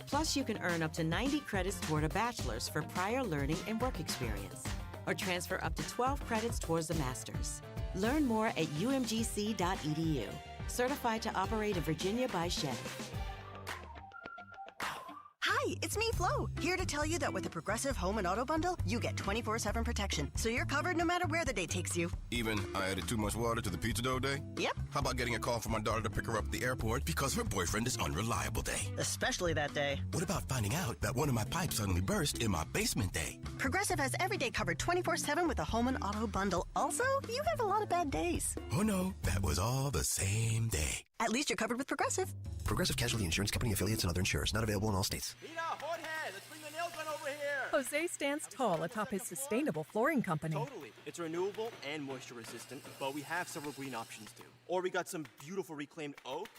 Plus, you can earn up to 90 credits toward a bachelor's for prior learning and work experience, or transfer up to 12 credits towards a master's. Learn more at umgc.edu. Certified to operate in Virginia by Chevy. Hi, it's me, Flo, here to tell you that with the Progressive Home and Auto Bundle, you get 24/7 protection, so you're covered no matter where the day takes you. Even I added too much water to the pizza dough day? Yep. How about getting a call from my daughter to pick her up at the airport because her boyfriend is unreliable day? Especially that day. What about finding out that one of my pipes suddenly burst in my basement day? Progressive has every day covered 24/7 with the Home and Auto Bundle. Also, you have a lot of bad days. Oh no, that was all the same day. At least you're covered with Progressive. Progressive Casualty Insurance Company affiliates and other insurers. Not available in all states. Let's bring the nail gun over here. Jose stands tall atop his sustainable flooring company. Totally. It's renewable and moisture resistant, but we have several green options too. Or we got some beautiful reclaimed oak.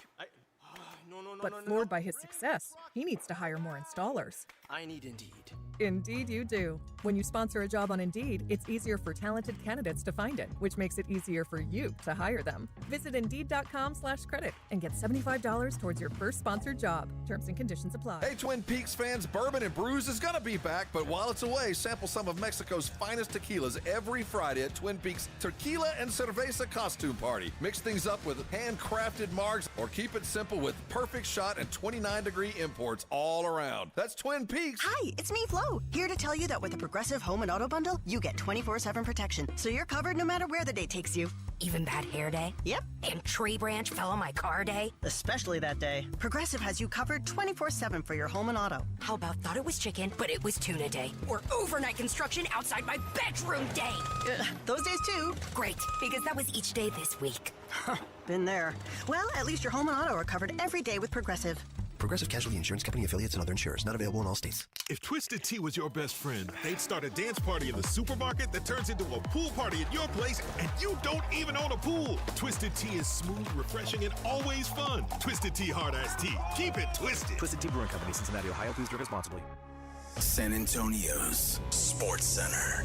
But floored by his success, he needs to hire more installers. I need Indeed. Indeed you do. When you sponsor a job on Indeed, it's easier for talented candidates to find it, which makes it easier for you to hire them. Visit Indeed.com/credit and get $75 towards your first sponsored job. Terms and conditions apply. Hey, Twin Peaks fans, Bourbon and Brews is going to be back, but while it's away, sample some of Mexico's finest tequilas every Friday at Twin Peaks Tequila and Cerveza Costume Party. Mix things up with handcrafted margs or keep it simple with perfect shot and 29-degree imports all around. That's Twin Peaks. Hi, it's me, Flo, here to tell you that with the Progressive Home and Auto Bundle, you get 24/7 protection, so you're covered no matter where the day takes you. Even bad hair day? Yep. And tree branch fell on my car day? Especially that day. Progressive has you covered 24/7 for your home and auto. How about thought it was chicken, but it was tuna day? Or overnight construction outside my bedroom day? Those days too. Great, because that was each day this week. Been there. Well, at least your home and auto are covered every day with Progressive. Progressive Casualty Insurance Company affiliates and other insurers. Not available in all states. If Twisted Tea was your best friend, they'd start a dance party in the supermarket that turns into a pool party at your place, and you don't even own a pool. Twisted Tea is smooth, refreshing, and always fun. Twisted Tea Hard Iced Tea. Keep it twisted. Twisted Tea Brewing Company, Cincinnati, Ohio. Please drink responsibly. San Antonio's Sports Center.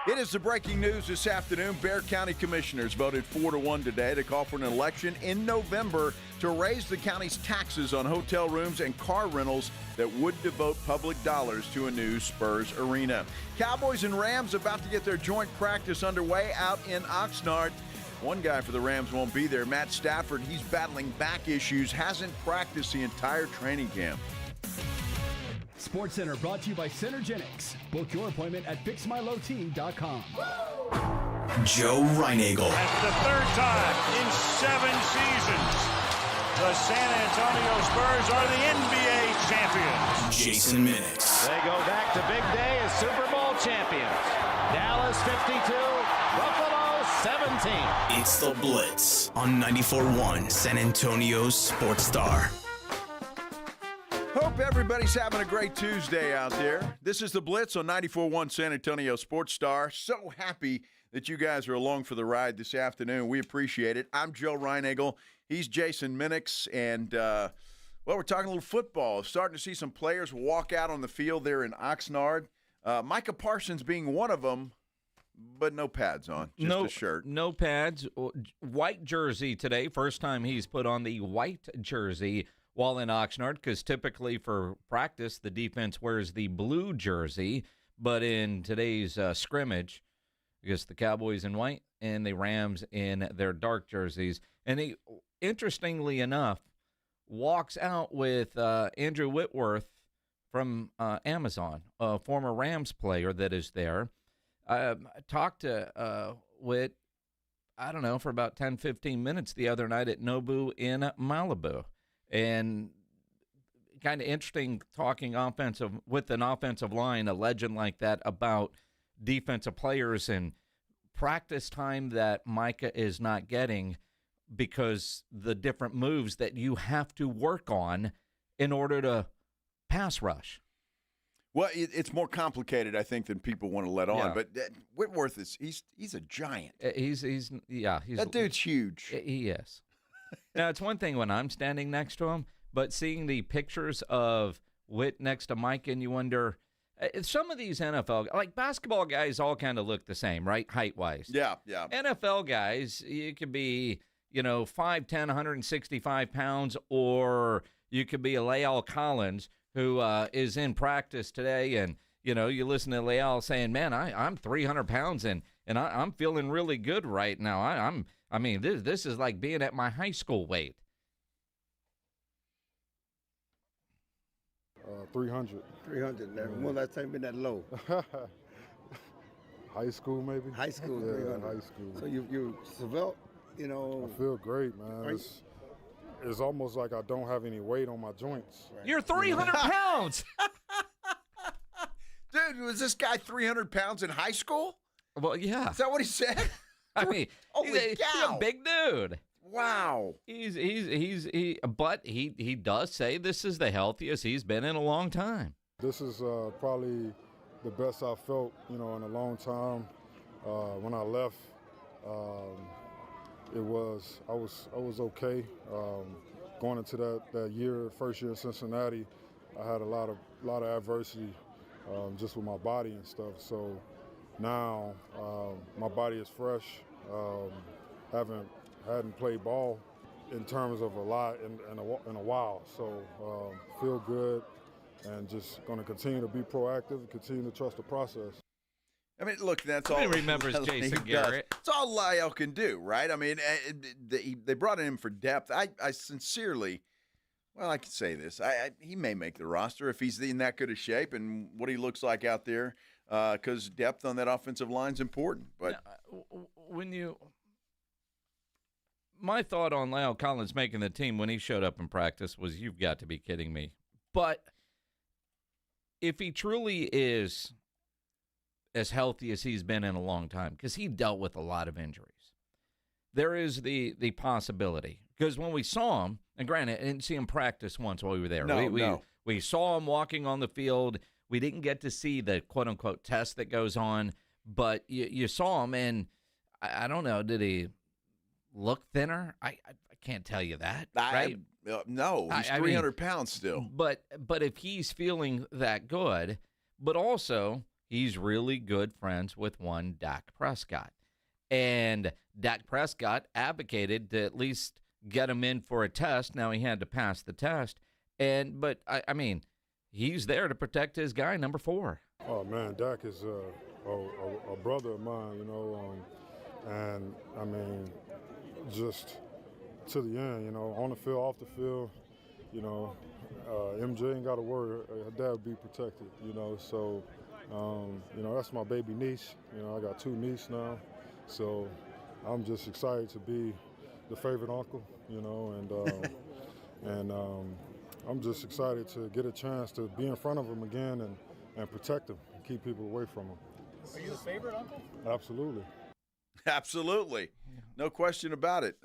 It is the breaking news this afternoon. Bexar County commissioners voted 4-1 today to call for an election in November to raise the county's taxes on hotel rooms and car rentals that would devote public dollars to a new Spurs arena. Cowboys and Rams about to get their joint practice underway out in Oxnard. One guy for the Rams won't be there, Matt Stafford. He's battling back issues, hasn't practiced the entire training camp. SportsCenter brought to you by Centergenics. Book your appointment at fixmylowteam.com. Joe Reinagel. That's the third time in 7 seasons the San Antonio Spurs are the NBA champions. Jason Minix. They go back to big day as Super Bowl champions. Dallas 52, Buffalo 17. It's the Blitz on 94.1 San Antonio's Sports Star. Hope everybody's having a great Tuesday out there. This is the Blitz on 94.1 San Antonio Sports Star. So happy that you guys are along for the ride this afternoon. We appreciate it. I'm Joe Reinagel. He's Jason Minix. And, we're talking a little football. Starting to see some players walk out on the field there in Oxnard. Micah Parsons being one of them, but no pads on, just a shirt. No pads. White jersey today. First time he's put on the white jersey while in Oxnard, because typically for practice, the defense wears the blue jersey. But in today's scrimmage, because the Cowboys in white and the Rams in their dark jerseys. And he, interestingly enough, walks out with Andrew Whitworth from Amazon, a former Rams player that is there. I talked to Whit, I don't know, for about 10, 15 minutes the other night at Nobu in Malibu. And kind of interesting talking with an offensive line, a legend like that, about defensive players and practice time that Micah is not getting because the different moves that you have to work on in order to pass rush. Well, it's more complicated, I think, than people want to let on. But Whitworth he's a giant. He's that dude's huge. He is. Now, it's one thing when I'm standing next to him, but seeing the pictures of Whit next to Mike, and you wonder, some of these NFL, like basketball guys all kind of look the same, right, height-wise? Yeah. NFL guys, you could be, 5'10", 165 pounds, or you could be a Lyel Collins who is in practice today, and, you listen to Lyel saying, man, I'm 300 pounds, and I'm feeling really good right now. This is like being at my high school weight. 300. 300. When last time been that low? High school, maybe. High school. Yeah, 300. high school. So you developed, I feel great, man. It's almost like I don't have any weight on my joints. Right. You're 300 pounds. Dude, was this guy 300 pounds in high school? Well, yeah. Is that what he said? I mean, he's a big dude. Wow. But he does say this is the healthiest he's been in a long time. This is probably the best I've felt, in a long time. When I left, I was okay. Going into that first year in Cincinnati, I had a lot of adversity just with my body and stuff. So now my body is fresh. Hadn't played ball in terms of a lot in a while. So feel good and just going to continue to be proactive, continue to trust the process. I mean, look, that's all. He remembers Jason Garrett. It's all Lyel can do, right? I mean, they brought him for depth. I sincerely, I can say this. He may make the roster if he's in that good a shape and what he looks like out there, because depth on that offensive line is important. But my thought on Lyel Collins making the team when he showed up in practice was, you've got to be kidding me. But if he truly is as healthy as he's been in a long time, because he dealt with a lot of injuries, there is the possibility. Because when we saw him, and granted, I didn't see him practice once while we were there. We saw him walking on the field. We didn't get to see the quote-unquote test that goes on, but you saw him, and I don't know, did he look thinner? I can't tell you that, right? No, he's 300 pounds still. But if he's feeling that good, but also he's really good friends with one Dak Prescott. And Dak Prescott advocated to at least get him in for a test. Now he had to pass the test. But I mean, he's there to protect his guy, number 4. Oh, man, Dak is a brother of mine, you know, and, I mean, just to the end, you know, on the field, off the field, you know, MJ ain't got to worry. Her dad will be protected, you know. So, you know, that's my baby niece. You know, I got 2 nieces now. So I'm just excited to be the favorite uncle, you know, and I'm just excited to get a chance to be in front of him again and protect him and keep people away from him. Are you the favorite uncle? Absolutely. Absolutely. No question about it.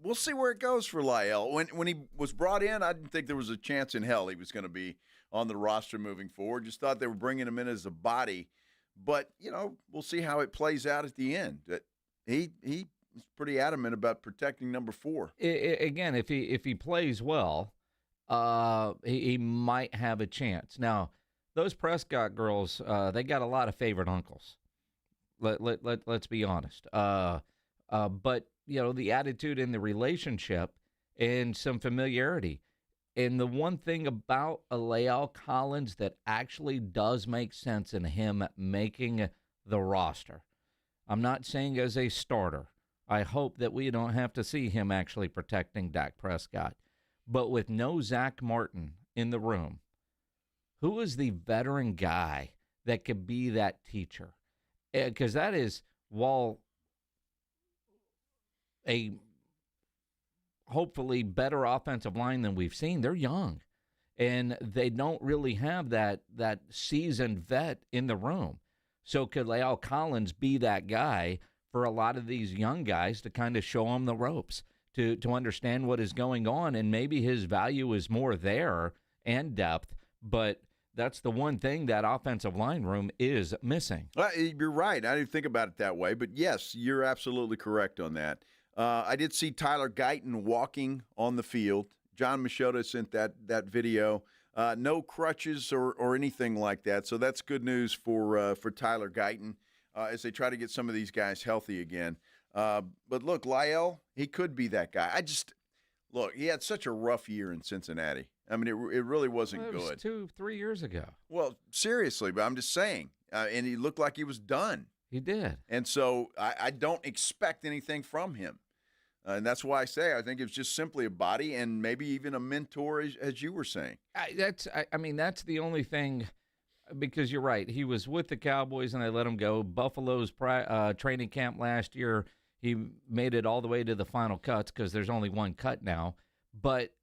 We'll see where it goes for Lyel. When he was brought in, I didn't think there was a chance in hell he was going to be on the roster moving forward. Just thought they were bringing him in as a body. But, you know, we'll see how it plays out at the end. He was pretty adamant about protecting number 4. Again, if he plays well, he might have a chance. Now, those Prescott girls, they got a lot of favorite uncles. Let's be honest. But, you know, the attitude in the relationship and some familiarity. And the one thing about a Lyel Collins that actually does make sense in him making the roster, I'm not saying as a starter. I hope that we don't have to see him actually protecting Dak Prescott. But with no Zach Martin in the room, who is the veteran guy that could be that teacher? Because that is, while a hopefully better offensive line than we've seen, they're young. And they don't really have that seasoned vet in the room. So could Lyel Collins be that guy for a lot of these young guys to kind of show them the ropes, to understand what is going on? And maybe his value is more there and depth, but that's the one thing that offensive line room is missing. Well, you're right. I didn't think about it that way. But, yes, you're absolutely correct on that. I did see Tyler Guyton walking on the field. John Machota sent that video. No crutches or anything like that. So that's good news for Tyler Guyton as they try to get some of these guys healthy again. But, look, Lyel, he could be that guy. Look, he had such a rough year in Cincinnati. I mean, it really wasn't good. It was 2-3 years ago. Well, seriously, but I'm just saying. And he looked like he was done. He did. And so I don't expect anything from him. And that's why I say I think it's just simply a body and maybe even a mentor, as you were saying. That's the only thing, because you're right. He was with the Cowboys and they let him go. Buffalo's training camp last year, he made it all the way to the final cuts because there's only one cut now. But,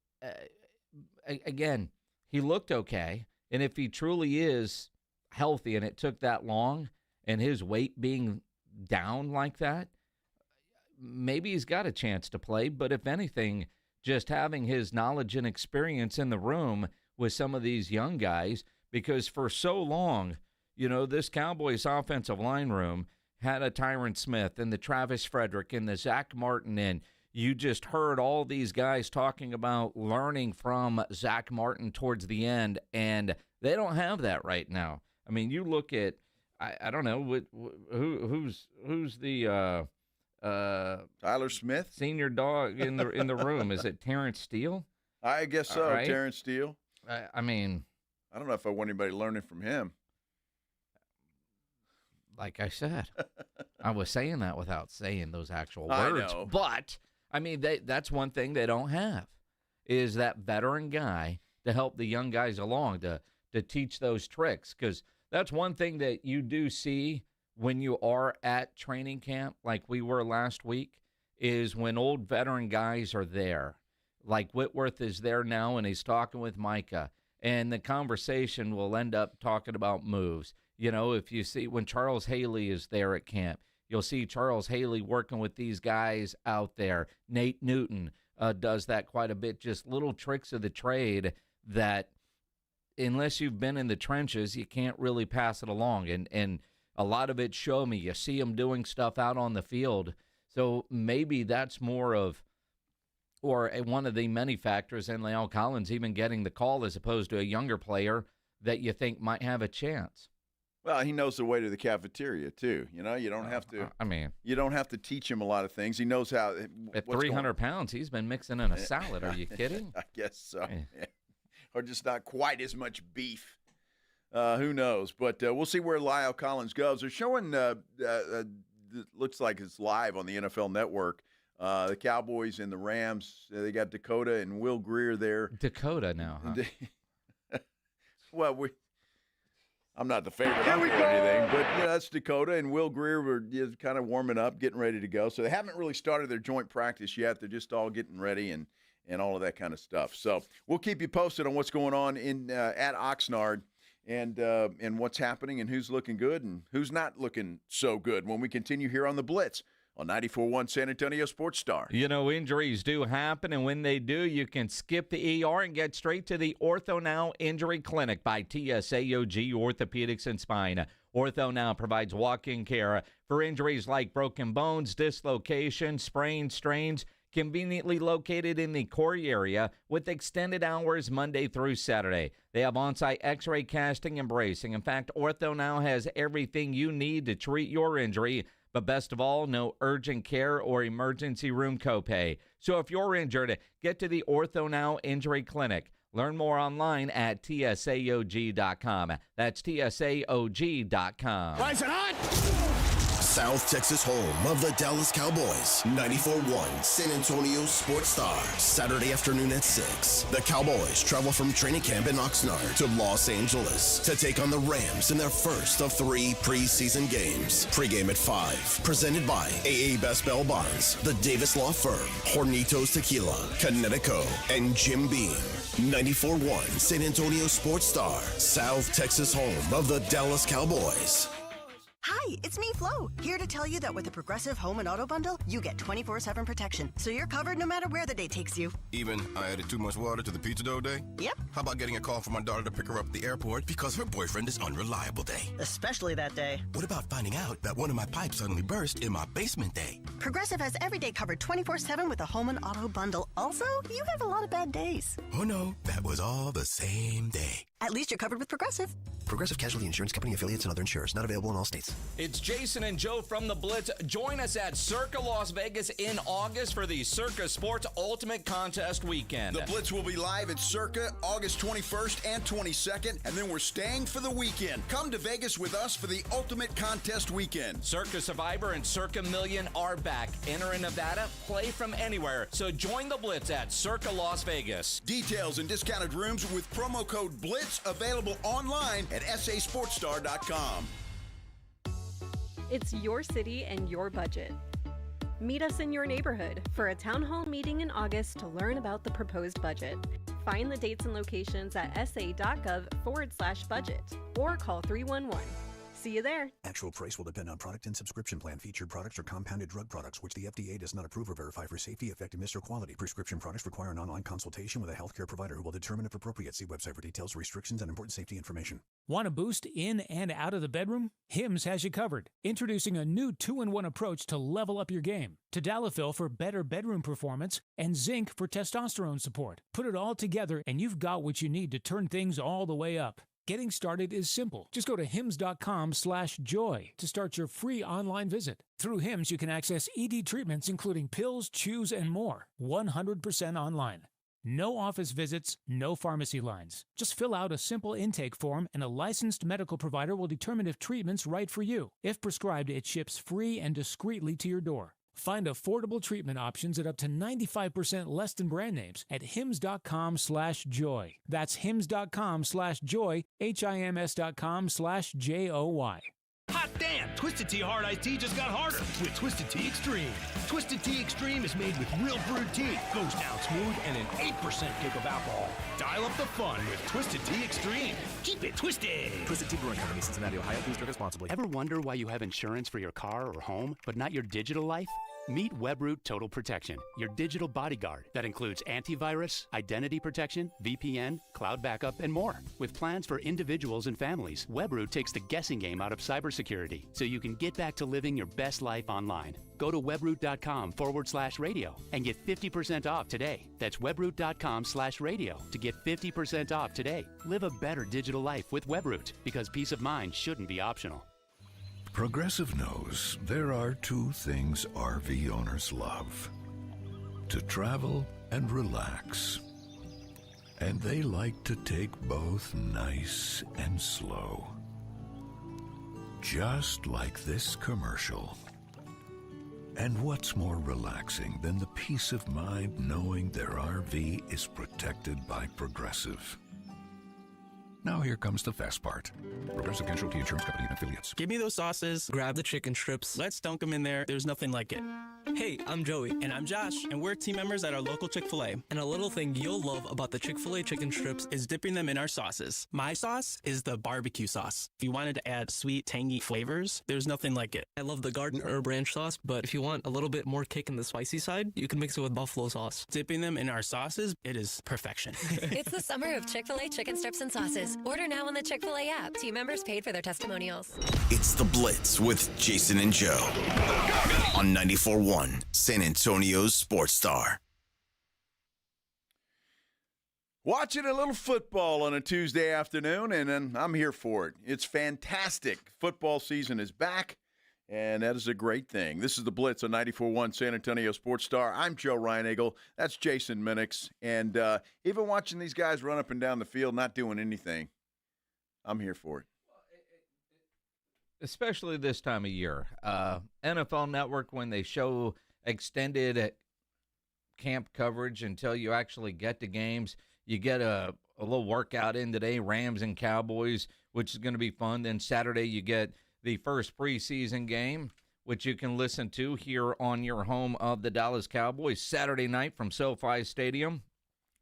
again, he looked okay. And if he truly is healthy and it took that long and his weight being down like that, maybe he's got a chance to play. But if anything, just having his knowledge and experience in the room with some of these young guys, because for so long, you know, this Cowboys offensive line room had a Tyron Smith and the Travis Frederick and the Zach Martin, and you just heard all these guys talking about learning from Zach Martin towards the end, and they don't have that right now. I mean, you look at, I don't know, who's the Tyler Smith, senior dog in the room. Is it Terrence Steele? I guess so. Right. Terrence Steele. I mean, I don't know if I want anybody learning from him. Like I said, I was saying that without saying those actual words. I know. But I mean, that's one thing they don't have, is that veteran guy to help the young guys along, to teach those tricks, because that's one thing that you do see when you are at training camp, like we were last week, is when old veteran guys are there. Like Whitworth is there now, and he's talking with Micah, and the conversation will end up talking about moves. You know, if you see when Charles Haley is there at camp, you'll see Charles Haley working with these guys out there. Nate Newton does that quite a bit, just little tricks of the trade that unless you've been in the trenches, you can't really pass it along. And a lot of it show me. You see them doing stuff out on the field. So maybe that's more of, or one of the many factors in Lyel Collins even getting the call as opposed to a younger player that you think might have a chance. Well, he knows the way to the cafeteria too. You know, you don't have to. You don't have to teach him a lot of things. He knows how. At 300 pounds, he's been mixing in a salad. Are you kidding? I guess so. Yeah. Or just not quite as much beef. Who knows? But we'll see where Lyel Collins goes. They're showing. Looks like it's live on the NFL Network. The Cowboys and the Rams. They got Dakota and Will Greer there. Dakota now, huh? Well, I'm not the favorite or anything, but that's Dakota and Will Greer were kind of warming up, getting ready to go. So they haven't really started their joint practice yet. They're just all getting ready and all of that kind of stuff. So we'll keep you posted on what's going on in at Oxnard and what's happening and who's looking good and who's not looking so good when we continue here on the Blitz on 94.1 San Antonio Sports Star. You know, injuries do happen, and when they do, you can skip the ER and get straight to the Ortho Now Injury Clinic by TSAOG Orthopedics and Spine. Ortho Now provides walk-in care for injuries like broken bones, dislocations, sprains, strains, conveniently located in the Corey area with extended hours Monday through Saturday. They have on-site x-ray casting and bracing. In fact, Ortho Now has everything you need to treat your injury. But best of all, no urgent care or emergency room copay. So if you're injured, get to the Ortho Now Injury Clinic. Learn more online at TSAOG.com. That's TSAOG.com. Rising on! South Texas home of the Dallas Cowboys. 94.1 San Antonio Sports Star. Saturday afternoon at 6. The Cowboys travel from training camp in Oxnard to Los Angeles to take on the Rams in their first of 3 preseason games. Pre-game at 5. Presented by AA Best Bell Bonds, the Davis Law Firm, Hornitos Tequila, Connecticut, and Jim Beam. 94.1 San Antonio Sports Star. South Texas home of the Dallas Cowboys. Hi, it's me, Flo, here to tell you that with the Progressive Home and Auto Bundle, you get 24/7 protection, so you're covered no matter where the day takes you. Even I added too much water to the pizza dough day? Yep. How about getting a call from my daughter to pick her up at the airport because her boyfriend is unreliable day? Especially that day. What about finding out that one of my pipes suddenly burst in my basement day? Progressive has every day covered 24/7 with the Home and Auto Bundle. Also, you have a lot of bad days. Oh no, that was all the same day. At least you're covered with Progressive. Progressive Casualty Insurance Company affiliates and other insurers. Not available in all states. It's Jason and Joe from the Blitz. Join us at Circa Las Vegas in August for the Circa Sports Ultimate Contest Weekend. The Blitz will be live at Circa August 21st and 22nd, and then we're staying for the weekend. Come to Vegas with us for the Ultimate Contest Weekend. Circa Survivor and Circa Million are back. Enter in Nevada, play from anywhere. So join the Blitz at Circa Las Vegas. Details and discounted rooms with promo code BLITZ available online at sasportstar.com. It's your city and your budget. Meet us in your neighborhood for a town hall meeting in August to learn about the proposed budget. Find the dates and locations at sa.gov/budget or call 311. See you there. Actual price will depend on product and subscription plan. Featured products are compounded drug products, which the FDA does not approve or verify for safety, effectiveness, or quality. Prescription products require an online consultation with a healthcare provider who will determine if appropriate. See website for details, restrictions, and important safety information. Want a boost in and out of the bedroom? Hims has you covered. Introducing a new 2-in-1 approach to level up your game. Tadalafil for better bedroom performance and zinc for testosterone support. Put it all together and you've got what you need to turn things all the way up. Getting started is simple. Just go to hims.com/joy to start your free online visit. Through Hims, you can access ED treatments including pills, chews, and more. 100% online. No office visits, no pharmacy lines. Just fill out a simple intake form and a licensed medical provider will determine if treatment's right for you. If prescribed, it ships free and discreetly to your door. Find affordable treatment options at up to 95% less than brand names at hims.com/joy. That's hims.com/joy, HIMS.com/JOY. Hot damn! Twisted Tea Hard Iced Tea just got harder with Twisted Tea Extreme. Twisted Tea Extreme is made with real brewed tea, goes down smooth, and an 8% kick of alcohol. Dial up the fun with Twisted Tea Extreme. Keep it twisted! Twisted Tea Brewing Company, Cincinnati, Ohio. Please drink responsibly. Ever wonder why you have insurance for your car or home, but not your digital life? Meet WebRoot Total Protection, your digital bodyguard that includes antivirus, identity protection, VPN, cloud backup, and more. With plans for individuals and families, WebRoot takes the guessing game out of cybersecurity so you can get back to living your best life online. Go to webroot.com/radio and get 50% off today. That's webroot.com/radio to get 50% off today. Live a better digital life with WebRoot, because peace of mind shouldn't be optional. Progressive knows there are two things RV owners love: to travel and relax. And they like to take both nice and slow. Just like this commercial. And what's more relaxing than the peace of mind knowing their RV is protected by Progressive? Now here comes the fast part. Progressive Casualty Insurance Company and Affiliates. Give me those sauces, grab the chicken strips, let's dunk them in there. There's nothing like it. Hey, I'm Joey. And I'm Josh. And we're team members at our local Chick-fil-A. And a little thing you'll love about the Chick-fil-A chicken strips is dipping them in our sauces. My sauce is the barbecue sauce. If you wanted to add sweet, tangy flavors, there's nothing like it. I love the garden herb ranch sauce, but if you want a little bit more kick in the spicy side, you can mix it with buffalo sauce. Dipping them in our sauces, it is perfection. It's the summer of Chick-fil-A chicken strips and sauces. Order now on the Chick-fil-A app. Team members paid for their testimonials. It's The Blitz with Jason and Joe on 94.1 San Antonio's Sports Star. Watching a little football on a Tuesday afternoon, and I'm here for it. It's fantastic. Football season is back, and that is a great thing. This is The Blitz on 94.1 San Antonio Sports Star. I'm Joe Ryan-Eagle. That's Jason Minix. And even watching these guys run up and down the field not doing anything, I'm here for it. Especially this time of year. NFL Network, when they show extended camp coverage until you actually get to games, you get a little workout in today, Rams and Cowboys, which is going to be fun. Then Saturday you get the first preseason game, which you can listen to here on your home of the Dallas Cowboys, Saturday night from SoFi Stadium,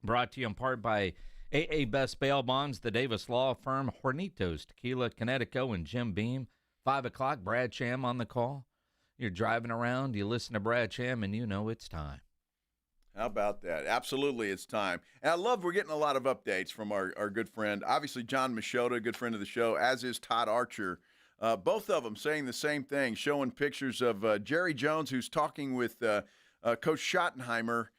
brought to you in part by AA Best Bail Bonds, the Davis Law Firm, Hornitos, Tequila, Connecticut, and Jim Beam. 5 o'clock, Brad Cham on the call. You're driving around, you listen to Brad Cham, and you know it's time. How about that? Absolutely, it's time. And I love we're getting a lot of updates from our good friend, obviously John Machota, good friend of the show, as is Todd Archer. Both of them saying the same thing, showing pictures of Jerry Jones, who's talking with Coach Schottenheimer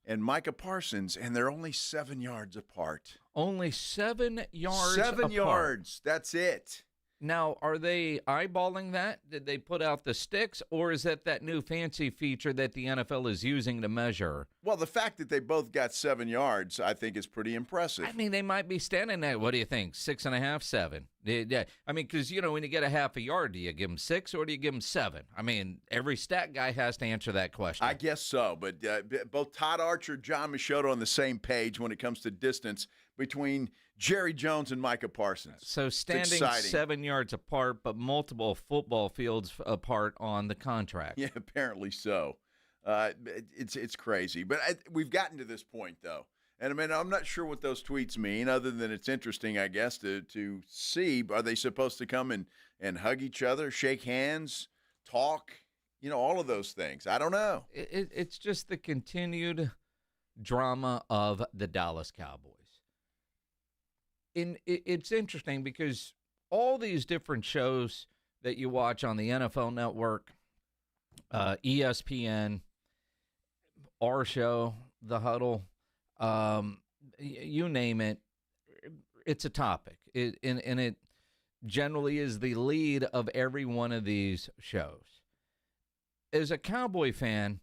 and Micah Parsons, and they're only 7 yards apart. Only 7 yards 7 apart. yards. That's it. Now, are they eyeballing that? Did they put out the sticks, or is that new fancy feature that the NFL is using to measure? Well, the fact that they both got 7 yards, I think, is pretty impressive. I mean, they might be standing at, what do you think, 6.5, 7? Yeah. I mean, because, when you get a half a yard, do you give them 6 or do you give them 7? I mean, every stat guy has to answer that question. I guess so, but both Todd Archer, John Machota on the same page when it comes to distance between Jerry Jones and Micah Parsons. So standing 7 yards apart, but multiple football fields apart on the contract. Yeah, apparently so. It's crazy. But we've gotten to this point, though. And, I mean, I'm not sure what those tweets mean, other than it's interesting, I guess, to see. Are they supposed to come and hug each other, shake hands, talk, all of those things? I don't know. It's just the continued drama of the Dallas Cowboys. It's interesting because all these different shows that you watch on the NFL Network, ESPN, our show, The Huddle, you name it, it's a topic. And it generally is the lead of every one of these shows. As a Cowboy fan,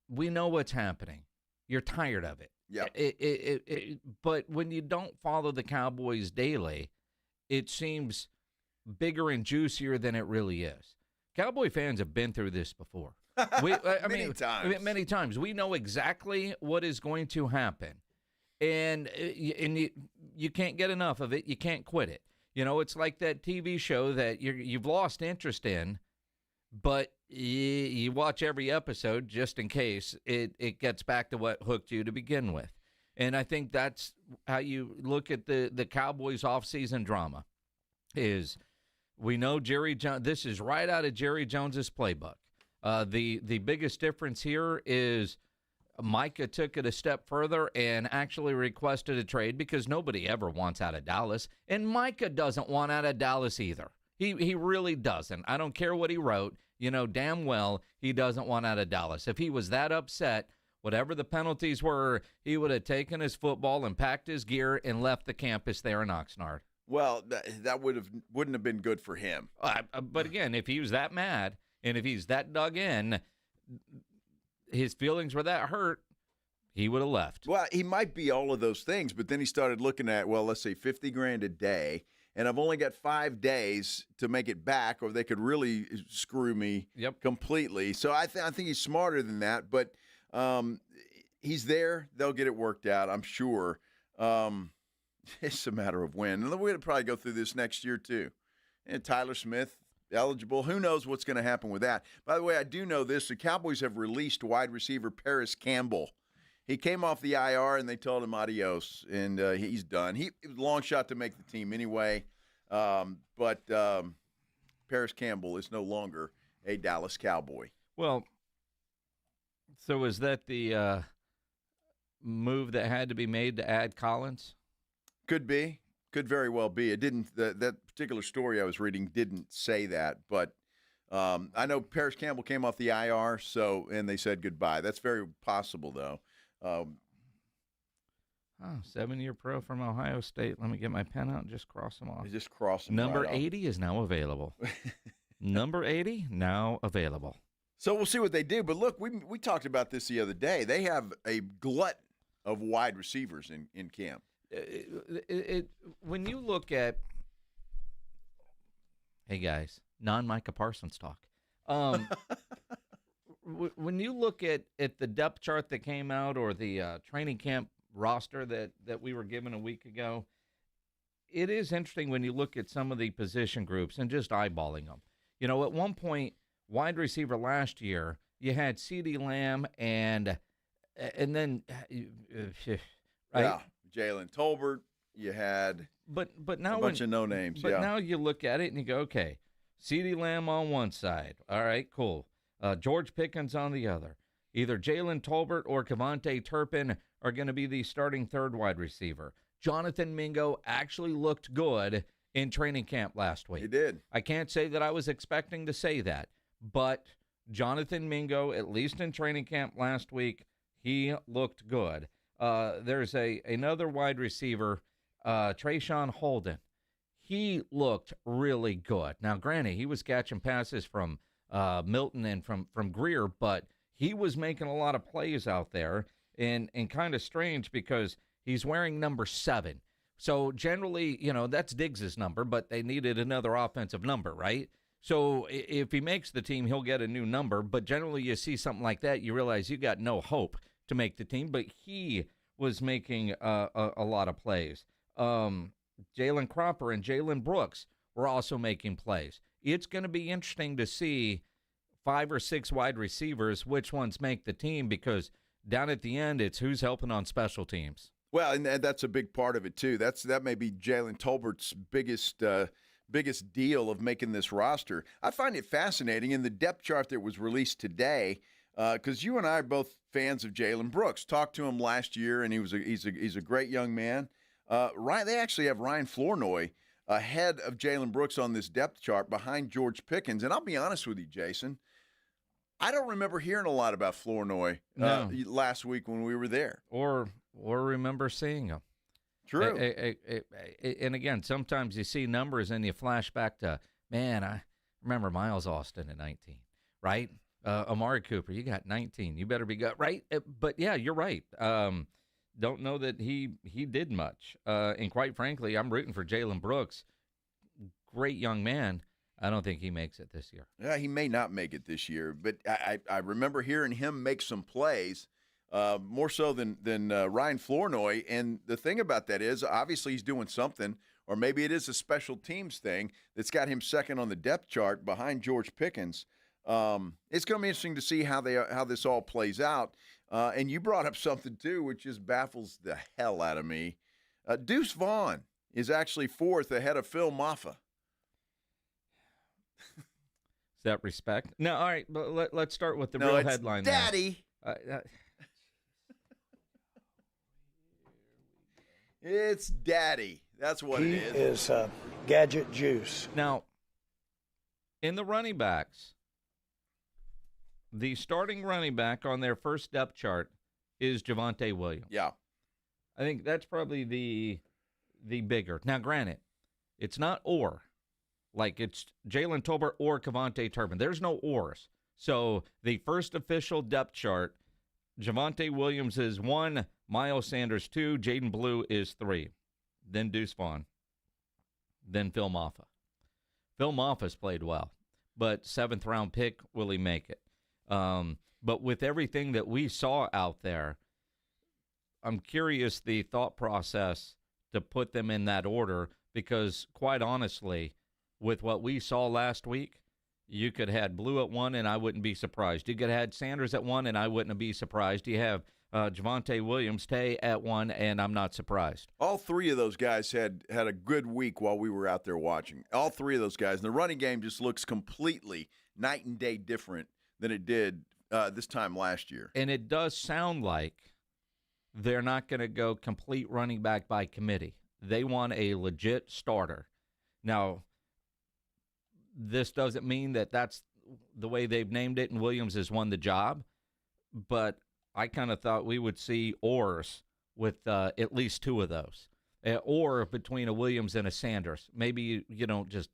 we know what's happening. You're tired of it. Yeah. But when you don't follow the Cowboys daily, it seems bigger and juicier than it really is. Cowboy fans have been through this before. Many times. We know exactly what is going to happen. And you can't get enough of it. You can't quit it. It's like that TV show that you've lost interest in, but you watch every episode just in case it gets back to what hooked you to begin with. And I think that's how you look at the Cowboys offseason drama is we know Jerry Jones. This is right out of Jerry Jones's playbook. The biggest difference here is Micah took it a step further and actually requested a trade because nobody ever wants out of Dallas, and Micah doesn't want out of Dallas either. He really doesn't. I don't care what he wrote. You know damn well he doesn't want out of Dallas. If he was that upset, whatever the penalties were, he would have taken his football and packed his gear and left the campus there in Oxnard. Well, that wouldn't have been good for him. But again, if he was that mad and if he's that dug in, his feelings were that hurt, he would have left. Well, he might be all of those things, but then he started looking at, well, let's say $50,000 a day, and I've only got 5 days to make it back, or they could really screw me completely. So I think he's smarter than that, but he's there. They'll get it worked out, I'm sure. It's a matter of when. And we're going to probably go through this next year, too. And Tyler Smith, eligible. Who knows what's going to happen with that? By the way, I do know this. The Cowboys have released wide receiver Paris Campbell. He came off the IR, and they told him adios, and he's done. It was a long shot to make the team anyway, but Paris Campbell is no longer a Dallas Cowboy. Well, so is that the move that had to be made to add Collins? Could be. Could very well be. It didn't. That particular story I was reading didn't say that, but I know Paris Campbell came off the IR, and they said goodbye. That's very possible, though. 7-year pro from Ohio State. Let me get my pen out and just cross them off. Just cross them Number right 80 is now available. Number 80 now available. So we'll see what they do. But look, we talked about this the other day. They have a glut of wide receivers in camp. When you look at, hey guys, non-Micah Parsons talk. When you look at the depth chart that came out or the training camp roster that we were given a week ago, it is interesting when you look at some of the position groups and just eyeballing them. You know, at one point, wide receiver last year, you had CeeDee Lamb and then right? Yeah, Jalen Tolbert. You had but now a bunch of no names. But now you look at it and you go, okay, CeeDee Lamb on one side. All right, cool. George Pickens on the other. Either Jalen Tolbert or Kevontae Turpin are going to be the starting third wide receiver. Jonathan Mingo actually looked good in training camp last week. He did. I can't say that I was expecting to say that, but Jonathan Mingo, at least in training camp last week, he looked good. There's another wide receiver, Trayshawn Holden. He looked really good. Now, granted, he was catching passes from Milton and from Greer, but he was making a lot of plays out there, and kind of strange because he's wearing number 7. So generally, you know, that's Diggs' number, but they needed another offensive number, right? So if he makes the team, he'll get a new number, but generally you see something like that, you realize you got no hope to make the team, but he was making a lot of plays. Jalen Cropper and Jalen Brooks were also making plays. It's going to be interesting to see 5 or 6 wide receivers, which ones make the team, because down at the end, it's who's helping on special teams. Well, and that's a big part of it, too. That may be Jalen Tolbert's biggest deal of making this roster. I find it fascinating in the depth chart that was released today, because you and I are both fans of Jalen Brooks. Talked to him last year, and he's a great young man. They actually have Ryan Flournoy ahead of Jalen Brooks on this depth chart behind George Pickens. And I'll be honest with you, Jason, I don't remember hearing a lot about Flournoy last week when we were there. Or remember seeing him. True. And again, sometimes you see numbers and you flash back to, man, I remember Miles Austin at 19, right? Amari Cooper, you got 19. You better be good, right? But, yeah, you're right. Don't know that he did much. And quite frankly, I'm rooting for Jalen Brooks. Great young man. I don't think he makes it this year. Yeah, he may not make it this year, but I remember hearing him make some plays, more so than Ryan Flournoy. And the thing about that is, obviously he's doing something, or maybe it is a special teams thing that's got him second on the depth chart behind George Pickens. It's going to be interesting to see how this all plays out. And you brought up something, too, which just baffles the hell out of me. Deuce Vaughn is actually 4th ahead of Phil Maffa. that respect. No, all right, but let's start with the real headline. Daddy. It's Daddy. That's what it is. He is gadget juice. Now, in the running backs, the starting running back on their first depth chart is Javonte Williams. Yeah. I think that's probably the bigger. Now, granted, it's not or. Like it's Jalen Tolbert or Kevontae Turpin. There's no ors. So the first official depth chart, Javonte Williams is 1, Miles Sanders 2, Jaden Blue is 3, then Deuce Vaughn, then Phil Maffa. Phil Maffa's played well, but 7th-round pick, will he make it? But with everything that we saw out there, I'm curious the thought process to put them in that order because, quite honestly, with what we saw last week, you could have had Blue at 1, and I wouldn't be surprised. You could have had Sanders at 1, and I wouldn't be surprised. You have Javonte Williams, Tay at 1, and I'm not surprised. All three of those guys had a good week while we were out there watching. All three of those guys. And the running game just looks completely night and day different than it did this time last year. And it does sound like they're not going to go complete running back by committee. They want a legit starter. Now, this doesn't mean that that's the way they've named it and Williams has won the job, but I kind of thought we would see ors with at least 2 of those, or between a Williams and a Sanders. Maybe you don't just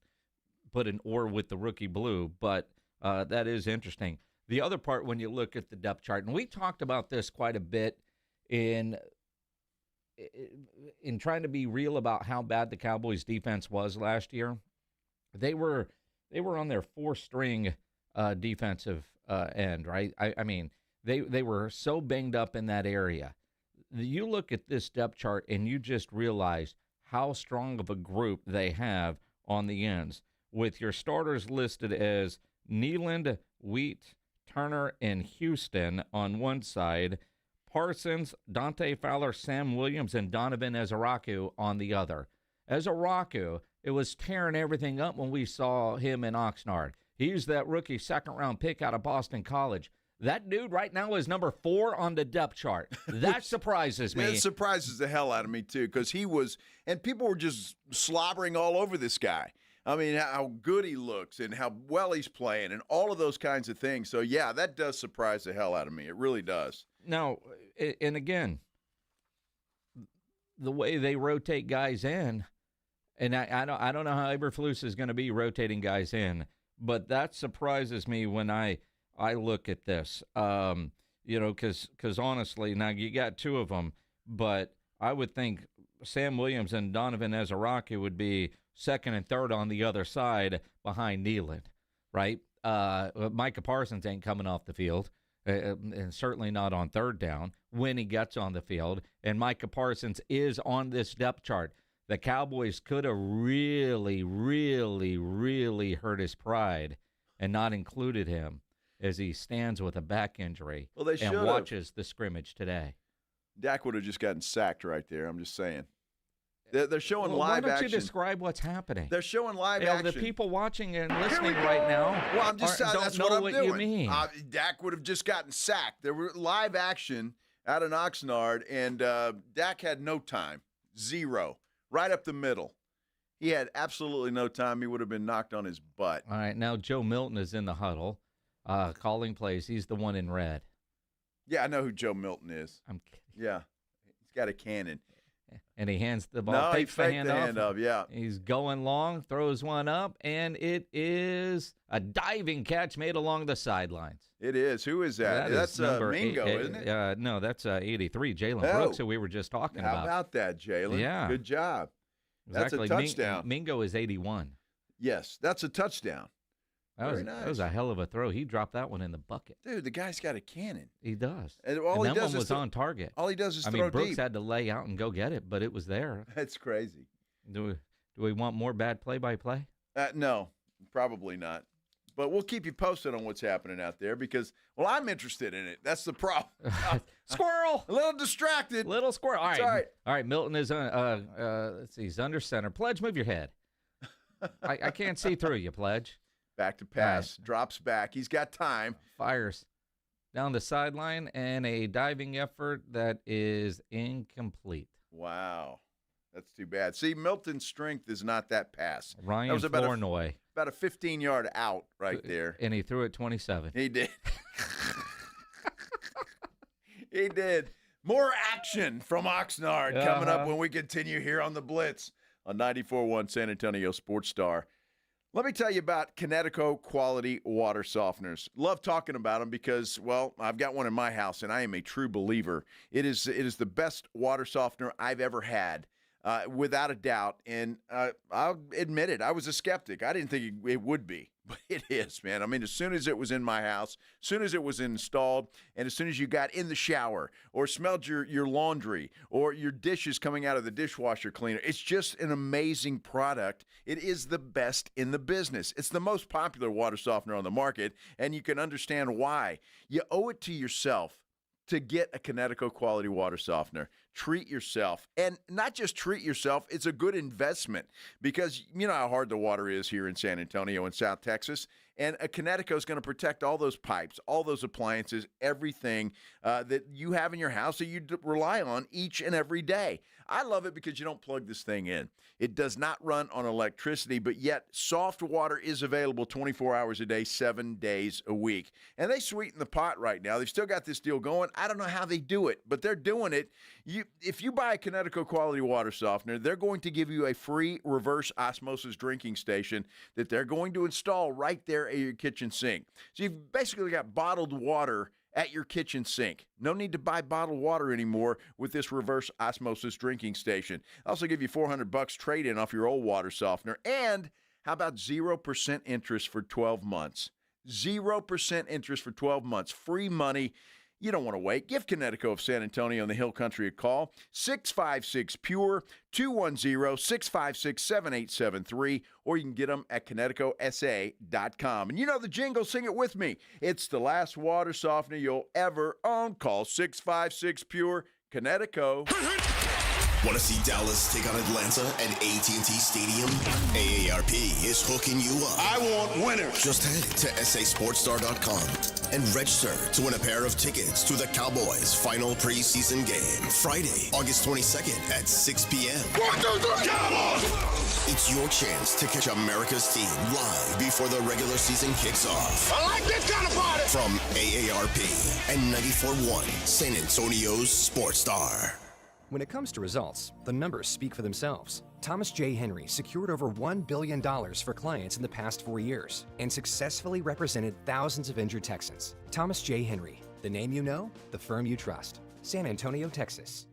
put an or with the rookie Blue, but that is interesting. The other part, when you look at the depth chart, and we talked about this quite a bit in trying to be real about how bad the Cowboys defense was last year. They were on their 4-string defensive end, right? I mean, they were so banged up in that area. You look at this depth chart and you just realize how strong of a group they have on the ends, with your starters listed as Nealand, Wheat, Turner, and Houston on one side, Parsons, Dante Fowler, Sam Williams, and Donovan Ezaraku on the other. Ezaraku, it was tearing everything up when we saw him in Oxnard. He's that rookie 2nd-round pick out of Boston College. That dude right now is number 4 on the depth chart. That surprises me. It surprises the hell out of me, too, because he was – and people were just slobbering all over this guy. I mean, how good he looks and how well he's playing and all of those kinds of things. So, yeah, that does surprise the hell out of me. It really does. Now, and again, the way they rotate guys in, and I don't know how Eberflus is going to be rotating guys in, but that surprises me when I look at this. Because honestly, now you got 2 of them, but I would think Sam Williams and Donovan Ezaraku would be 2nd and 3rd on the other side behind Nealand, right? Micah Parsons ain't coming off the field, and certainly not on 3rd down when he gets on the field, and Micah Parsons is on this depth chart. The Cowboys could have really, really, really hurt his pride and not included him as he stands with a back injury and watches the scrimmage today. Dak would have just gotten sacked right there, I'm just saying. They're showing live action. Why don't you describe what's happening? They're showing live action. The people watching and listening right now that's don't know what I'm doing. You mean. Dak would have just gotten sacked. There were live action out in Oxnard, and Dak had no time. 0. Right up the middle. He had absolutely no time. He would have been knocked on his butt. All right, now Joe Milton is in the huddle, calling plays. He's the one in red. Yeah, I know who Joe Milton is. I'm kidding. Yeah, he's got a cannon. And he hands the ball, No, he takes the faked hand the off. hand up, yeah. He's going long, throws one up, and it is a diving catch made along the sidelines. It is. Who is that? That's Mingo, isn't it? No, that's 83, Jalen Brooks, who we were just talking about. How about that, Jalen? Yeah. Good job. Exactly. That's a touchdown. Mingo is 81. Yes, that's a touchdown. Very nice. That was a hell of a throw. He dropped that one in the bucket. Dude, the guy's got a cannon. He does. And that one was on target. All he does is throw deep. Brooks had to lay out and go get it, but it was there. That's crazy. Do we want more bad play-by-play? No, probably not. But we'll keep you posted on what's happening out there because, well, I'm interested in it. That's the problem. Squirrel! A little distracted. Little squirrel. All right. All right. All right, Milton is let's see, he's under center. Pledge, move your head. I can't see through you, Pledge. Back to pass. Right. Drops back. He's got time. Fires down the sideline and a diving effort that is incomplete. Wow. That's too bad. See, Milton's strength is not that pass. Ryan that was Flournoy. About a 15-yard out right there. And he threw it 27. He did. He did. More action from Oxnard coming up when we continue here on the Blitz on 94.1 San Antonio Sports Star. Let me tell you about Connecticut quality water softeners. Love talking about them because, well, I've got one in my house, and I am a true believer. It is the best water softener I've ever had, without a doubt. And I'll admit it, I was a skeptic. I didn't think it would be, but it is, man. I mean, as soon as it was in my house, as soon as it was installed, and as soon as you got in the shower or smelled your laundry or your dishes coming out of the dishwasher cleaner, it's just an amazing product. It is the best in the business. It's the most popular water softener on the market, and you can understand why. You owe it to yourself to get a Connecticut quality water softener. Treat yourself. And not just treat yourself, it's a good investment because you know how hard the water is here in San Antonio and South Texas. And a Connecticut is going to protect all those pipes, all those appliances, everything that you have in your house that you rely on each and every day. I love it because you don't plug this thing in. It does not run on electricity, but yet soft water is available 24 hours a day, 7 days a week. And they sweeten the pot right now. They've still got this deal going. I don't know how they do it, but they're doing it. If you buy a Connecticut quality water softener, they're going to give you a free reverse osmosis drinking station that they're going to install right there at your kitchen sink. So you've basically got bottled water at your kitchen sink. No need to buy bottled water anymore with this reverse osmosis drinking station. I'll also give you $400 trade-in off your old water softener. And how about 0% interest for 12 months? 0% interest for 12 months. Free money. You don't want to wait. Give Connecticut of San Antonio and the Hill Country a call. 656-PURE, 210-656-7873, or you can get them at ConnecticutSA.com. And you know the jingle, sing it with me. It's the last water softener you'll ever own. Call 656-PURE, Connecticut. Want to see Dallas take on Atlanta at AT&T Stadium? AARP is hooking you up. I want winners. Just head to SASportsStar.com and register to win a pair of tickets to the Cowboys' final preseason game, Friday, August 22nd at 6 p.m. 1, 2, 3, Cowboys! It's your chance to catch America's team live before the regular season kicks off. I like this kind of party! From AARP and 94.1 San Antonio's Sports Star. When it comes to results, the numbers speak for themselves. Thomas J. Henry secured over $1 billion for clients in the past 4 years and successfully represented thousands of injured Texans. Thomas J. Henry, the name you know, the firm you trust. San Antonio, Texas.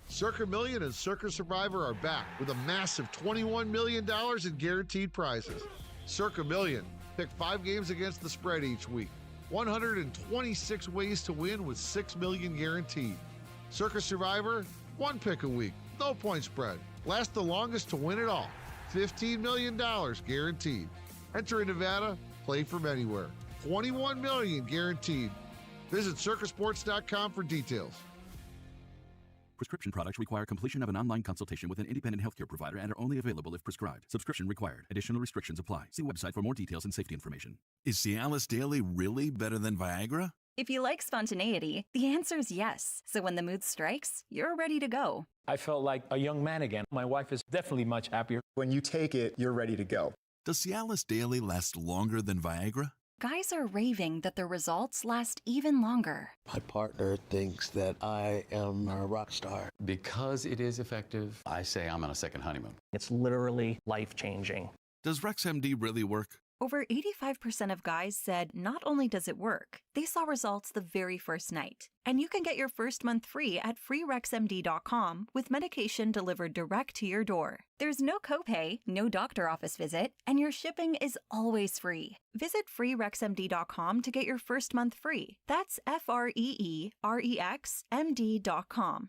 Circa Million and Circa Survivor are back with a massive $21 million in guaranteed prizes. Circa Million, pick 5 games against the spread each week. 126 ways to win with $6 million guaranteed. Circa Survivor, 1 pick a week, no point spread. Last the longest to win it all. $15 million guaranteed. Enter in Nevada, play from anywhere. $21 million guaranteed. Visit circasports.com for details. Prescription products require completion of an online consultation with an independent healthcare provider and are only available if prescribed. Subscription required. Additional restrictions apply. See website for more details and safety information. Is Cialis Daily really better than Viagra? If you like spontaneity, the answer is yes. So when the mood strikes, you're ready to go. I felt like a young man again. My wife is definitely much happier. When you take it, you're ready to go. Does Cialis Daily last longer than Viagra? Guys are raving that their results last even longer. My partner thinks that I am a rock star. Because it is effective, I say I'm on a second honeymoon. It's literally life-changing. Does RexMD really work? Over 85% of guys said not only does it work, they saw results the very first night. And you can get your first month free at freerexmd.com with medication delivered direct to your door. There's no copay, no doctor office visit, and your shipping is always free. Visit freerexmd.com to get your first month free. That's FREEREXMD.com.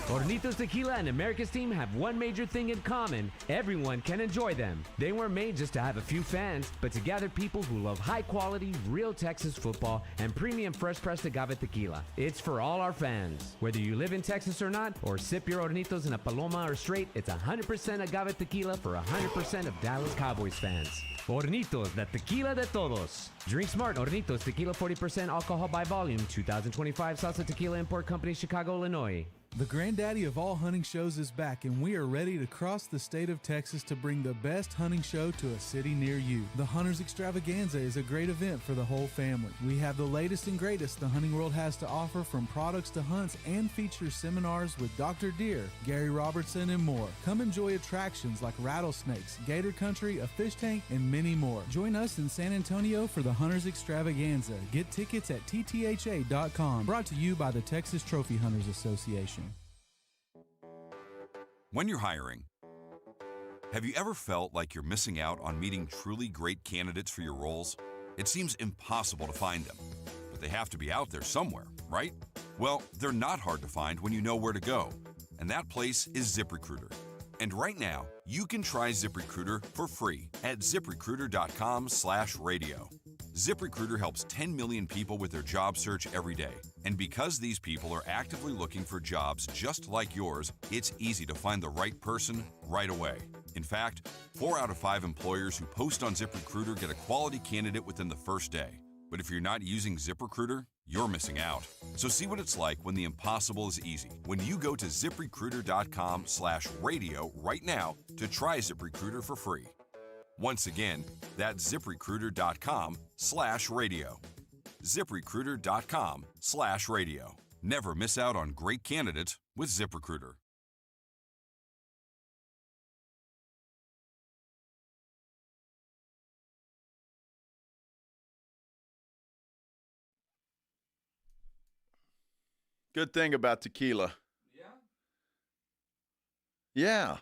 Hornitos Tequila and America's team have one major thing in common. Everyone can enjoy them. They weren't made just to have a few fans, but to gather people who love high-quality, real Texas football and premium fresh-pressed agave tequila. It's for all our fans. Whether you live in Texas or not, or sip your Hornitos in a Paloma or straight, it's 100% agave tequila for 100% of Dallas Cowboys fans. Hornitos, the tequila de todos. Drink smart. Hornitos Tequila, 40% alcohol by volume. 2025 Salsa Tequila Import Company, Chicago, Illinois. The granddaddy of all hunting shows is back, and we are ready to cross the state of Texas to bring the best hunting show to a city near you. The Hunters Extravaganza is a great event for the whole family. We have the latest and greatest the hunting world has to offer, from products to hunts, and feature seminars with Dr. Deer, Gary Robertson, and more. Come enjoy attractions like rattlesnakes, gator country, a fish tank, and many more. Join us in San Antonio for the Hunters Extravaganza. Get tickets at ttha.com. Brought to you by the Texas Trophy Hunters Association. When you're hiring, have you ever felt like you're missing out on meeting truly great candidates for your roles? It seems impossible to find them, but they have to be out there somewhere, right? Well, they're not hard to find when you know where to go, and that place is ZipRecruiter. And right now, you can try ZipRecruiter for free at ZipRecruiter.com/radio. ZipRecruiter helps 10 million people with their job search every day. And because these people are actively looking for jobs just like yours, it's easy to find the right person right away. In fact, 4 out of 5 employers who post on ZipRecruiter get a quality candidate within the first day. But if you're not using ZipRecruiter, you're missing out. So see what it's like when the impossible is easy. When you go to ZipRecruiter.com/radio right now to try ZipRecruiter for free. Once again, that's ZipRecruiter.com/radio. ZipRecruiter.com/radio. Never miss out on great candidates with ZipRecruiter. Good thing about tequila. Yeah.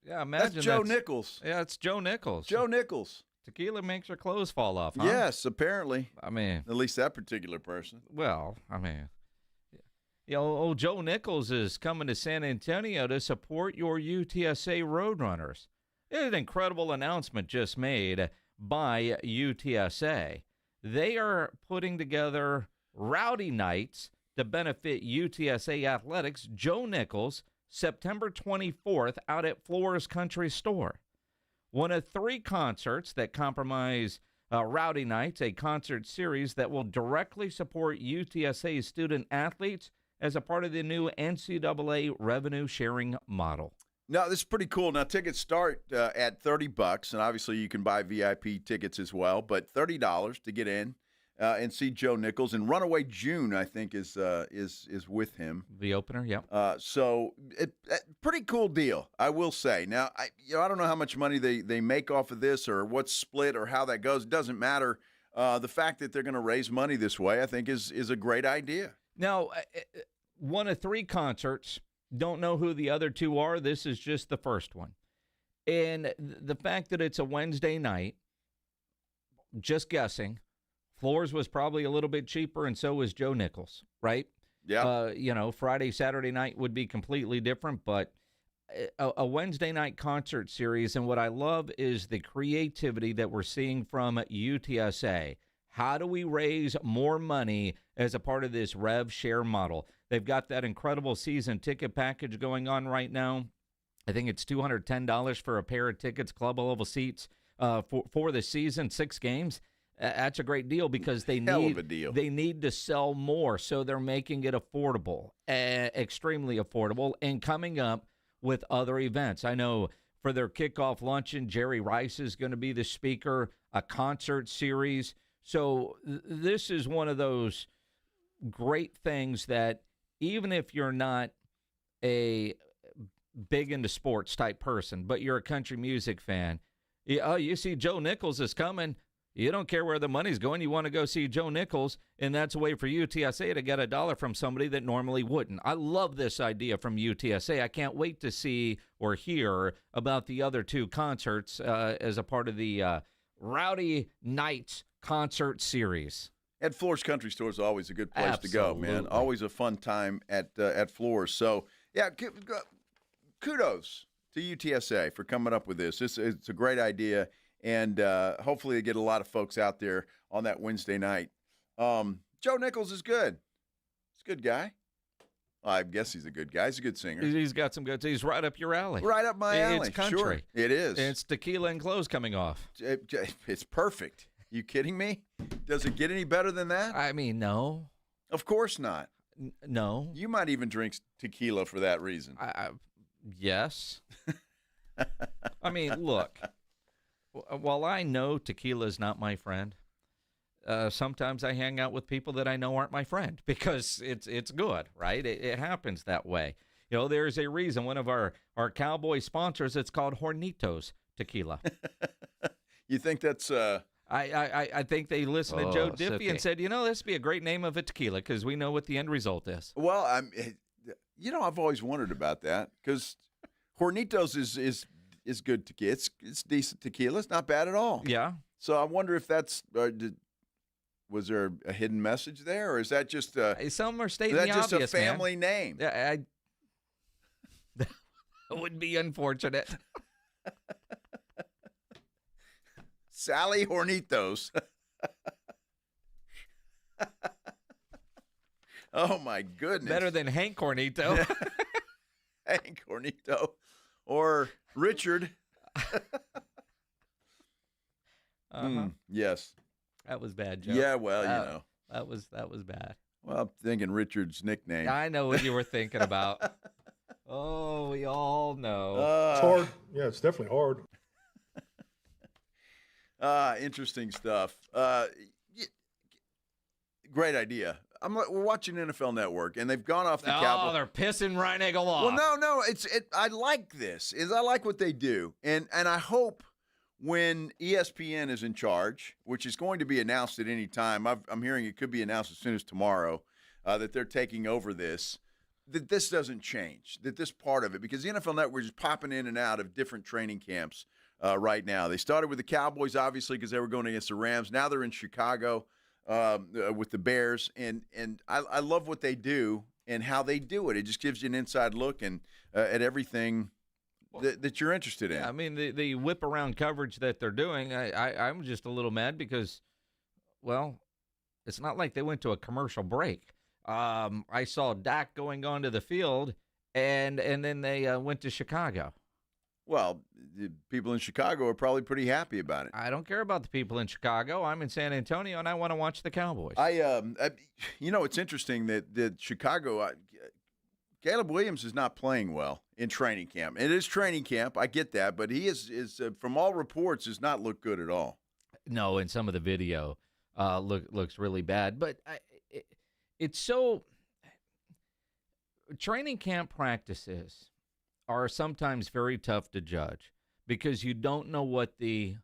Yeah, imagine that's Joe Nichols. Yeah, it's Joe Nichols. Joe Nichols. Tequila makes your clothes fall off, huh? Yes, apparently. I mean, at least that particular person. Well, I mean, old Joe Nichols is coming to San Antonio to support your UTSA Roadrunners. It's an incredible announcement just made by UTSA. They are putting together Rowdy Nights to benefit UTSA Athletics. Joe Nichols, September 24th, out at Floor's Country Store. One of 3 concerts that comprise Rowdy Nights, a concert series that will directly support UTSA student athletes as a part of the new NCAA revenue sharing model. No, this is pretty cool. Now, tickets start at $30, and obviously you can buy VIP tickets as well, but $30 to get in. And see Joe Nichols, and Runaway June, I think, is with him. The opener, yeah. So pretty cool deal, I will say. Now, I don't know how much money they make off of this, or what's split, or how that goes. It doesn't matter. The fact that they're going to raise money this way, I think, is a great idea. Now, one of 3 concerts. Don't know who the other 2 are. This is just the first one, and the fact that it's a Wednesday night. Just guessing. Floors was probably a little bit cheaper, and so was Joe Nichols, right? Yeah. Friday, Saturday night would be completely different, but a Wednesday night concert series, and what I love is the creativity that we're seeing from UTSA. How do we raise more money as a part of this rev share model? They've got that incredible season ticket package going on right now. I think it's $210 for a pair of tickets, club level seats for the season, 6 games. That's a great deal because they need to sell more, so they're making it affordable, extremely affordable, and coming up with other events. I know for their kickoff luncheon, Jerry Rice is going to be the speaker, a concert series. So this is one of those great things that even if you're not a big into sports type person, but you're a country music fan, you see Joe Nichols is coming. You don't care where the money's going. You want to go see Joe Nichols, and that's a way for UTSA to get $1 from somebody that normally wouldn't. I love this idea from UTSA. I can't wait to see or hear about the other 2 concerts as a part of the Rowdy Nights concert series. At Floor's Country Store is always a good place to go, man. Always a fun time at Floor's. So, yeah, kudos to UTSA for coming up with this. It's a great idea. And hopefully they get a lot of folks out there on that Wednesday night. Joe Nichols is good. He's a good guy. I guess he's a good guy. He's a good singer. He's got some good. He's right up your alley. Right up my alley. It's country. Sure, it is. It's tequila and clothes coming off. It's perfect. You kidding me? Does it get any better than that? I mean, no. Of course not. No. You might even drink tequila for that reason. Yes. I mean, look. While I know tequila is not my friend, sometimes I hang out with people that I know aren't my friend because it's good, right? It happens that way. You know, there's a reason. One of our Cowboy sponsors, it's called Hornitos Tequila. You think that's... I think they listened to Joe Diffie and said, you know, this would be a great name of a tequila because we know what the end result is. Well, I've always wondered about that because Hornitos is good tequila. It's decent tequila. It's not bad at all. Yeah. So I wonder if that's was there a hidden message there, or is that just some are stating the obvious, just a family name? Yeah, that would be unfortunate. Sally Hornitos. Oh my goodness! Better than Hank Hornito. Hank Hornito or Richard. Yes. That was bad, Joe. Yeah, well, you know. That was bad. Well, I'm thinking Richard's nickname. I know what you were thinking about. Oh, we all know. It's hard. Yeah, it's definitely hard. Interesting stuff. Great idea. We're watching NFL Network, and they've gone off the Cowboys. Oh, they're pissing Reinegal off. Well, no. I like this. I like what they do, and I hope when ESPN is in charge, which is going to be announced at any time. I'm hearing it could be announced as soon as tomorrow that they're taking over this. That this doesn't change. That this part of it, because the NFL Network is popping in and out of different training camps right now. They started with the Cowboys, obviously, because they were going against the Rams. Now they're in Chicago. With the Bears, and I love what they do and how they do it. It just gives you an inside look and at everything that you're interested in. I mean, the whip around coverage that they're doing, I'm just a little mad because, well, it's not like they went to a commercial break. I saw Dak going onto the field, and then they went to Chicago. Well, the people in Chicago are probably pretty happy about it. I don't care about the people in Chicago. I'm in San Antonio, and I want to watch the Cowboys. It's interesting that Chicago, Caleb Williams is not playing well in training camp. It is training camp. I get that, but he is from all reports, does not look good at all. No, and some of the video looks really bad. But it's so – training camp practices – are sometimes very tough to judge because you don't know what the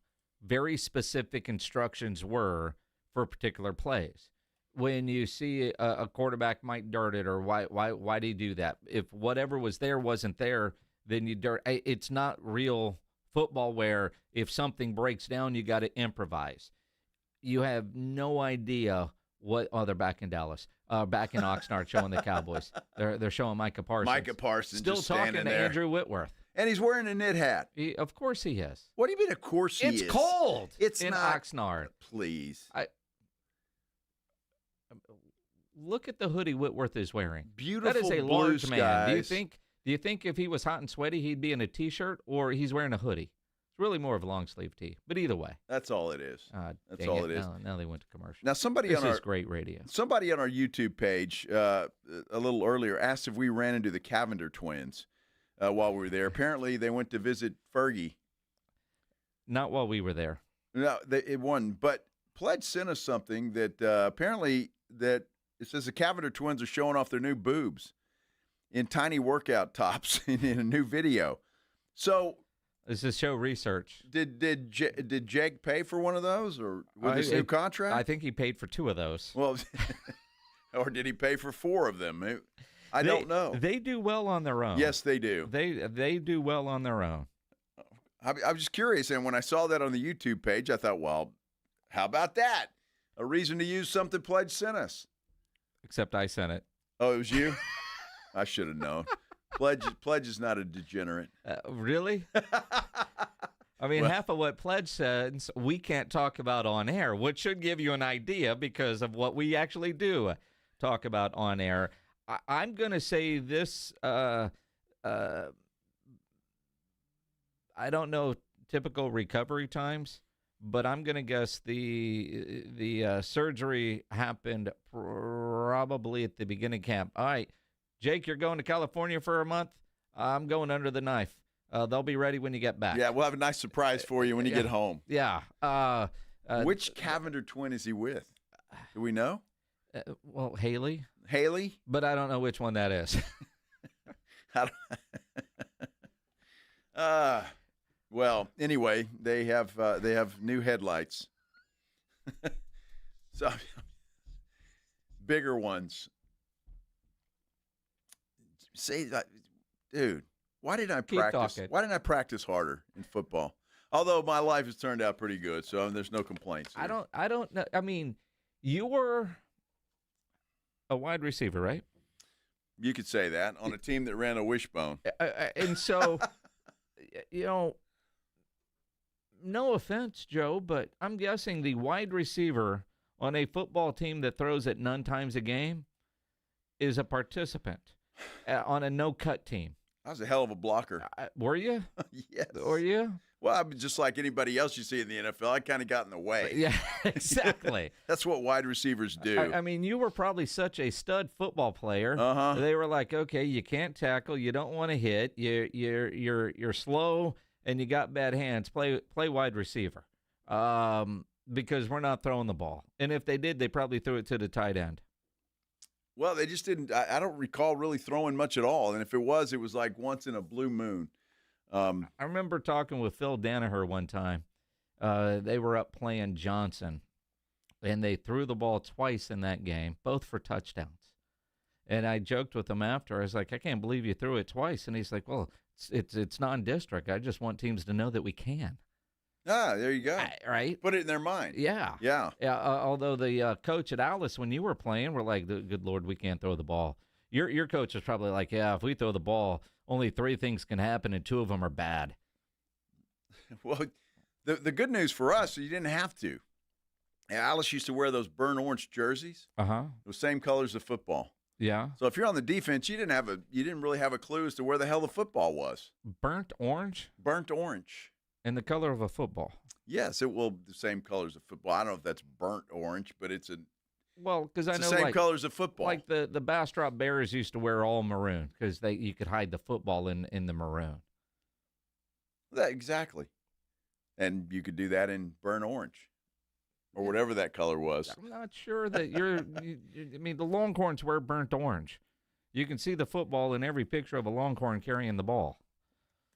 very specific instructions were for particular plays. When you see a quarterback might dirt it, or why do you do that? If whatever was there wasn't there, then you dirt. It's not real football where if something breaks down, you got to improvise. You have no idea what. Oh, they're back in Dallas. Back in Oxnard showing the Cowboys. They're showing Micah Parsons. Micah Parsons still just talking to there. Andrew Whitworth. And he's wearing a knit hat. Of course he is. What do you mean, of course he is? It's cold. It's in not. Oxnard. Please. Look at the hoodie Whitworth is wearing. Beautiful That is a blue large skies. man. Do you think if he was hot and sweaty, he'd be in a T-shirt, or he's wearing a hoodie? It's really more of a long-sleeve tee. But either way. That's all it is. That's all it is. Now they went to commercial. Now, this is great radio. Somebody on our YouTube page a little earlier asked if we ran into the Cavender twins while we were there. Apparently, they went to visit Fergie. Not while we were there. No, it wasn't. But Pledge sent us something that apparently that it says the Cavender twins are showing off their new boobs in tiny workout tops in a new video. So... This is show research. Did Jake pay for one of those, or with his new contract? I think he paid for 2 of those. Well, or did he pay for 4 of them? I don't know. They do well on their own. Yes, they do. They do well on their own. I was just curious, and when I saw that on the YouTube page, I thought, well, how about that? A reason to use something Pledge sent us. Except I sent it. Oh, it was you? I should have known. Pledge is not a degenerate. Really? I mean, half of what Pledge says we can't talk about on air, which should give you an idea because of what we actually do talk about on air. I'm going to say this. I don't know typical recovery times, but I'm going to guess the surgery happened probably at the beginning of camp. All right, Jake, you're going to California for a month. I'm going under the knife. They'll be ready when you get back. Yeah, we'll have a nice surprise for you when you get home. Yeah. Which Cavender twin is he with? Do we know? Well, Haley. Haley? But I don't know which one that is. Well, anyway, they have new headlights. So bigger ones. Say that, dude. Why didn't I practice? Why didn't I practice harder in football? Although my life has turned out pretty good, so there's no complaints here. I don't know. I mean, you were a wide receiver, right? You could say that on a team that ran a wishbone. And so, no offense, Joe, but I'm guessing the wide receiver on a football team that throws it 9 times a game is a participant on a no-cut team. I was a hell of a blocker. Were you? Yes. Were you? Well, I'm just like anybody else you see in the NFL. I kind of got in the way. Yeah, exactly. That's what wide receivers do. I mean, you were probably such a stud football player. Uh-huh. They were like, okay, you can't tackle, you don't want to hit, you're slow, and you got bad hands. Play wide receiver, because we're not throwing the ball. And if they did, they probably threw it to the tight end. Well, they just didn't. I don't recall really throwing much at all. And if it was like once in a blue moon. I remember talking with Phil Danaher one time. They were up playing Johnson, and they threw the ball twice in that game, both for touchdowns. And I joked with him after. I was like, I can't believe you threw it twice. And he's like, well, it's non-district. I just want teams to know that we can. Ah, there you go. Right? Put it in their mind. Yeah. Yeah. Although the coach at Alice, when you were playing, were like, good Lord, we can't throw the ball. Your coach was probably like, yeah, if we throw the ball, only 3 things can happen, and 2 of them are bad. Well, the good news for us, you didn't have to. Alice used to wear those burnt orange jerseys. Uh-huh. The same colors of football. Yeah. So if you're on the defense, you didn't really have a clue as to where the hell the football was. Burnt orange? Burnt orange. And the color of a football. Yes, it will the same colors of football. I don't know if that's burnt orange, but it's because I know the same colors of football. Like the Bastrop Bears used to wear all maroon because you could hide the football in the maroon. Exactly, and you could do that in burnt orange, or whatever that color was. I'm not sure that I mean, the Longhorns wear burnt orange. You can see the football in every picture of a Longhorn carrying the ball.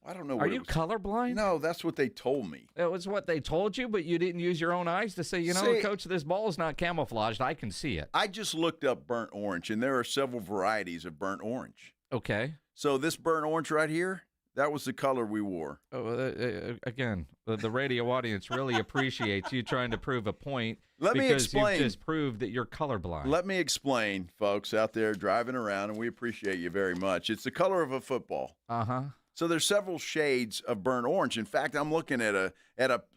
I don't know. Are you colorblind? No, that's what they told me. That was what they told you, but you didn't use your own eyes to say, Coach, this ball is not camouflaged. I can see it. I just looked up burnt orange, and there are several varieties of burnt orange. Okay. So this burnt orange right here, that was the color we wore. Again, the radio audience really appreciates you trying to prove a point. Let me explain. You just proved that you're colorblind. Let me explain, folks out there driving around, and we appreciate you very much. It's the color of a football. Uh-huh. So there's several shades of burnt orange. In fact, I'm looking at a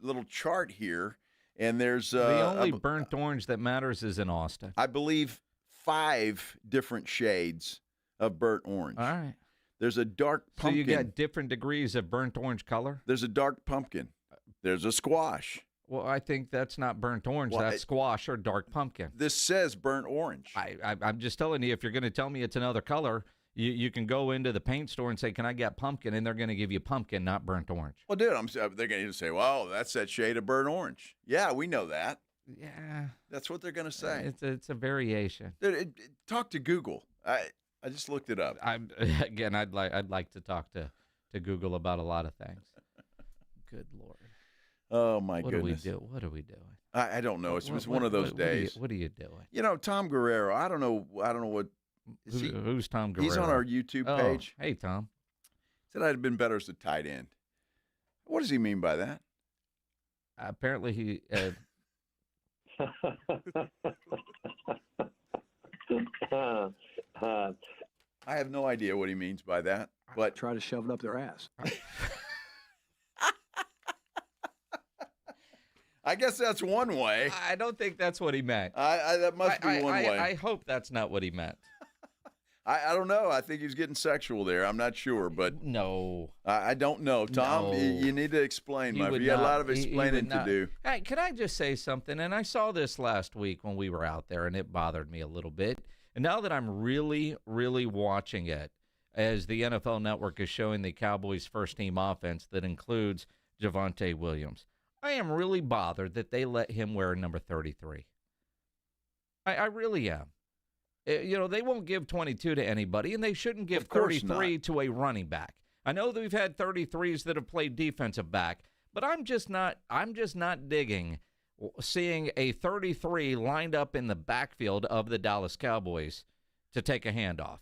little chart here, and there's the only burnt orange that matters is in Austin. I believe 5 different shades of burnt orange. All right. There's a dark pumpkin. So you got different degrees of burnt orange color? There's a dark pumpkin. There's a squash. Well, I think that's not burnt orange. That's squash or dark pumpkin. This says burnt orange. I'm just telling you, if you're going to tell me it's another color, you can go into the paint store and say, can I get pumpkin? And they're going to give you pumpkin, not burnt orange. Well, dude, they're going to say, well, that's that shade of burnt orange. Yeah, we know that. Yeah. That's what they're going to say. It's a variation. Dude, talk to Google. I just looked it up. I'd like to talk to Google about a lot of things. Good Lord. Oh, my goodness. What are we doing? I don't know. It was one of those days. What are you doing? Tom Guerrero, I don't know what. Who's Tom Guerrero? He's on our YouTube page. Hey, Tom. Said I'd have been better as a tight end. What does he mean by that? Apparently he... I have no idea what he means by that. But try to shove it up their ass. I guess that's one way. I don't think that's what he meant. That must be one way. I hope that's not what he meant. I don't know. I think he was getting sexual there. I'm not sure, but no, I don't know. Tom, No. you need to explain. He You would got a not- lot of he explaining would to not. do. Hey, can I just say something? And I saw this last week when we were out there, and it bothered me a little bit. And now that I'm really, really watching it, as the NFL Network is showing the Cowboys' first-team offense that includes Javonte Williams, I am really bothered that they let him wear number 33. I really am. They won't give 22 to anybody, and they shouldn't give Of course 33 not. to a running back. I know that we've had 33s that have played defensive back, but I'm just not digging seeing a 33 lined up in the backfield of the Dallas Cowboys to take a handoff.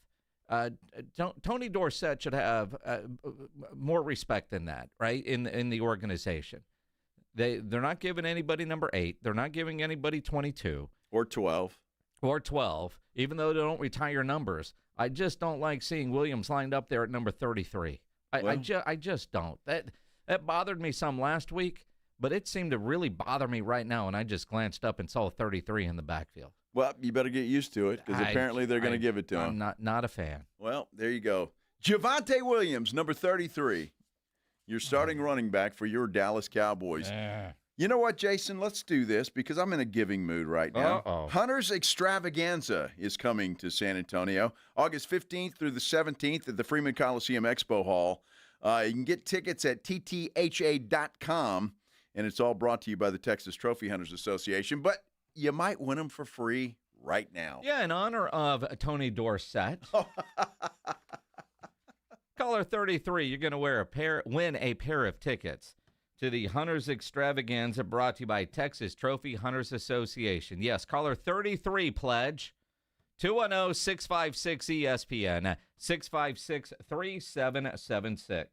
Tony Dorsett should have more respect than that, right, in the organization. They're not giving anybody number 8. They're not giving anybody 22. Or 12. Or 12, even though they don't retire numbers. I just don't like seeing Williams lined up there at number 33. I just don't. That bothered me some last week, but it seemed to really bother me right now, and I just glanced up and saw 33 in the backfield. Well, you better get used to it because apparently they're going to give it to him. I'm not a fan. Well, there you go. Javonte Williams, number 33. Your starting running back for your Dallas Cowboys. You know what, Jason? Let's do this because I'm in a giving mood right now. Uh-oh. Hunter's Extravaganza is coming to San Antonio, August 15th through the 17th at the Freeman Coliseum Expo Hall. You can get tickets at TTHA.com, and it's all brought to you by the Texas Trophy Hunters Association. But you might win them for free right now. Yeah, in honor of Tony Dorsett. Caller 33, you're going to win a pair of tickets to the Hunters Extravaganza brought to you by Texas Trophy Hunters Association. Yes, caller 33 pledge 210-656-ESPN 656-3776.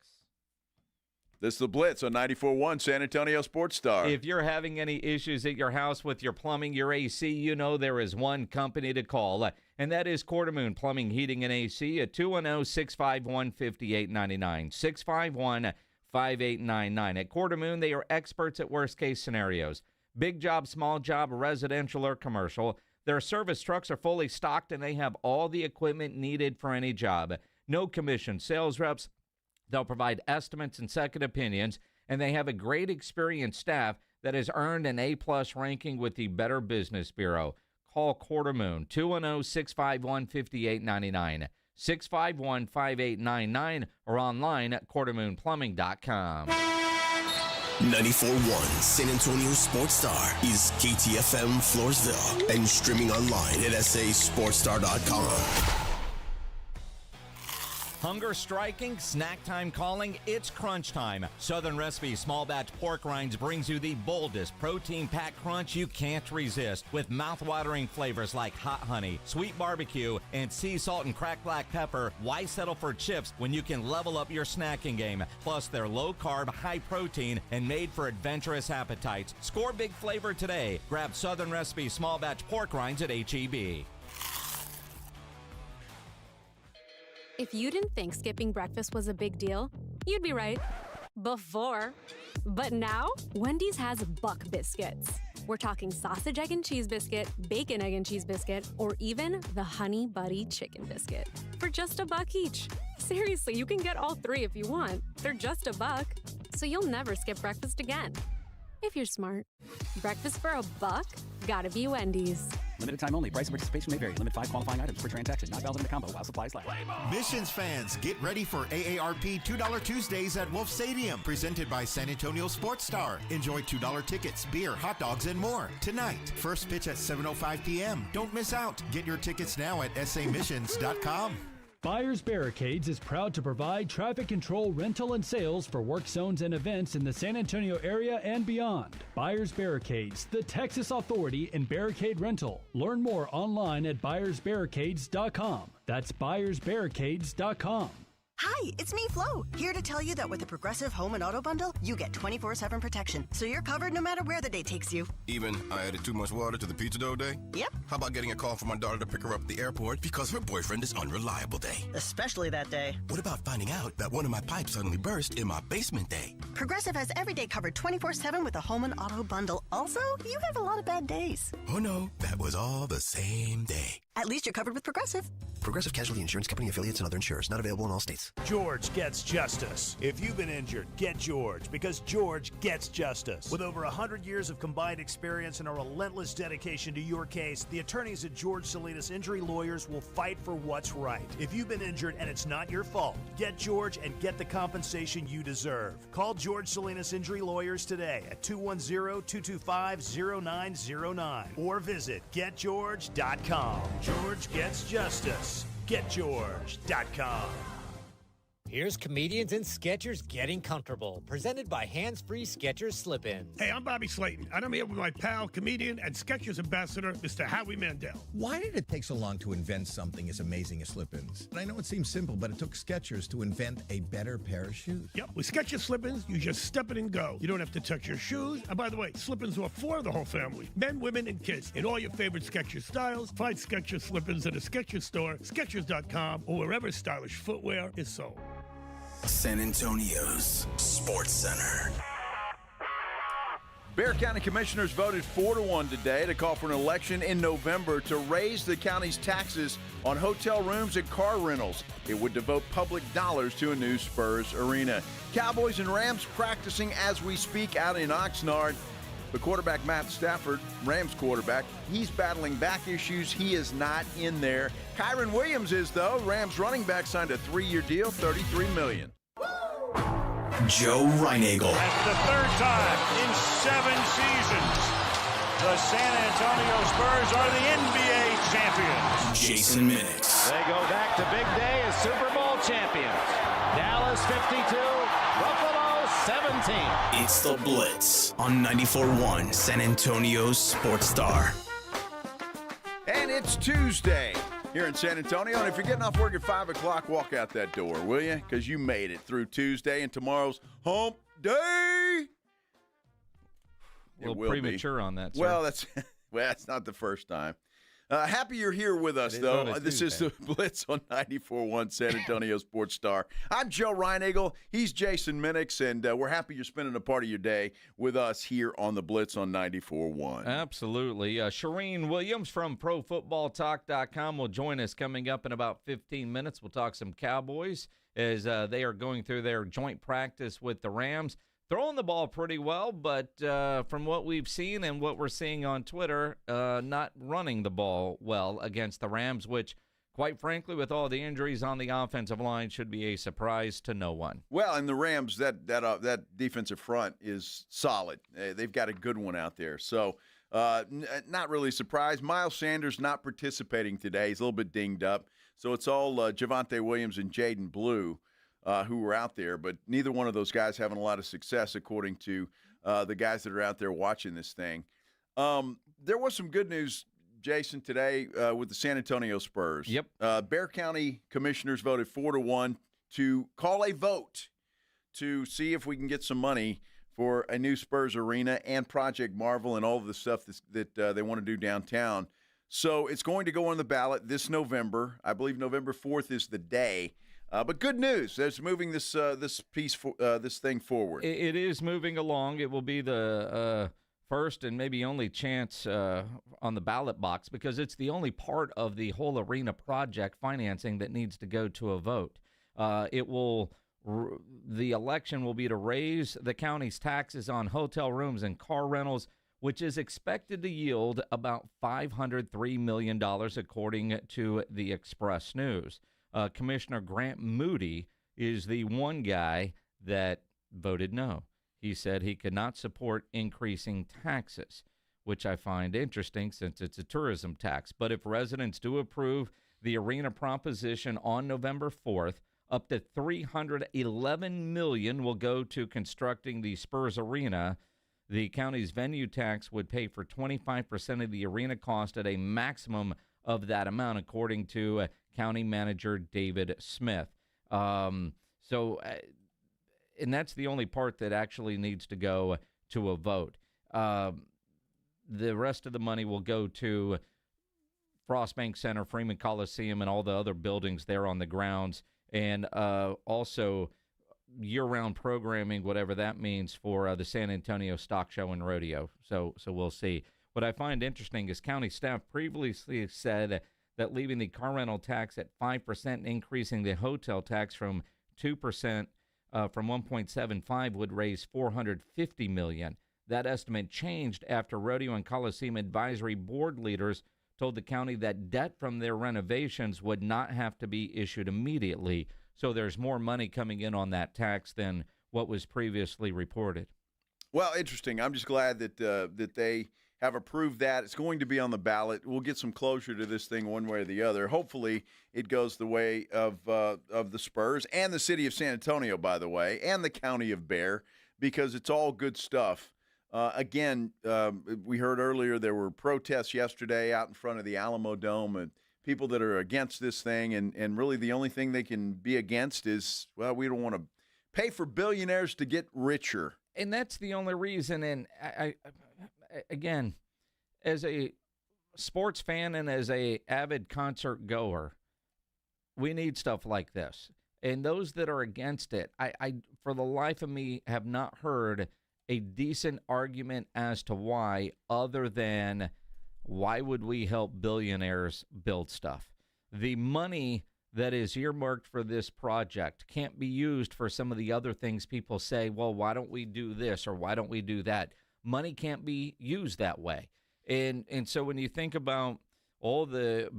This is the Blitz on 94.1 San Antonio Sports Star. If you're having any issues at your house with your plumbing, your AC, you know there is one company to call, and that is Quartermoon Plumbing, Heating, and AC at 210-651-5899, 651-5899. At Quartermoon, they are experts at worst-case scenarios. Big job, small job, residential or commercial. Their service trucks are fully stocked, and they have all the equipment needed for any job. No commission sales reps. They'll provide estimates and second opinions, and they have a great experienced staff that has earned an A-plus ranking with the Better Business Bureau. Call Quartermoon, 210-651-5899, 651-5899, or online at quartermoonplumbing.com. 94.1 San Antonio Sports Star is KTFM Floresville and streaming online at sasportstar.com. Hunger striking, snack time calling, it's crunch time. Southern Recipe Small Batch Pork Rinds brings you the boldest protein-packed crunch you can't resist with mouth-watering flavors like hot honey, sweet barbecue, and sea salt and cracked black pepper. Why settle for chips when you can level up your snacking game? Plus, they're low-carb, high-protein, and made for adventurous appetites. Score big flavor today. Grab Southern Recipe Small Batch Pork Rinds at H-E-B. If you didn't think skipping breakfast was a big deal, you'd be right. Before. But now, Wendy's has Buck Biscuits. We're talking sausage, egg, and cheese biscuit, bacon, egg, and cheese biscuit, or even the Honey Buddy chicken biscuit for just $1 each. Seriously, you can get all three if you want. They're just $1, so you'll never skip breakfast again. If you're smart. Breakfast for $1? Gotta be Wendy's. Limited time only. Price and participation may vary. Limit 5 qualifying items per transaction. Not valid in the combo while supplies last. Missions fans, get ready for AARP $2 Tuesdays at Wolf Stadium, presented by San Antonio Sports Star. Enjoy $2 tickets, beer, hot dogs, and more tonight. First pitch at 7:05 p.m. Don't miss out. Get your tickets now at samissions.com. Buyers Barricades is proud to provide traffic control, rental, and sales for work zones and events in the San Antonio area and beyond. Buyers Barricades, the Texas authority in barricade rental. Learn more online at buyersbarricades.com. That's buyersbarricades.com. Hi, it's me, Flo, here to tell you that with the Progressive Home and Auto Bundle, you get 24/7 protection, so you're covered no matter where the day takes you. Even I added too much water to the pizza dough day? Yep. How about getting a call from my daughter to pick her up at the airport because her boyfriend is unreliable day? Especially that day. What about finding out that one of my pipes suddenly burst in my basement day? Progressive has every day covered 24/7 with the Home and Auto Bundle. Also, you have a lot of bad days. Oh no, that was all the same day. At least you're covered with Progressive. Progressive Casualty Insurance Company affiliates and other insurers. Not available in all states. George gets justice. If you've been injured, get George, because George gets justice. With over 100 years of combined experience and a relentless dedication to your case, the attorneys at George Salinas Injury Lawyers will fight for what's right. If you've been injured and it's not your fault, get George and get the compensation you deserve. Call George Salinas Injury Lawyers today at 210-225-0909 or visit getgeorge.com. George gets justice. GetGeorge.com. Here's Comedians and Sketchers Getting Comfortable, presented by Hands-Free Skechers Slip-Ins. Hey, I'm Bobby Slayton, and I'm here with my pal, comedian, and Skechers ambassador, Mr. Howie Mandel. Why did it take so long to invent something as amazing as slip-ins? I know it seems simple, but it took Skechers to invent a better pair of shoes. Yep, with Skechers slip-ins, you just step it and go. You don't have to touch your shoes. And by the way, slip-ins are for the whole family, men, women, and kids. In all your favorite Skechers styles, find Skechers slip-ins at a Skechers store, Skechers.com, or wherever stylish footwear is sold. San Antonio's Sports Center. Bexar County Commissioners voted 4-1 today to call for an election in November to raise the county's taxes on hotel rooms and car rentals. It would devote public dollars to a new Spurs arena. Cowboys and Rams practicing as we speak out in Oxnard. The quarterback, Matt Stafford, Rams quarterback, he's battling back issues. He is not in there. Kyron Williams is, though. Rams running back signed a 3-year deal, $33 million. Joe Reinagel. That's the third time in 7 seasons the San Antonio Spurs are the NBA champions. Jason Minix. They go back to big day as Super Bowl champions. Dallas 52, Buffalo 17. It's the Blitz on 94.1 San Antonio's Sports Star. And it's Tuesday here in San Antonio. And if you're getting off work at 5 o'clock, walk out that door, will you? Because you made it through Tuesday, and tomorrow's hump day. A little premature on that, sir. Well, that's not the first time. Happy you're here with us, though. This is the Blitz on 94.1 San Antonio Sports Star. I'm Joe Reinagel. He's Jason Minix, and we're happy you're spending a part of your day with us here on the Blitz on 94.1. Absolutely. Shireen Williams from ProFootballTalk.com will join us coming up in about 15 minutes. We'll talk some Cowboys as they are going through their joint practice with the Rams. Throwing the ball pretty well, but from what we've seen and what we're seeing on Twitter, not running the ball well against the Rams, which, quite frankly, with all the injuries on the offensive line, should be a surprise to no one. Well, and the Rams, that defensive front is solid. They've got a good one out there. So not really surprised. Miles Sanders not participating today. He's a little bit dinged up. So it's all Javonte Williams and Jaden Blue who were out there, but neither one of those guys having a lot of success, according to the guys that are out there watching this thing. There was some good news, Jason, today with the San Antonio Spurs. Yep. Bexar County Commissioners voted 4-1 to call a vote to see if we can get some money for a new Spurs arena and Project Marvel and all of the stuff that they want to do downtown. So it's going to go on the ballot this November. I believe November 4th is the day. But good news. That's moving this thing forward. It is moving along. It will be the first and maybe only chance on the ballot box because it's the only part of the whole arena project financing that needs to go to a vote. The election will be to raise the county's taxes on hotel rooms and car rentals, which is expected to yield about $503 million, according to the Express News. Commissioner Grant Moody is the one guy that voted no. He said he could not support increasing taxes, which I find interesting since it's a tourism tax. But if residents do approve the arena proposition on November 4th, up to $311 million will go to constructing the Spurs arena. The county's venue tax would pay for 25% of the arena cost at a maximum of that amount, according to County Manager David Smith. And that's the only part that actually needs to go to a vote. The rest of the money will go to Frostbank Center, Freeman Coliseum, and all the other buildings there on the grounds, and also year-round programming, whatever that means, for the San Antonio Stock Show and Rodeo. So we'll see. What I find interesting is county staff previously said that leaving the car rental tax at 5% and increasing the hotel tax from 2% from 1.75 would raise $450 million. That estimate changed after Rodeo and Coliseum Advisory Board leaders told the county that debt from their renovations would not have to be issued immediately. So there's more money coming in on that tax than what was previously reported. Well, interesting. I'm just glad that that they have approved that. It's going to be on the ballot. We'll get some closure to this thing one way or the other. Hopefully it goes the way of the Spurs and the city of San Antonio, by the way, and the county of Bexar, because it's all good stuff. Again, we heard earlier there were protests yesterday out in front of the Alamo Dome and people that are against this thing, and really the only thing they can be against is, well, we don't want to pay for billionaires to get richer. And that's the only reason. And I again, as a sports fan and as a avid concert goer, we need stuff like this. And those that are against it, I for the life of me have not heard a decent argument as to why, other than why would we help billionaires build stuff? The money that is earmarked for this project can't be used for some of the other things people say, well, why don't we do this or why don't we do that? Money can't be used that way. And so when you think about all the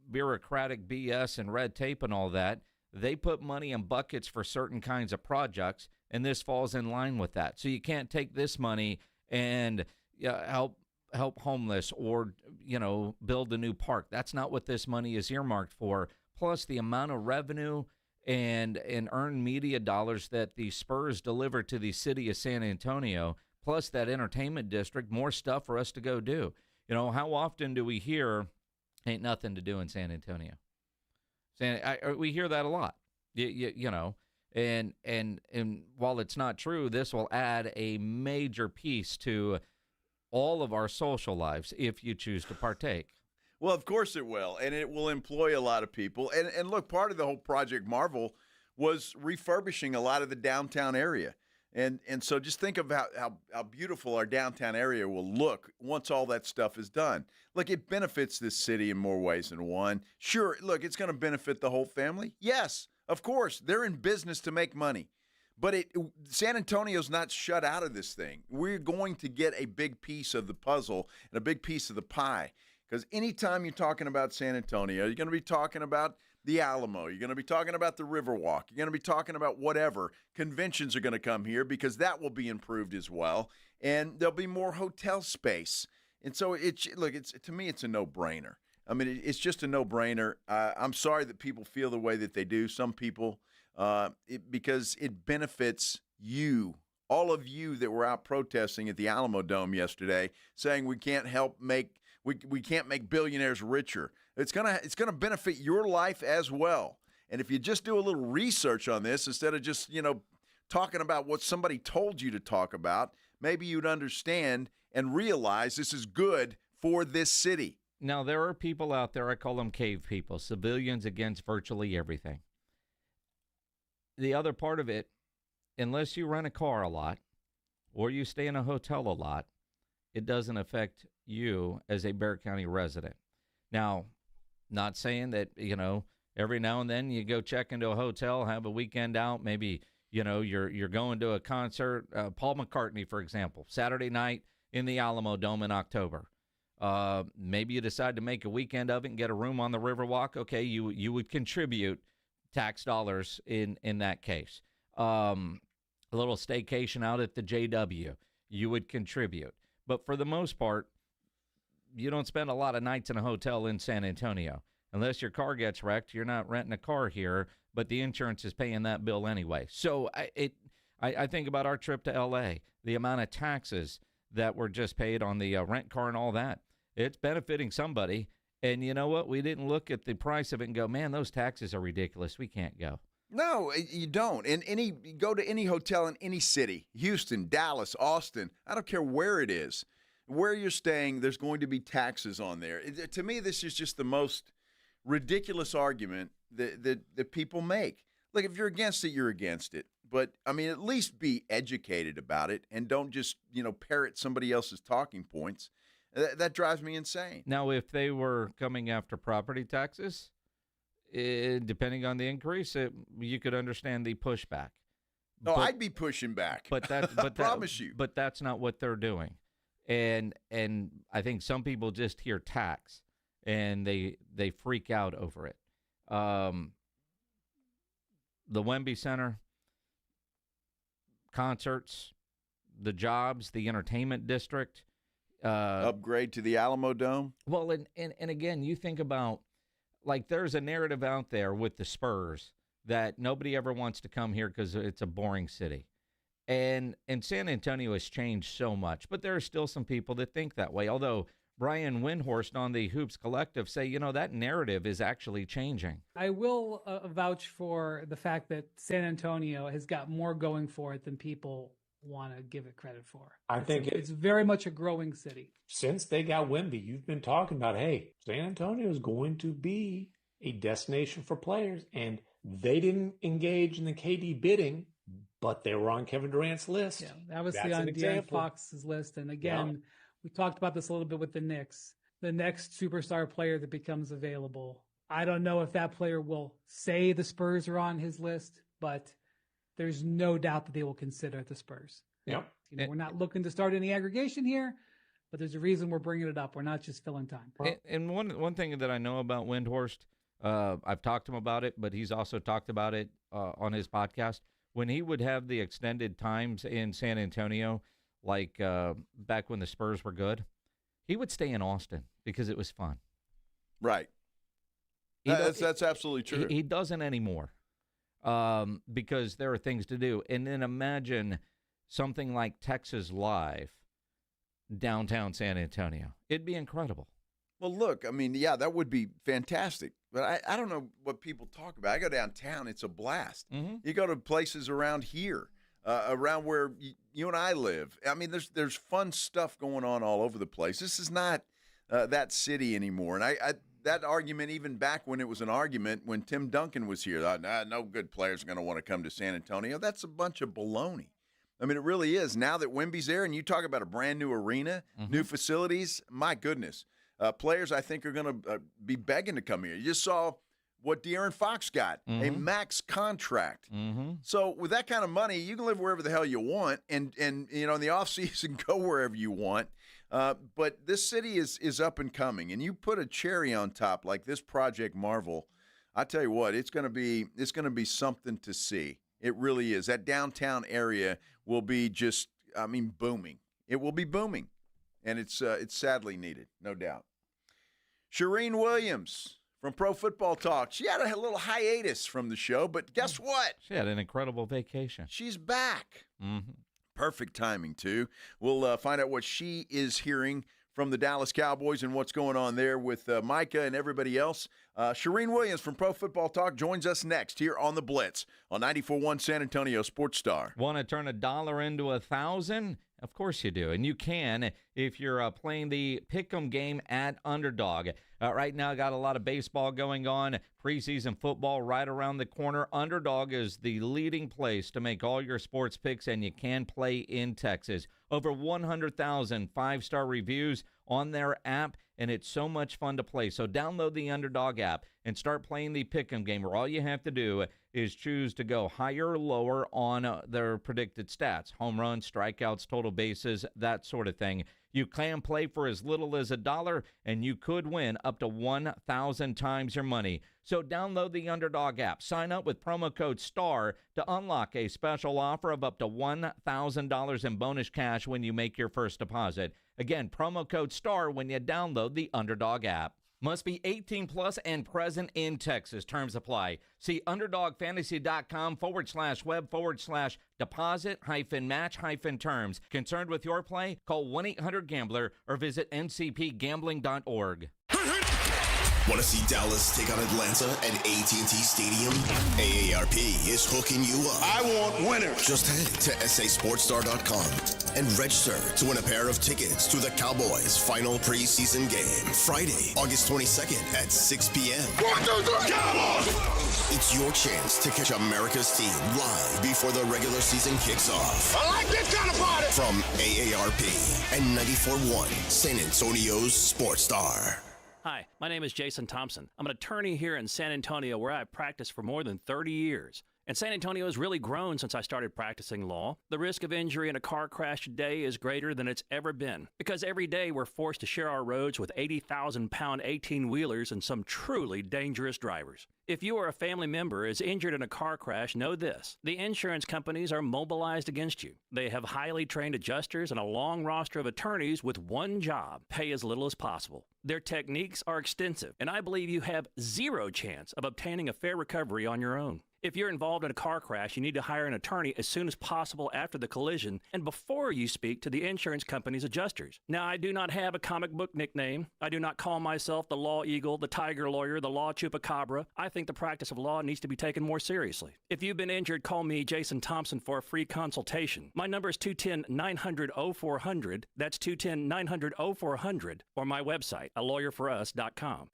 bureaucratic BS and red tape and all that, they put money in buckets for certain kinds of projects, and this falls in line with that. So you can't take this money and help homeless or, build a new park. That's not what this money is earmarked for. Plus the amount of revenue and earned media dollars that the Spurs deliver to the city of San Antonio, plus that entertainment district, more stuff for us to go do. How often do we hear, ain't nothing to do in San Antonio? We hear that a lot, and while it's not true, this will add a major piece to all of our social lives if you choose to partake. Well, of course it will, and it will employ a lot of people. And look, part of the whole Project Marvel was refurbishing a lot of the downtown area. And so just think of how beautiful our downtown area will look once all that stuff is done. Look, it benefits this city in more ways than one. Sure, look, it's going to benefit the whole family. Yes, of course. They're in business to make money. But San Antonio's not shut out of this thing. We're going to get a big piece of the puzzle and a big piece of the pie. Because anytime you're talking about San Antonio, you're going to be talking about the Alamo. You're going to be talking about the Riverwalk. You're going to be talking about whatever. Conventions are going to come here because that will be improved as well. And there'll be more hotel space. And so, to me, it's a no-brainer. I mean, it's just a no-brainer. I'm sorry that people feel the way that they do. Some people, because it benefits you, all of you that were out protesting at the Alamo Dome yesterday, saying we can't make billionaires richer. It's gonna benefit your life as well. And if you just do a little research on this instead of just talking about what somebody told you to talk about, maybe you'd understand and realize this is good for this city. Now, there are people out there, I call them cave people, civilians against virtually everything. The other part of it, unless you rent a car a lot or you stay in a hotel a lot, it doesn't affect you as a Bexar County resident. Now, not saying that, every now and then you go check into a hotel, have a weekend out, maybe, you're going to a concert. Paul McCartney, for example, Saturday night in the Alamo Dome in October. Maybe you decide to make a weekend of it and get a room on the Riverwalk. Okay, you would contribute tax dollars in that case. A little staycation out at the JW, you would contribute. But for the most part, you don't spend a lot of nights in a hotel in San Antonio. Unless your car gets wrecked, you're not renting a car here, but the insurance is paying that bill anyway. So I think about our trip to L.A., the amount of taxes that were just paid on the rent car and all that. It's benefiting somebody. And you know what? We didn't look at the price of it and go, man, those taxes are ridiculous. We can't go. No, you don't. You go to any hotel in any city, Houston, Dallas, Austin, I don't care where it is. Where you're staying, there's going to be taxes on there. To me, this is just the most ridiculous argument that people make. Look, if you're against it, you're against it. But, I mean, at least be educated about it and don't just, parrot somebody else's talking points. That drives me insane. Now, if they were coming after property taxes, depending on the increase, you could understand the pushback. No, I'd be pushing back. But promise you. But that's not what they're doing. And I think some people just hear tax and they freak out over it. The Wemby Center, concerts, the jobs, the entertainment district. Upgrade to the Alamo Dome. Well, and again, you think about, like, there's a narrative out there with the Spurs that nobody ever wants to come here because it's a boring city. And San Antonio has changed so much, but there are still some people that think that way. Although Brian Windhorst on the Hoops Collective say, that narrative is actually changing. I will vouch for the fact that San Antonio has got more going for it than people want to give it credit for. I think it's very much a growing city. Since they got Wemby, you've been talking about, hey, San Antonio is going to be a destination for players, and they didn't engage in the KD bidding, but they were on Kevin Durant's list. Yeah, that was on De'Aaron Fox's list. And again, we talked about this a little bit with the Knicks. The next superstar player that becomes available, I don't know if that player will say the Spurs are on his list, but there's no doubt that they will consider the Spurs. Yep. We're not looking to start any aggregation here, but there's a reason we're bringing it up. We're not just filling time. And one thing that I know about Windhorst, I've talked to him about it, but he's also talked about it on his podcast. When he would have the extended times in San Antonio, like back when the Spurs were good, he would stay in Austin because it was fun. Right. That's absolutely true. He doesn't anymore. Because there are things to do. And then imagine something like Texas Live downtown San Antonio. It'd be incredible. Well, look, I mean, yeah, that would be fantastic. But I don't know what people talk about. I go downtown, it's a blast. Mm-hmm. You go to places around here, around where you and I live. I mean, there's fun stuff going on all over the place. This is not that city anymore. And that argument, even back when it was an argument, when Tim Duncan was here, no good players are going to want to come to San Antonio. That's a bunch of baloney. I mean, it really is. Now that Wemby's there, and you talk about a brand new arena, new facilities, my goodness. Players, I think, are going to be begging to come here. You just saw what De'Aaron Fox got, a max contract. So with that kind of money, you can live wherever the hell you want, and in the offseason, go wherever you want. But this city is up and coming, and you put a cherry on top like this Project Marvel. I tell you what, it's going to be something to see. It really is. That downtown area will be just, booming. It will be booming, and it's sadly needed, no doubt. Shireen Williams from Pro Football Talk. She had a little hiatus from the show, but guess what? She had an incredible vacation. She's back. Perfect timing, too. We'll find out what she is hearing from the Dallas Cowboys and what's going on there with Micah and everybody else. Shireen Williams from Pro Football Talk joins us next here on The Blitz on 94.1 San Antonio Sports Star. Want to turn $1 into 1,000? Of course you do, and you can if you're playing the Pick'em game at Underdog. Right now, got a lot of baseball going on, preseason football right around the corner. Underdog is the leading place to make all your sports picks, and you can play in Texas. Over 100,000 five-star reviews on their app, and it's so much fun to play. So download the Underdog app and start playing the Pick'em game, where all you have to do is choose to go higher or lower on their predicted stats, home runs, strikeouts, total bases, that sort of thing. You can play for as little as $1, and you could win up to 1,000 times your money. So download the Underdog app. Sign up with promo code STAR to unlock a special offer of up to $1,000 in bonus cash when you make your first deposit. Again, promo code STAR when you download the Underdog app. Must be 18 plus and present in Texas. Terms apply. See underdogfantasy.com/web/deposit-match-terms. Concerned with your play? Call 1-800-GAMBLER or visit ncpgambling.org. Want to see Dallas take on Atlanta at AT&T Stadium? AARP is hooking you up. I want winners. Just head to sasportstar.com and register to win a pair of tickets to the Cowboys' final preseason game, Friday, August 22nd at 6 p.m. 1, 2, 3, Cowboys! It's your chance to catch America's team live before the regular season kicks off. I like this kind of party! From AARP and 94.1, San Antonio's Sports Star. Hi, my name is Jason Thompson. I'm an attorney here in San Antonio where I've practiced for more than 30 years. And San Antonio has really grown since I started practicing law. The risk of injury in a car crash today is greater than it's ever been because every day we're forced to share our roads with 80,000-pound 18-wheelers and some truly dangerous drivers. If you or a family member is injured in a car crash, know this. The insurance companies are mobilized against you. They have highly trained adjusters and a long roster of attorneys with one job: pay as little as possible. Their techniques are extensive, and I believe you have zero chance of obtaining a fair recovery on your own. If you're involved in a car crash, you need to hire an attorney as soon as possible after the collision and before you speak to the insurance company's adjusters. Now, I do not have a comic book nickname. I do not call myself the Law Eagle, the Tiger Lawyer, the Law Chupacabra. I think the practice of law needs to be taken more seriously. If you've been injured, call me, Jason Thompson, for a free consultation. My number is 210-900-0400. That's 210-900-0400, or my website, alawyerforus.com.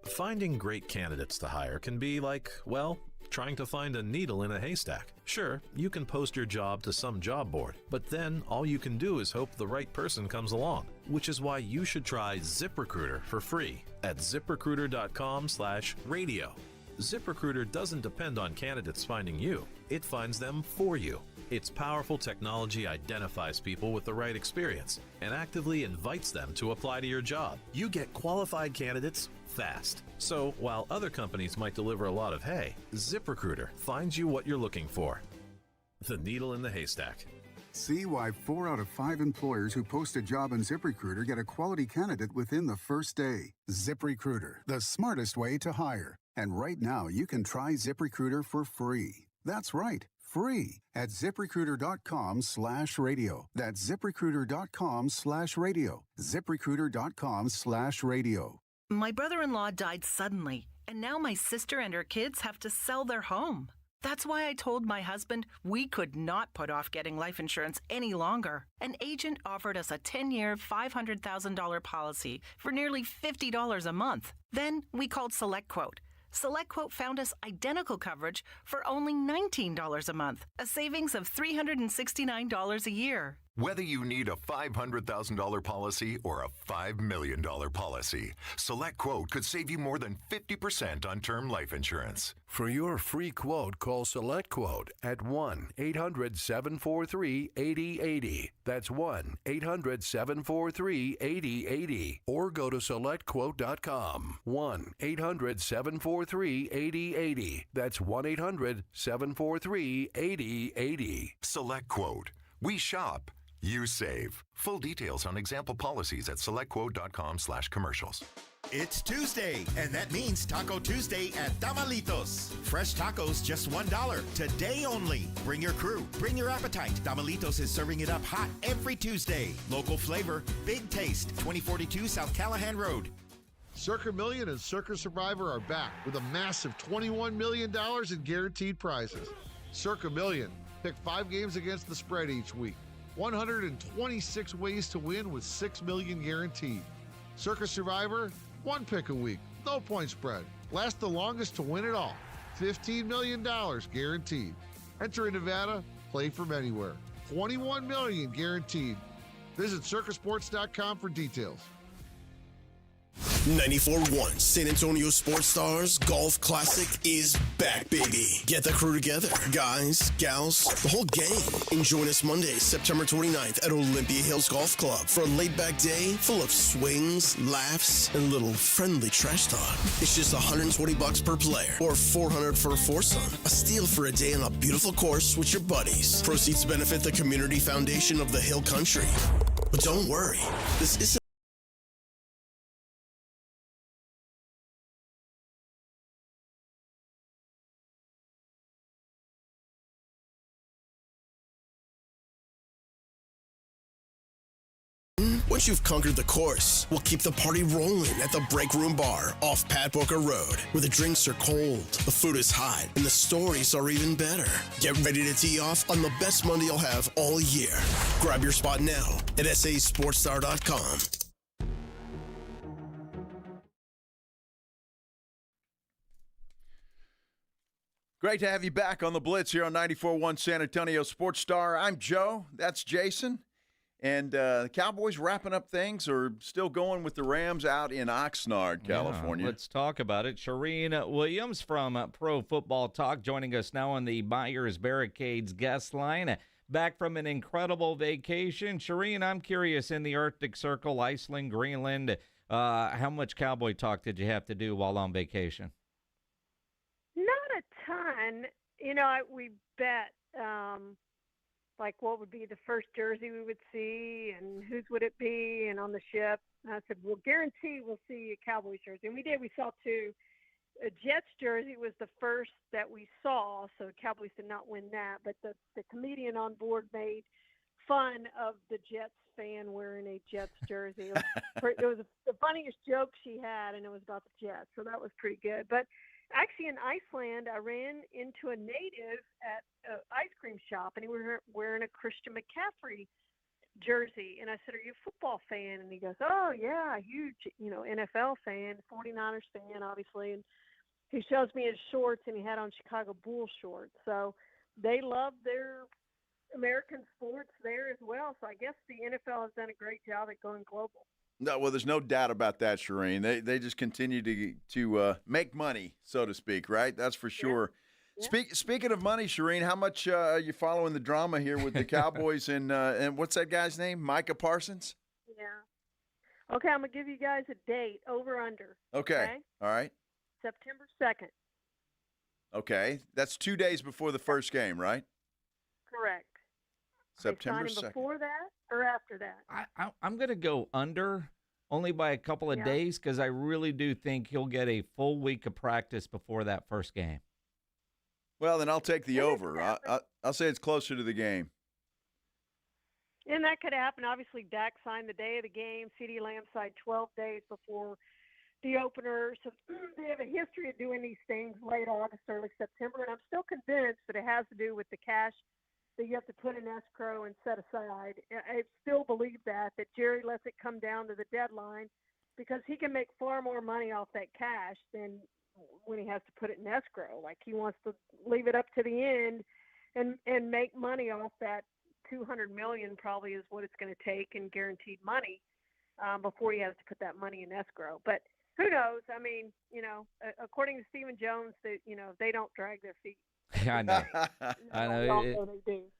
Finding great candidates to hire can be like, well, trying to find a needle in a haystack. Sure, you can post your job to some job board, but then all you can do is hope the right person comes along, which is why you should try ZipRecruiter for free at ziprecruiter.com/radio. ZipRecruiter doesn't depend on candidates finding you. It finds them for you. Its powerful technology identifies people with the right experience and actively invites them to apply to your job. You get qualified candidates fast. So while other companies might deliver a lot of hay, ZipRecruiter finds you what you're looking for. The needle in the haystack. See why 4 out of 5 employers who post a job on ZipRecruiter get a quality candidate within the first day. ZipRecruiter, the smartest way to hire. And right now, you can try ZipRecruiter for free. That's right, free at ZipRecruiter.com/radio. That's ZipRecruiter.com/radio. ZipRecruiter.com/radio. My brother-in-law died suddenly, and now my sister and her kids have to sell their home. That's why I told my husband we could not put off getting life insurance any longer. An agent offered us a 10-year, $500,000 policy for nearly $50 a month. Then we called SelectQuote. SelectQuote found us identical coverage for only $19 a month, a savings of $369 a year. Whether you need a $500,000 policy or a $5 million policy, SelectQuote could save you more than 50% on term life insurance. For your free quote, call SelectQuote at 1-800-743-8080. That's 1-800-743-8080. Or go to SelectQuote.com. 1-800-743-8080. That's 1-800-743-8080. SelectQuote. We shop. You save. Full details on example policies at selectquote.com/commercials. It's Tuesday, and that means Taco Tuesday at Tamalitos. Fresh tacos, just $1. Today only. Bring your crew. Bring your appetite. Tamalitos is serving it up hot every Tuesday. Local flavor, big taste. 2042 South Callahan Road. Circa Million and Circa Survivor are back with a massive $21 million in guaranteed prizes. Circa Million. Pick 5 games against the spread each week. 126 ways to win with $6 million guaranteed. Circa Survivor, 1 pick a week, no point spread. Last the longest to win it all. $15 million guaranteed. Enter in Nevada, play from anywhere. $21 million guaranteed. Visit circasports.com for details. 94.1 San Antonio Sports Stars Golf Classic is back, baby. Get the crew together. Guys, gals, the whole gang. And join us Monday, September 29th at Olympia Hills Golf Club for a laid-back day full of swings, laughs, and a little friendly trash talk. It's just $120 per player or $400 for a foursome. A steal for a day on a beautiful course with your buddies. Proceeds benefit the Community Foundation of the Hill Country. But don't worry, this isn't Once you've conquered the course, we'll keep the party rolling at the Break Room Bar off Pat Booker Road, where the drinks are cold, the food is hot, and the stories are even better. Get ready to tee off on the best Monday you'll have all year. Grab your spot now at sasportstar.com. Great to have you back on the Blitz here on 94.1 San Antonio Sports Star. I'm Joe. That's Jason. And the Cowboys wrapping up things or still going with the Rams out in Oxnard, California. Yeah, let's talk about it. Shireen Williams from Pro Football Talk joining us now on the Myers Barricades guest line. Back from an incredible vacation. Shireen, I'm curious, in the Arctic Circle, Iceland, Greenland, how much Cowboy talk did you have to do while on vacation? Not a ton. We bet like what would be the first jersey we would see and whose would it be and on the ship. And I said, we'll guarantee we'll see a Cowboys jersey. And we did. We saw two. A Jets jersey was the first that we saw, so Cowboys did not win that. But the comedian on board made fun of the Jets fan wearing a Jets jersey. It was the funniest joke she had, and it was about the Jets. So that was pretty good. But actually, in Iceland, I ran into a native at an ice cream shop, and he was wearing a Christian McCaffrey jersey. And I said, "Are you a football fan?" And he goes, "Oh, yeah, huge, NFL fan, 49ers fan, obviously." And he shows me his shorts, and he had on Chicago Bulls shorts. So they love their American sports there as well. So I guess the NFL has done a great job at going global. No, well, there's no doubt about that, Shireen. They just continue to make money, so to speak, right? That's for sure. Yeah. Speaking of money, Shireen, how much are you following the drama here with the Cowboys and what's that guy's name? Micah Parsons? Yeah. Okay, I'm going to give you guys a date, over under. Okay. All right. September 2nd. Okay. That's 2 days before the first game, right? Correct. September 2nd. Before that or after that? I'm going to go under only by a couple of days because I really do think he'll get a full week of practice before that first game. Well, then I'll take the over. I'll say it's closer to the game. And that could happen. Obviously, Dak signed the day of the game. CeeDee Lamb signed 12 days before the opener. So they have a history of doing these things late August, early September. And I'm still convinced that it has to do with the cash that you have to put in escrow and set aside. I still believe that Jerry lets it come down to the deadline because he can make far more money off that cash than when he has to put it in escrow. Like he wants to leave it up to the end and make money off that. $200 million probably is what it's going to take in guaranteed money before he has to put that money in escrow. But who knows? I mean, according to Stephen Jones, they don't drag their feet. I know. I know.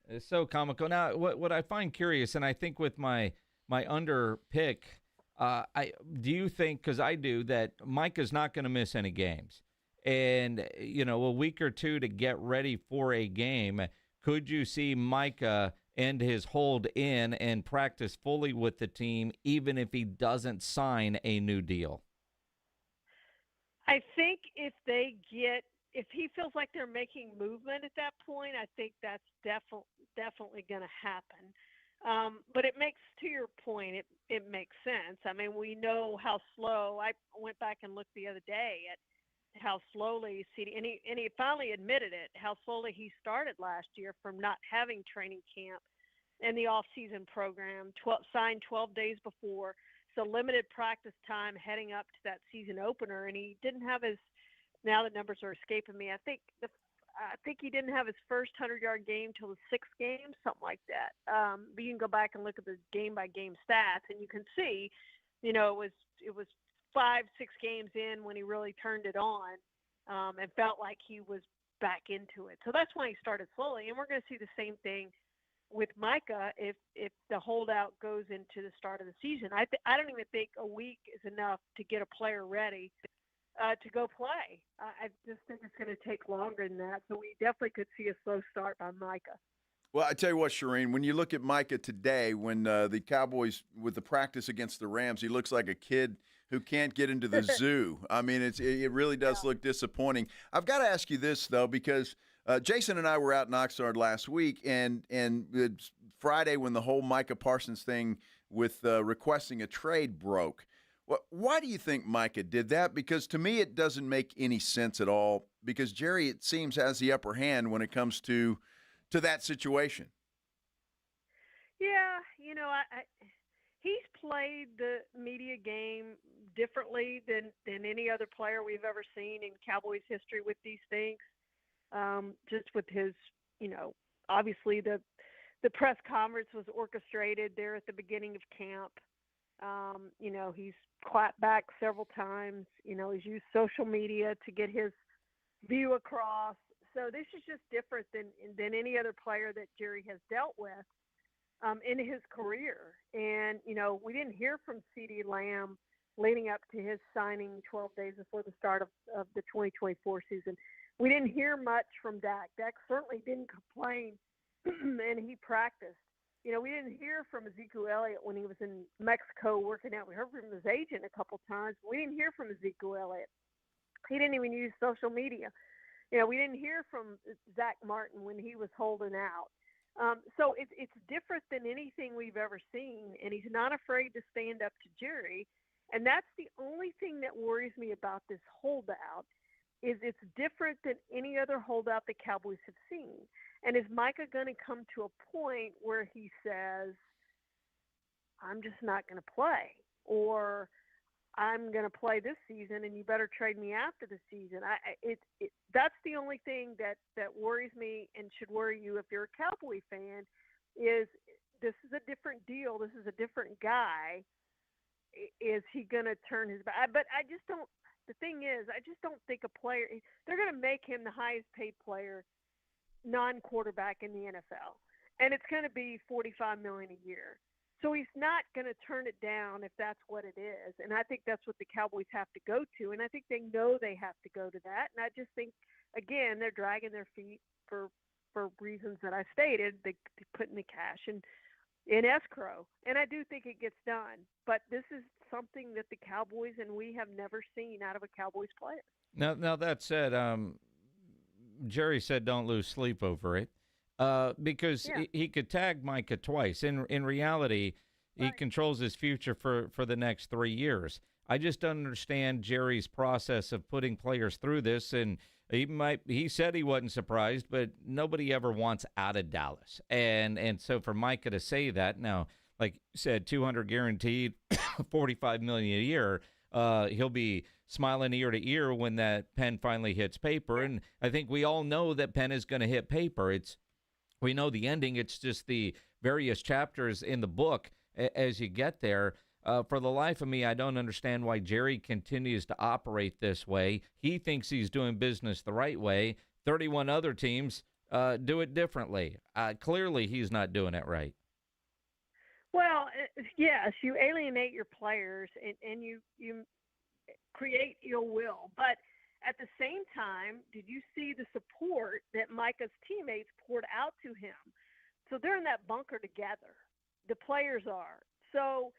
It's so comical. Now, what I find curious, and I think with my under pick, do you think, because I do, that Micah's not going to miss any games? And, a week or two to get ready for a game, could you see Micah end his hold in and practice fully with the team, even if he doesn't sign a new deal? I think if he feels like they're making movement at that point, I think that's definitely going to happen. But it makes, to your point, it makes sense. I mean, we know how slow. I went back and looked the other day at how slowly CeeDee, and he finally admitted it, how slowly he started last year from not having training camp and the off-season program, signed 12 days before, so limited practice time heading up to that season opener, and he didn't have his. Now the numbers are escaping me. I think he didn't have his first 100-yard game till the sixth game, something like that. But you can go back and look at the game-by-game stats, and you can see, it was 5-6 games in when he really turned it on and felt like he was back into it. So that's why he started slowly, and we're going to see the same thing with Micah if the holdout goes into the start of the season. I don't even think a week is enough to get a player ready to go play. I just think it's going to take longer than that. So we definitely could see a slow start by Micah. Well, I tell you what, Shireen, when you look at Micah today, when the Cowboys, with the practice against the Rams, he looks like a kid who can't get into the zoo. I mean, it really does look disappointing. I've got to ask you this, though, because Jason and I were out in Oxnard last week, and it's Friday when the whole Micah Parsons thing with requesting a trade broke. Why do you think Micah did that? Because to me, it doesn't make any sense at all, because Jerry, it seems, has the upper hand when it comes to that situation. Yeah, he's played the media game differently than any other player we've ever seen in Cowboys history with these things. Just with his, obviously the press conference was orchestrated there at the beginning of camp. He's clapped back several times. He's used social media to get his view across. So this is just different than any other player that Jerry has dealt with in his career. And, we didn't hear from CeeDee Lamb leading up to his signing 12 days before the start of the 2024 season. We didn't hear much from Dak. Dak certainly didn't complain, and he practiced. We didn't hear from Ezekiel Elliott when he was in Mexico working out. We heard from his agent a couple times. We didn't hear from Ezekiel Elliott. He didn't even use social media. We didn't hear from Zach Martin when he was holding out. So it's different than anything we've ever seen, and he's not afraid to stand up to Jerry. And that's the only thing that worries me about this holdout, is it's different than any other holdout the Cowboys have seen. And is Micah going to come to a point where he says, I'm just not going to play, or I'm going to play this season and you better trade me after the season? That's the only thing that worries me and should worry you if you're a Cowboy fan, is this is a different deal. This is a different guy. Is he going to turn his back? But I just don't. The thing is, I just don't think a player – they're going to make him the highest paid player, non-quarterback in the NFL. And it's going to be $45 million a year. So he's not going to turn it down if that's what it is. And I think that's what the Cowboys have to go to. And I think they know they have to go to that. And I just think, again, they're dragging their feet for reasons that I stated. They put in the cash in escrow. And I do think it gets done. But this is something that the Cowboys and we have never seen out of a Cowboys player. Now that said, Jerry said don't lose sleep over it. Because he could tag Micah twice. In reality, he controls his future for the next 3 years. I just don't understand Jerry's process of putting players through this. And he said he wasn't surprised, but nobody ever wants out of Dallas. And so for Micah to say that now, like you said, $200 guaranteed, $45 million a year. He'll be smiling ear to ear when that pen finally hits paper. And I think we all know that pen is going to hit paper. We know the ending. It's just the various chapters in the book as you get there. For the life of me, I don't understand why Jerry continues to operate this way. He thinks he's doing business the right way. 31 other teams do it differently. Clearly, he's not doing it right. Well, yes, you alienate your players and you create ill will. But at the same time, did you see the support that Micah's teammates poured out to him? So they're in that bunker together. The players are. So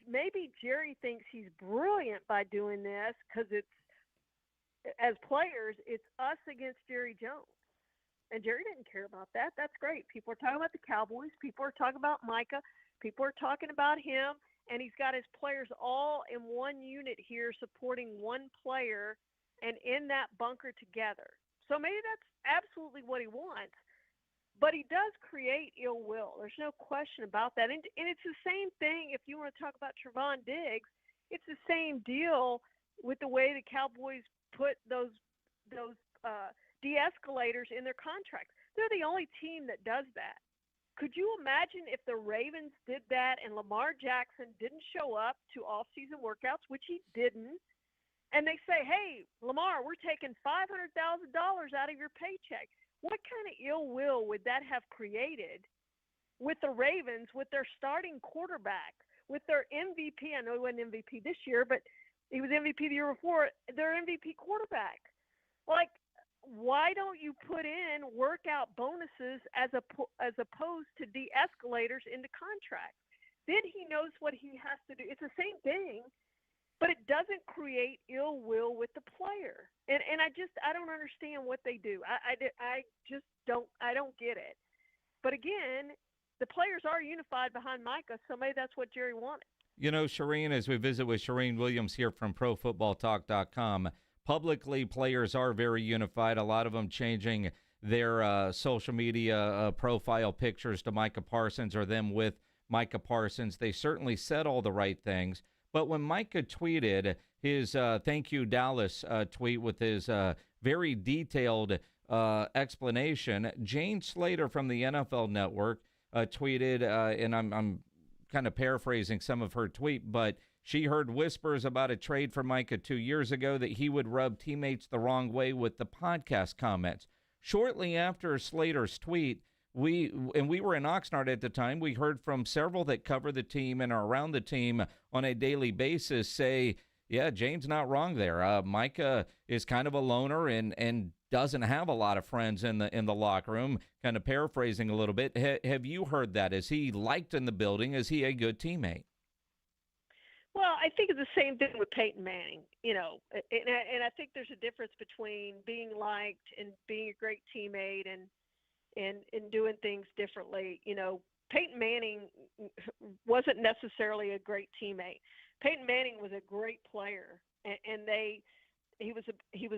maybe Jerry thinks he's brilliant by doing this because as players, it's us against Jerry Jones. And Jerry didn't care about that. That's great. People are talking about the Cowboys. People are talking about Micah. People are talking about him. And he's got his players all in one unit here supporting one player and in that bunker together. So maybe that's absolutely what he wants. But he does create ill will. There's no question about that. And it's the same thing if you want to talk about Trevon Diggs. It's the same deal with the way the Cowboys put those de-escalators in their contracts. They're the only team that does that. Could you imagine if the Ravens did that and Lamar Jackson didn't show up to off-season workouts, which he didn't, and they say, hey, Lamar, we're taking $500,000 out of your paycheck. What kind of ill will would that have created with the Ravens, with their starting quarterback, with their MVP? I know he wasn't MVP this year, but he was MVP the year before, their MVP quarterback. Like, why don't you put in workout bonuses as opposed to de-escalators into contracts? Then he knows what he has to do. It's the same thing, but it doesn't create ill will with the player. And I don't understand what they do. I just don't get it. But again, the players are unified behind Micah, so maybe that's what Jerry wanted. You know, Shireen, as we visit with Shireen Williams here from ProFootballTalk.com, publicly players are very unified, a lot of them changing their social media profile pictures to Micah Parsons or them with Micah Parsons. They certainly said all the right things. But when Micah tweeted his thank you, Dallas tweet with his very detailed explanation, Jane Slater from the NFL Network tweeted, and I'm kind of paraphrasing some of her tweet, but she heard whispers about a trade for Micah 2 years ago that he would rub teammates the wrong way with the podcast comments. Shortly after Slater's tweet, we were in Oxnard at the time, we heard from several that cover the team and are around the team on a daily basis say, yeah, Jane's not wrong there. Micah is kind of a loner and doesn't have a lot of friends in the locker room, kind of paraphrasing a little bit. Have you heard that? Is he liked in the building? Is he a good teammate? Well, I think it's the same thing with Peyton Manning, you know, and I think there's a difference between being liked and being a great teammate and doing things differently. You know, Peyton Manning wasn't necessarily a great teammate. Peyton Manning was a great player, and he was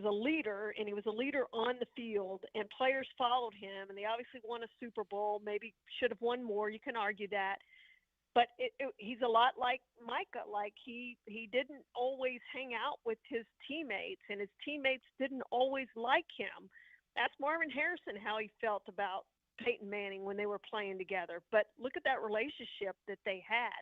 a leader, and he was a leader on the field, and players followed him, and they obviously won a Super Bowl, maybe should have won more. You can argue that. But he's a lot like Micah. Like he didn't always hang out with his teammates, and his teammates didn't always like him. Ask Marvin Harrison how he felt about Peyton Manning when they were playing together. But look at that relationship that they had.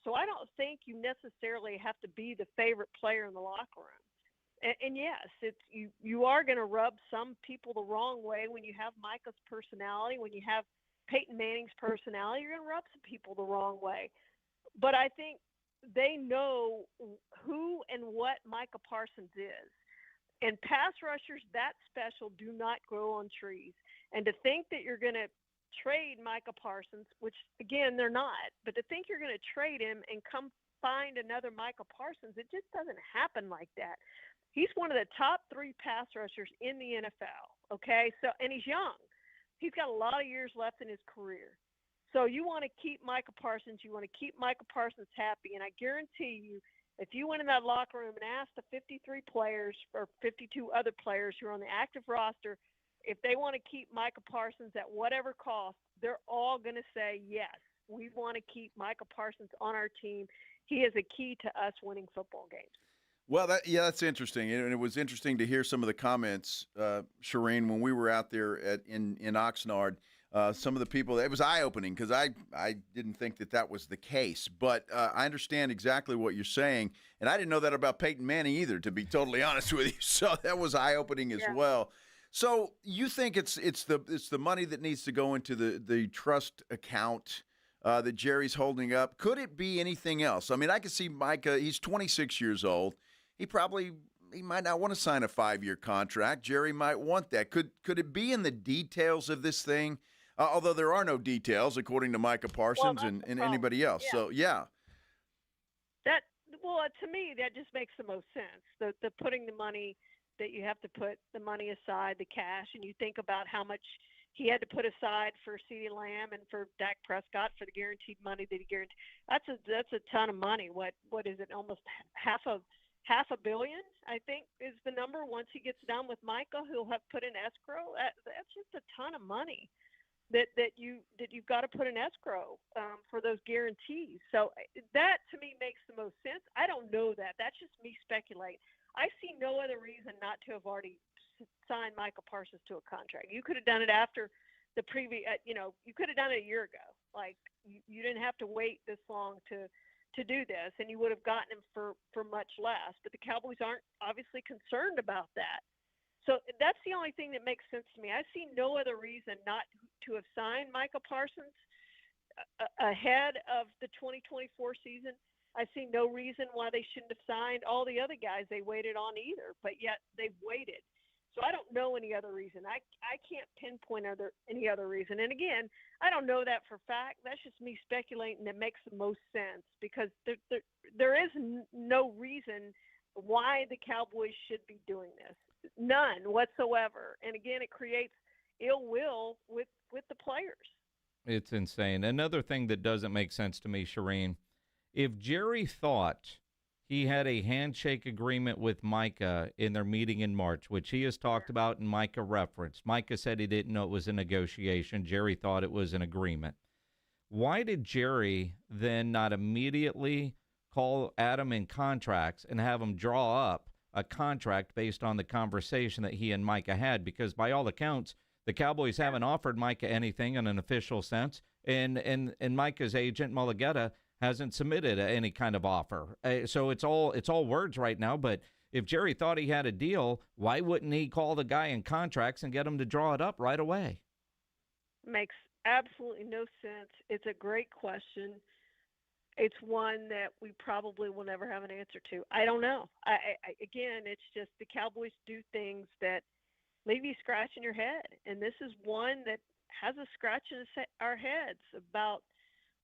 So I don't think you necessarily have to be the favorite player in the locker room. And yes, you are going to rub some people the wrong way when you have Micah's personality, when you have Peyton Manning's personality, you're going to rub some people the wrong way. But I think they know who and what Micah Parsons is. And pass rushers that special do not grow on trees. And to think that you're going to trade Micah Parsons, which, again, they're not, but to think you're going to trade him and come find another Micah Parsons, it just doesn't happen like that. He's one of the top 3 pass rushers in the NFL, okay? So, and he's young. He's got a lot of years left in his career. So you want to keep Micah Parsons. You want to keep Micah Parsons happy. And I guarantee you, if you went in that locker room and asked the 53 players or 52 other players who are on the active roster, if they want to keep Micah Parsons at whatever cost, they're all going to say, yes, we want to keep Micah Parsons on our team. He is a key to us winning football games. Well, that's interesting. And it was interesting to hear some of the comments, Shireen, when we were out there in Oxnard. Some of the people, it was eye-opening because I didn't think that was the case. But I understand exactly what you're saying. And I didn't know that about Peyton Manning either, to be totally honest with you. So that was eye-opening as well. So you think it's the money that needs to go into the trust account that Jerry's holding up? Could it be anything else? I mean, I could see Micah, he's 26 years old. He might not want to sign a 5-year contract. Jerry might want that. Could it be in the details of this thing? Although there are no details, according to Micah Parsons and anybody else. Yeah. So, yeah. To me, that just makes the most sense. The putting the money that you have to put the money aside, the cash, and you think about how much he had to put aside for CeeDee Lamb and for Dak Prescott for the guaranteed money that he guaranteed. That's a ton of money. What is it? Almost half a billion, I think, is the number. Once he gets done with Micah, he'll have put in escrow. That's just a ton of money that you've got to put in escrow for those guarantees. So that to me makes the most sense. I don't know that. That's just me speculating. I see no other reason not to have already signed Micah Parsons to a contract. You could have done it after the previous. You could have done it a year ago. Like you didn't have to wait this long to do this, and you would have gotten him for much less. But the Cowboys aren't obviously concerned about that. So that's the only thing that makes sense to me. I see no other reason not to have signed Micah Parsons ahead of the 2024 season. I see no reason why they shouldn't have signed all the other guys they waited on either, but yet they've waited. So I don't know any other reason. I can't pinpoint any other reason. And again, I don't know that for a fact. That's just me speculating that makes the most sense because there is no reason why the Cowboys should be doing this. None whatsoever. And again, it creates ill will with the players. It's insane. Another thing that doesn't make sense to me, Shireen, if Jerry thought he had a handshake agreement with Micah in their meeting in March, which he has talked about and Micah referenced. Micah said he didn't know it was a negotiation. Jerry thought it was an agreement. Why did Jerry then not immediately call Adam in contracts and have him draw up a contract based on the conversation that he and Micah had? Because by all accounts, the Cowboys haven't offered Micah anything in an official sense, and Micah's agent, Mulligetta, hasn't submitted any kind of offer. So it's all words right now, but if Jerry thought he had a deal, why wouldn't he call the guy in contracts and get him to draw it up right away? Makes absolutely no sense. It's a great question. It's one that we probably will never have an answer to. I don't know. Again, it's just the Cowboys do things that leave you scratching your head. And this is one that has us scratching our heads about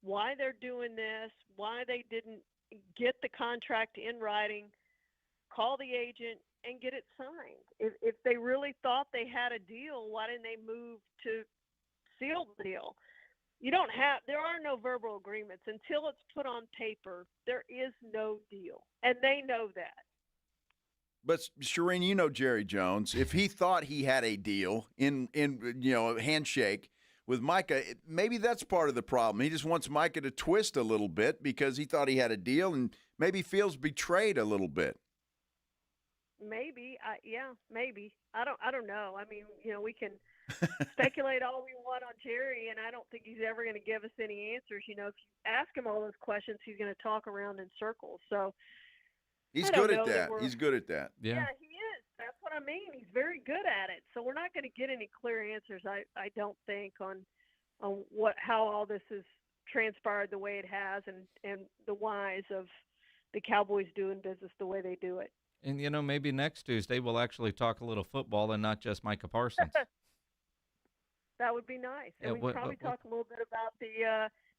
why they're doing this, why they didn't get the contract in writing, call the agent, and get it signed. If they really thought they had a deal, why didn't they move to seal the deal? There are no verbal agreements. Until it's put on paper, there is no deal. And they know that. But Shireen, you know Jerry Jones. If he thought he had a deal in a handshake with Micah, maybe that's part of the problem. He just wants Micah to twist a little bit because he thought he had a deal and maybe feels betrayed a little bit. Maybe, maybe. I don't know. I mean, we can speculate all we want on Jerry, and I don't think he's ever going to give us any answers. If you ask him all those questions, he's going to talk around in circles. So he's good at that. He's good at that. Yeah, he is. That's what I mean. He's very good at it. So we're not going to get any clear answers, I don't think, on how all this has transpired the way it has, and the whys of the Cowboys doing business the way they do it. And, maybe next Tuesday we'll actually talk a little football and not just Micah Parsons. That would be nice. And we'd probably talk a little bit about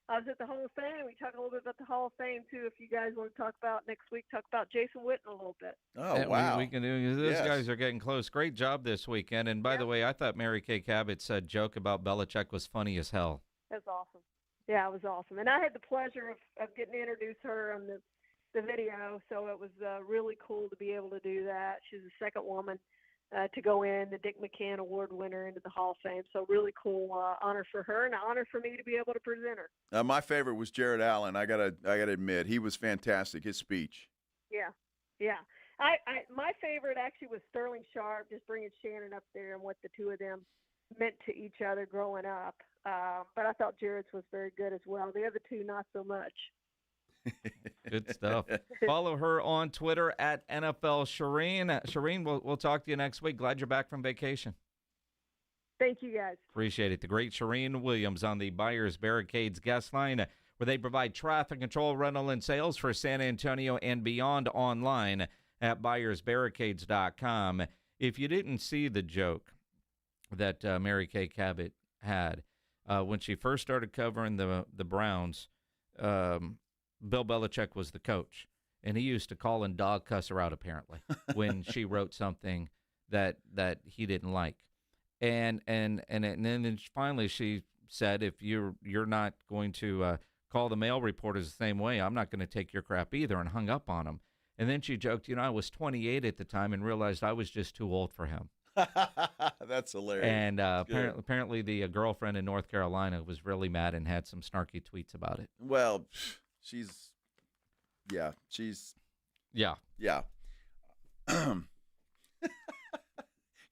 I was at the Hall of Fame. We talk a little bit about the Hall of Fame, too, if you guys want to talk about next week, talk about Jason Witten a little bit. Oh, wow. We can do. Those guys are getting close. Great job this weekend. And, by the way, I thought Mary Kay Cabot's joke about Belichick was funny as hell. That's awesome. Yeah, it was awesome. And I had the pleasure of getting to introduce her on the video, so it was really cool to be able to do that. She's the second woman to go in, the Dick McCann Award winner, into the Hall of Fame. So really cool honor for her, and an honor for me to be able to present her. My favorite was Jared Allen. I gotta admit, he was fantastic. His speech. Yeah. My favorite actually was Sterling Sharp, just bringing Shannon up there and what the two of them meant to each other growing up. But I thought Jared's was very good as well. The other two, not so much. Good stuff. Follow her on Twitter at NFL Shireen. Shireen, we'll talk to you next week. Glad you're back from vacation. Thank you, guys. Appreciate it. The great Shireen Williams on the Buyers Barricades guest line, where they provide traffic control, rental, and sales for San Antonio and beyond, online at buyersbarricades.com. If you didn't see the joke that Mary Kay Cabot had when she first started covering the Browns, Bill Belichick was the coach, and he used to call and dog cuss her out, apparently, when she wrote something that he didn't like. And then finally she said, if you're not going to call the male reporters the same way, I'm not going to take your crap either, and hung up on him. And then she joked, I was 28 at the time and realized I was just too old for him. That's hilarious. And apparently the girlfriend in North Carolina was really mad and had some snarky tweets about it. Well, she's.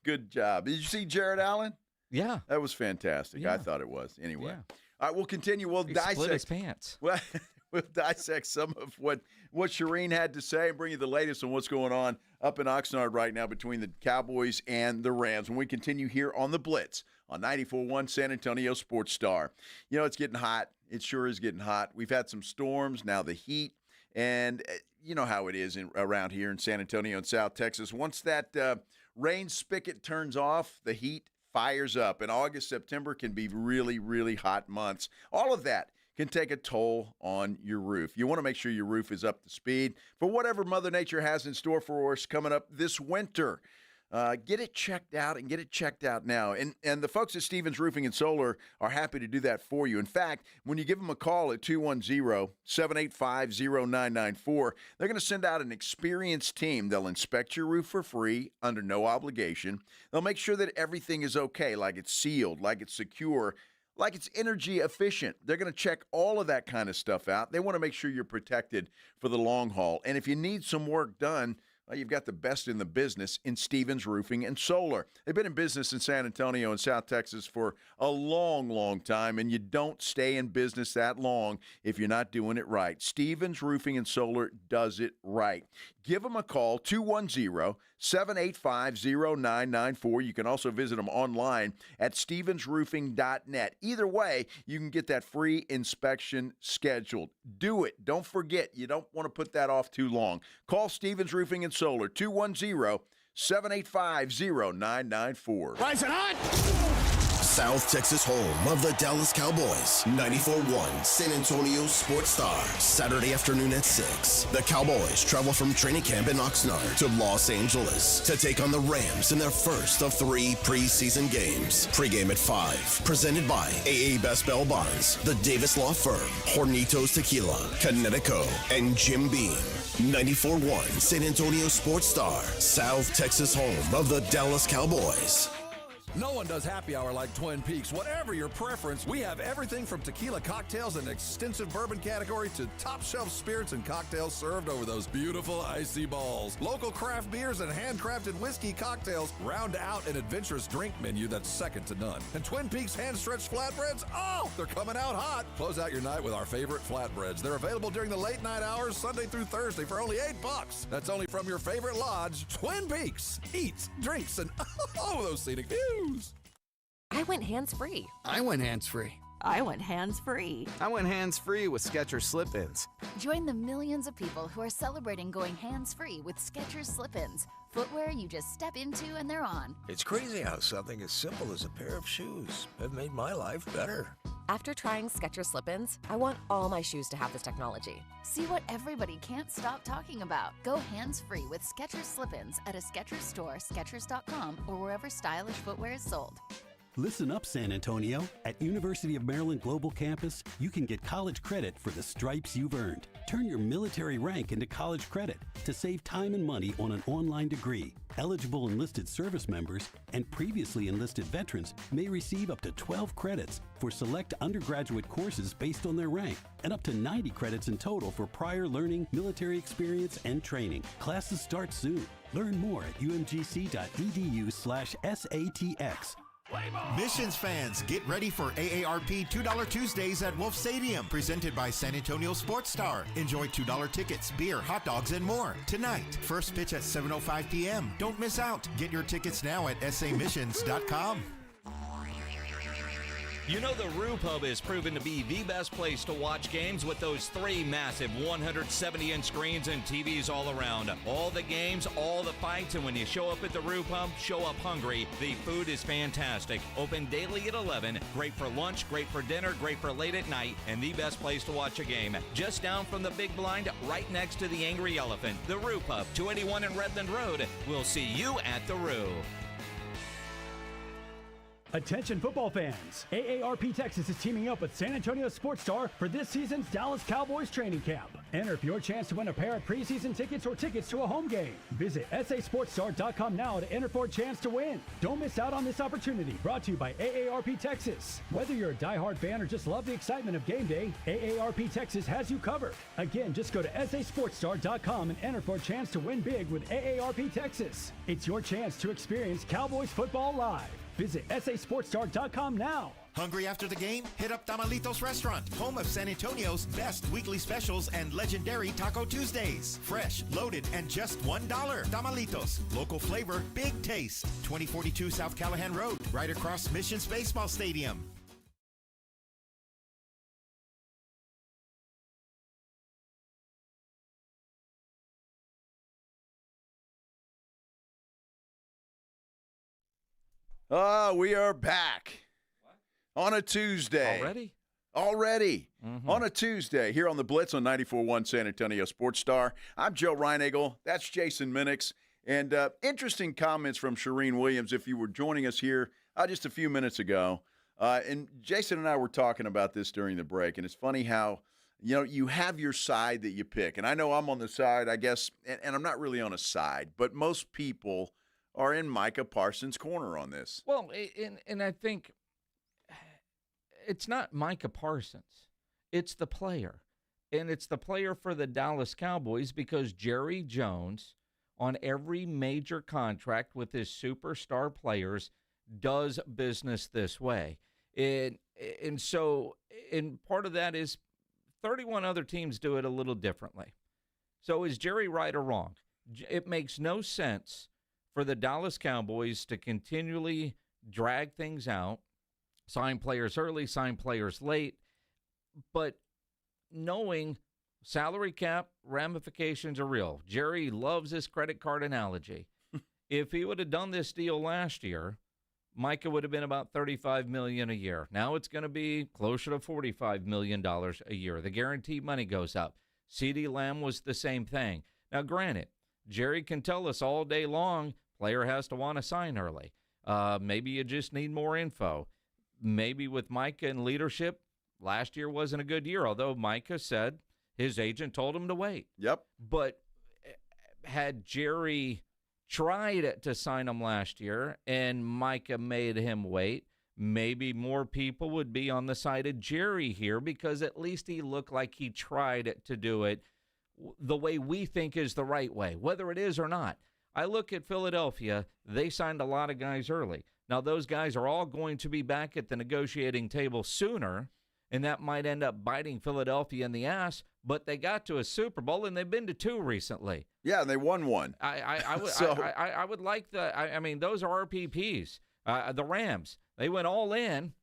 Good job. Did you see Jared Allen? Yeah. That was fantastic. Yeah. I thought it was. Anyway. Yeah. All right, we'll continue. We'll dissect. Split his pants. We'll dissect some of what Shireen had to say and bring you the latest on what's going on up in Oxnard right now between the Cowboys and the Rams when we continue here on the Blitz on 94.1 San Antonio Sports Star. It's getting hot. It sure is getting hot. We've had some storms, now the heat, and you know how it is around here in San Antonio and South Texas. Once that rain spigot turns off, the heat fires up, and August, September can be really, really hot months. All of that can take a toll on your roof. You want to make sure your roof is up to speed for whatever Mother Nature has in store for us coming up this winter. get it checked out and get it checked out now. And the folks at Stevens Roofing and Solar are happy to do that for you. In fact, when you give them a call at 210-785-0994, they're going to send out an experienced team. They'll inspect your roof for free under no obligation. They'll make sure that everything is okay, like it's sealed, like it's secure, like it's energy efficient. They're going to check all of that kind of stuff out. They want to make sure you're protected for the long haul. And if you need some work done, well, you've got the best in the business in Stevens Roofing and Solar. They've been in business in San Antonio and South Texas for a long, long time, and you don't stay in business that long if you're not doing it right. Stevens Roofing and Solar does it right. Give them a call, 210-785-0994. You can also visit them online at stevensroofing.net. Either way, you can get that free inspection scheduled. Do it. Don't forget. You don't want to put that off too long. Call Stevens Roofing and Solar, 210-785-0994. Rise and hot! South Texas home of the Dallas Cowboys. 94.1 San Antonio Sports Star. Saturday afternoon at 6. The Cowboys travel from training camp in Oxnard to Los Angeles to take on the Rams in their first of 3 preseason games. Pre-game at 5. Presented by AA Best Bell Bonds, the Davis Law Firm, Hornitos Tequila, Connecticut, and Jim Beam. 94.1 San Antonio Sports Star. South Texas home of the Dallas Cowboys. No one does happy hour like Twin Peaks. Whatever your preference, we have everything from tequila cocktails and extensive bourbon category to top shelf spirits and cocktails served over those beautiful icy balls. Local craft beers and handcrafted whiskey cocktails round out an adventurous drink menu that's second to none. And Twin Peaks hand-stretched flatbreads, oh, they're coming out hot. Close out your night with our favorite flatbreads. They're available during the late night hours, Sunday through Thursday for only $8. That's only from your favorite lodge, Twin Peaks. Eats, drinks, and oh, those scenic views. I went hands-free. I went hands-free. I went hands-free. I went hands-free with Skechers Slip-ins. Join the millions of people who are celebrating going hands-free with Skechers Slip-ins. Footwear you just step into and they're on. It's crazy how something as simple as a pair of shoes have made my life better. After trying Skechers Slip-ins, I want all my shoes to have this technology. See what everybody can't stop talking about. Go hands-free with Skechers Slip-ins at a Skechers store, Skechers.com, or wherever stylish footwear is sold. Listen up, San Antonio. At University of Maryland Global Campus, you can get college credit for the stripes you've earned. Turn your military rank into college credit to save time and money on an online degree. Eligible enlisted service members and previously enlisted veterans may receive up to 12 credits for select undergraduate courses based on their rank, and up to 90 credits in total for prior learning, military experience, and training. Classes start soon. Learn more at umgc.edu/SATX. Missions fans, get ready for AARP $2 Tuesdays at Wolf Stadium, presented by San Antonio Sports Star. Enjoy $2 tickets, beer, hot dogs, and more tonight. First pitch at 7:05 p.m. Don't miss out. Get your tickets now at samissions.com. You know the Roo Pub is proven to be the best place to watch games with those 3 massive 170-inch screens and TVs all around. All the games, all the fights, and when you show up at the Roo Pub, show up hungry. The food is fantastic. Open daily at 11. Great for lunch, great for dinner, great for late at night, and the best place to watch a game. Just down from the big blind, right next to the Angry Elephant. The Roo Pub, 281 in Redland Road. We'll see you at the Roo. Attention football fans, AARP Texas is teaming up with San Antonio Sports Star for this season's Dallas Cowboys Training Camp. Enter for your chance to win a pair of preseason tickets or tickets to a home game. Visit sasportstar.com now to enter for a chance to win. Don't miss out on this opportunity, brought to you by AARP Texas. Whether you're a diehard fan or just love the excitement of game day, AARP Texas has you covered. Again, just go to sasportstar.com and enter for a chance to win big with AARP Texas. It's your chance to experience Cowboys football live. Visit sasportstar.com now. Hungry after the game? Hit up Tamalitos Restaurant, home of San Antonio's best weekly specials and legendary Taco Tuesdays. Fresh, loaded, and just $1. Tamalitos, local flavor, big taste. 2042 South Callahan Road, right across Missions Baseball Stadium. We are back on a Tuesday. Already. Mm-hmm. On a Tuesday here on the Blitz on 94.1 San Antonio Sports Star. I'm Joe Reinagle. That's Jason Minix. And interesting comments from Shireen Williams, if you were joining us here just a few minutes ago. And Jason and I were talking about this during the break, and it's funny how, you have your side that you pick. And I know I'm on the side, I guess, and I'm not really on a side, but most people are in Micah Parsons' corner on this. Well, and I think it's not Micah Parsons. It's the player. And it's the player for the Dallas Cowboys because Jerry Jones, on every major contract with his superstar players, does business this way. And so part of that is 31 other teams do it a little differently. So is Jerry right or wrong? It makes no sense for the Dallas Cowboys to continually drag things out, sign players early, sign players late, but knowing salary cap ramifications are real. Jerry loves this credit card analogy. If he would have done this deal last year, Micah would have been about $35 million a year. Now it's going to be closer to $45 million a year. The guaranteed money goes up. CeeDee Lamb was the same thing. Now, granted, Jerry can tell us all day long, player has to want to sign early. Maybe you just need more info. Maybe with Micah and leadership, last year wasn't a good year, although Micah said his agent told him to wait. Yep. But had Jerry tried to sign him last year and Micah made him wait, maybe more people would be on the side of Jerry here because at least he looked like he tried to do it the way we think is the right way, whether it is or not. I look at Philadelphia, they signed a lot of guys early. Now, those guys are all going to be back at the negotiating table sooner, and that might end up biting Philadelphia in the ass, but they got to a Super Bowl, and they've been to 2 recently. Yeah, and they won 1. I would like I mean, those are RPPs. The Rams, they went all in,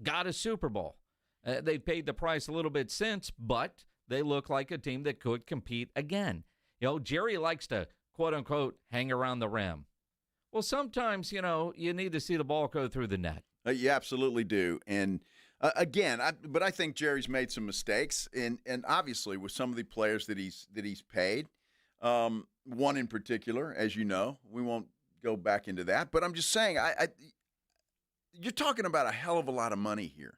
got a Super Bowl. They paid the price a little bit since, but they look like a team that could compete again. Jerry likes to, quote-unquote, hang around the rim. Well, sometimes, you need to see the ball go through the net. You absolutely do. And again, but I think Jerry's made some mistakes, and obviously with some of the players that he's paid, one in particular, as you know, we won't go back into that. But I'm just saying, you're talking about a hell of a lot of money here,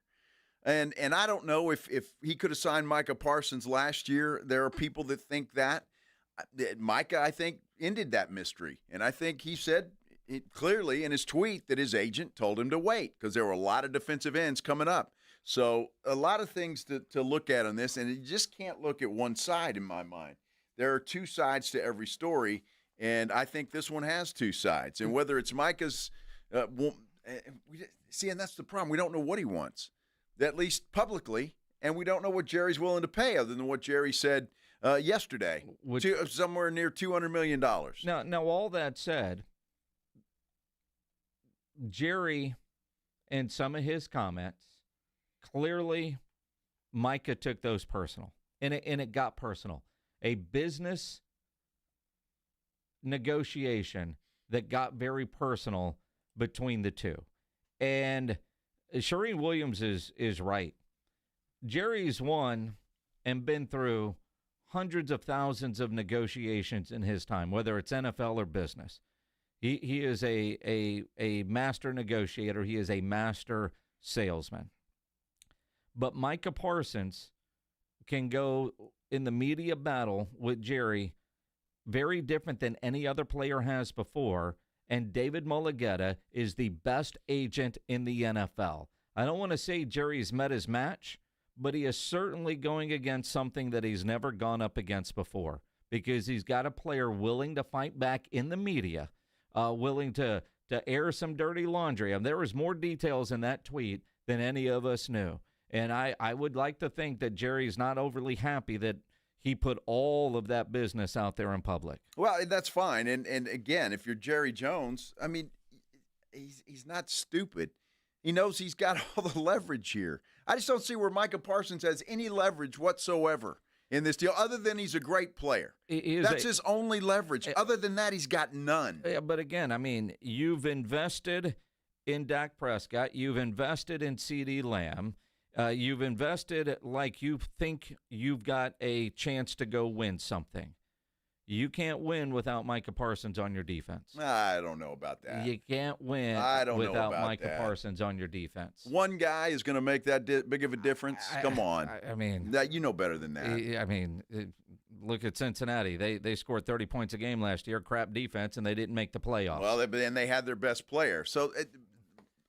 and I don't know if he could have signed Micah Parsons last year. There are people that think that Micah, I think, ended that mystery, and I think he said clearly in his tweet that his agent told him to wait because there were a lot of defensive ends coming up. So a lot of things to look at on this, and you just can't look at one side in my mind. There are 2 sides to every story, and I think this one has 2 sides. And whether it's Micah's see, and that's the problem. We don't know what he wants, at least publicly, and we don't know what Jerry's willing to pay other than what Jerry said yesterday, somewhere near $200 million. Now, all that said, Jerry and some of his comments, clearly Micah took those personal, and it got personal. A business negotiation that got very personal between the two. And Shireen Williams is right. Jerry's won and been through hundreds of thousands of negotiations in his time, whether it's NFL or business. He is a master negotiator. He is a master salesman. But Micah Parsons can go in the media battle with Jerry very different than any other player has before, and David Mulligetta is the best agent in the NFL. I don't want to say Jerry's met his match, but he is certainly going against something that he's never gone up against before because he's got a player willing to fight back in the media, willing to air some dirty laundry. And there was more details in that tweet than any of us knew. And I would like to think that Jerry's not overly happy that he put all of that business out there in public. Well, that's fine. And again, if you're Jerry Jones, I mean, he's not stupid. He knows he's got all the leverage here. I just don't see where Micah Parsons has any leverage whatsoever in this deal, other than he's a great player. That's his only leverage. Other than that, he's got none. But again, I mean, you've invested in Dak Prescott. You've invested in CeeDee Lamb. You've invested like you think you've got a chance to go win something. You can't win without Micah Parsons on your defense. I don't know about that. You can't win without Micah Parsons on your defense. One guy is going to make that big of a difference? Come on. I mean, you know better than that. I mean, look at Cincinnati. They scored 30 points a game last year, crap defense, and they didn't make the playoffs. Well, and they had their best player. So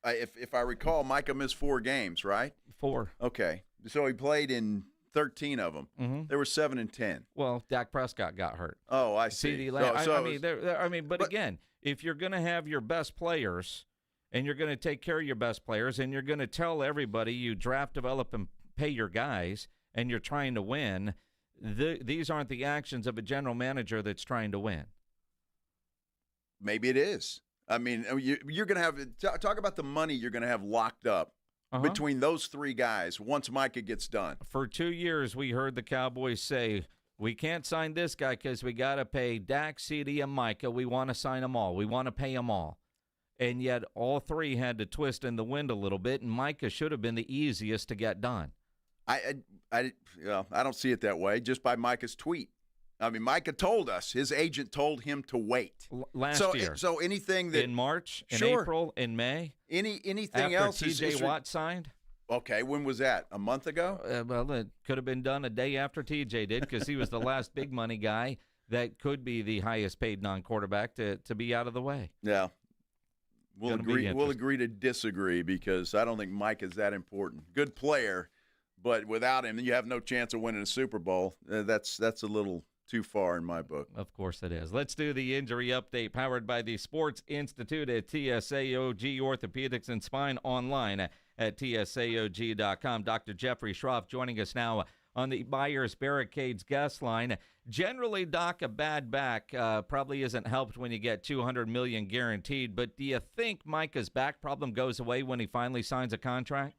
if I recall, Micah missed 4 games, right? 4. Okay. So he played in 13 of them. Mm-hmm. They were 7 and 10. Well, Dak Prescott got hurt. Oh, I see. CD Lamb. But again, if you're going to have your best players and you're going to take care of your best players and you're going to tell everybody you draft, develop, and pay your guys and you're trying to win, these aren't the actions of a general manager that's trying to win. Maybe it is. I mean, you're going to have – talk about the money you're going to have locked up. Between those 3 guys once Micah gets done. For 2 years, we heard the Cowboys say, we can't sign this guy because we got to pay Dak, CD, and Micah. We want to sign them all. We want to pay them all. And yet all 3 had to twist in the wind a little bit, and Micah should have been the easiest to get done. I don't see it that way, just by Micah's tweet. I mean, Micah told us, his agent told him to wait. Last year. So anything that – in March, in April, in May. Anything else is – After T.J. Watt signed? Okay, when was that? A month ago? Well, it could have been done a day after T.J. did because he was the last big money guy that could be the highest paid non-quarterback to be out of the way. Yeah. We'll agree to disagree because I don't think Mike is that important. Good player, but without him, you have no chance of winning a Super Bowl. That's a little – too far in my book. Of course it is. Let's do the injury update powered by the Sports Institute at TSAOG Orthopedics and Spine online at TSAOG.com. Dr. Jeffery Schroff joining us now on the Buyers Barricades guest line. Generally, Doc, a bad back probably isn't helped when you get $200 million guaranteed, but do you think Micah's back problem goes away when he finally signs a contract?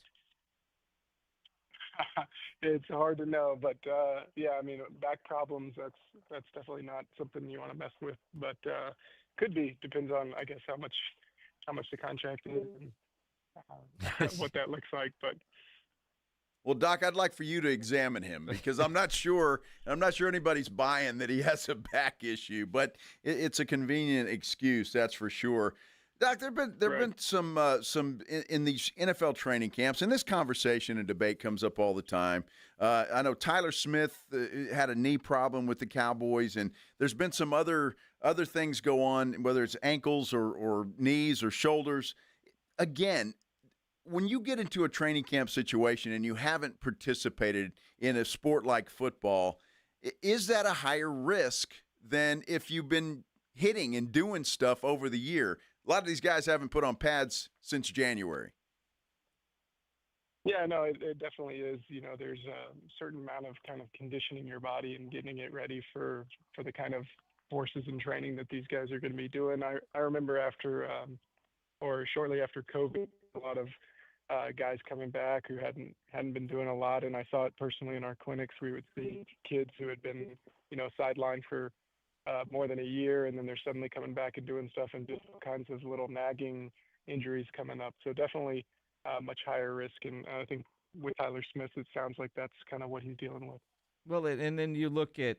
It's hard to know, but yeah, I mean, back problems, that's definitely not something you want to mess with, but could be. Depends on, I guess, how much the contract is and what that looks like. But well, Doc, I'd like for you to examine him because I'm not sure anybody's buying that he has a back issue, but it's a convenient excuse, that's for sure. Doc, there've been some in these NFL training camps, and this conversation and debate comes up all the time. I know Tyler Smith had a knee problem with the Cowboys, and there's been some other things go on, whether it's ankles or knees or shoulders. Again, when you get into a training camp situation and you haven't participated in a sport like football, is that a higher risk than if you've been hitting and doing stuff over the year? A lot of these guys haven't put on pads since January. Yeah, no, it definitely is. You know, there's a certain amount of kind of conditioning your body and getting it ready for the kind of forces and training that these guys are going to be doing. I remember after or shortly after COVID, a lot of guys coming back who hadn't been doing a lot, and I saw it personally in our clinics. We would see kids who had been, sidelined for more than a year, and then they're suddenly coming back and doing stuff, and just all kinds of little nagging injuries coming up. So definitely much higher risk, and I think with Tyler Smith, it sounds like that's kind of what he's dealing with. Well, and then you look at,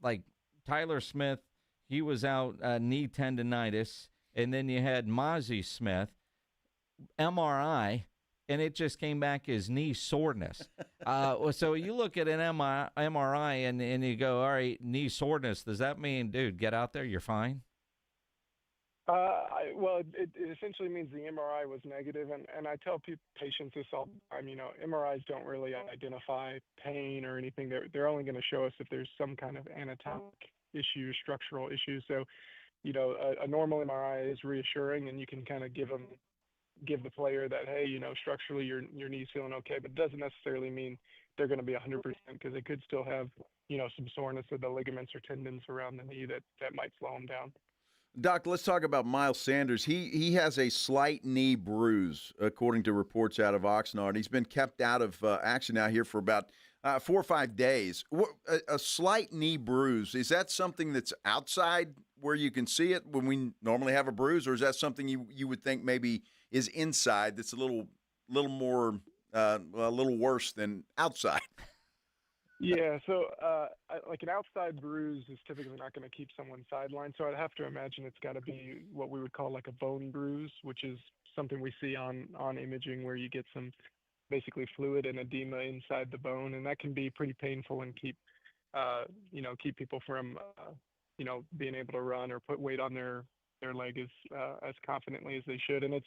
like Tyler Smith, he was out knee tendonitis, and then you had Mozzie Smith, MRI, and it just came back as knee soreness. So you look at an MRI and you go, all right, knee soreness. Does that mean, dude, get out there, you're fine? Well, it essentially means the MRI was negative, and I tell patients this all the time. MRIs don't really identify pain or anything. They're only going to show us if there's some kind of anatomic issue, structural issue. So, a normal MRI is reassuring, and you can kind of give the player that, hey, structurally your knee's feeling okay, but it doesn't necessarily mean they're going to be 100% because they could still have, some soreness of the ligaments or tendons around the knee that might slow them down. Doc, let's talk about Miles Sanders. He has a slight knee bruise, according to reports out of Oxnard. He's been kept out of action now here for about 4 or 5 days. A slight knee bruise, is that something that's outside where you can see it when we normally have a bruise, or is that something you would think maybe is inside that's a little more, a little worse than outside? Yeah, so like an outside bruise is typically not going to keep someone sidelined. So I'd have to imagine it's got to be what we would call like a bone bruise, which is something we see on imaging where you get some basically fluid and edema inside the bone, and that can be pretty painful and keep people from being able to run or put weight on their leg as confidently as they should. And it's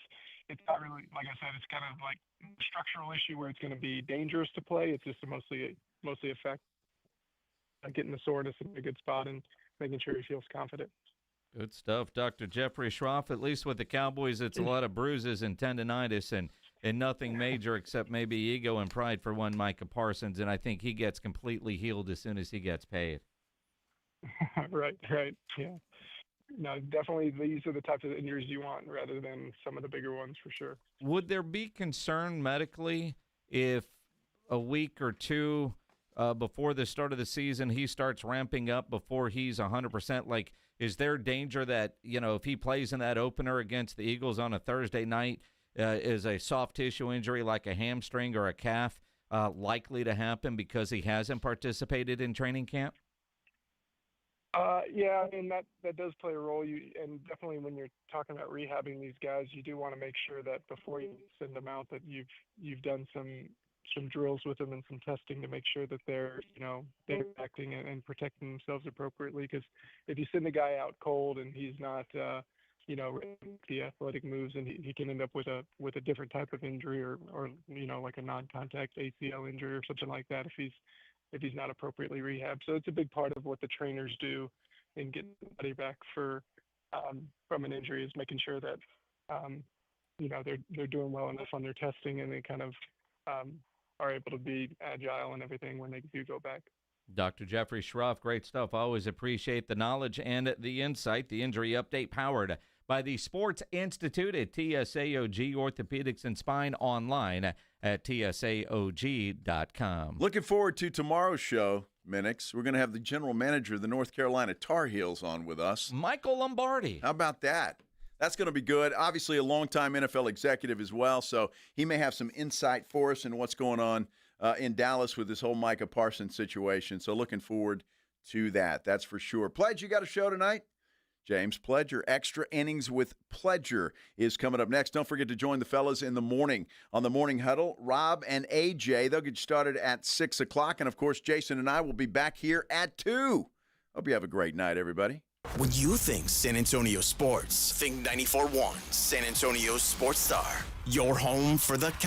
not really, like I said, it's kind of like a structural issue where it's going to be dangerous to play. It's just mostly affect getting the soreness in a good spot and making sure he feels confident. Good stuff, Dr. Jeffery Schroff. At least with the Cowboys, it's a lot of bruises and tendonitis and nothing major except maybe ego and pride for one Micah Parsons, and I think he gets completely healed as soon as he gets paid. Right, yeah. No, definitely these are the types of injuries you want rather than some of the bigger ones for sure. Would there be concern medically if a week or two before the start of the season he starts ramping up before he's 100%? Like, is there danger that, if he plays in that opener against the Eagles on a Thursday night, is a soft tissue injury like a hamstring or a calf likely to happen because he hasn't participated in training camp? Yeah, I mean, that does play a role. And definitely when you're talking about rehabbing these guys, you do want to make sure that before you send them out that you've done some drills with them and some testing to make sure that they're acting and protecting themselves appropriately. Because if you send the guy out cold and he's not the athletic moves, and he can end up with a different type of injury or like a non-contact ACL injury or something like that if he's not appropriately rehabbed. So it's a big part of what the trainers do in getting somebody back from an injury, is making sure that they're doing well enough on their testing and they kind of are able to be agile and everything when they do go back. Dr. Jeffery Schroff, great stuff. Always appreciate the knowledge and the insight. The injury update powered by the Sports Institute at TSAOG Orthopedics and Spine, online at TSAOG.com. Looking forward to tomorrow's show, Minix. We're going to have the general manager of the North Carolina Tar Heels on with us. Michael Lombardi. How about that? That's going to be good. Obviously a longtime NFL executive as well, so he may have some insight for us in what's going on in Dallas with this whole Micah Parsons situation. So looking forward to that. That's for sure. Pledge, you got a show tonight? James Pledger, Extra Innings with Pledger, is coming up next. Don't forget to join the fellas in the morning on the Morning Huddle. Rob and AJ, they'll get you started at 6 o'clock. And, of course, Jason and I will be back here at 2. Hope you have a great night, everybody. When you think San Antonio sports, think 94.1 San Antonio Sports Star. Your home for the Cowboys.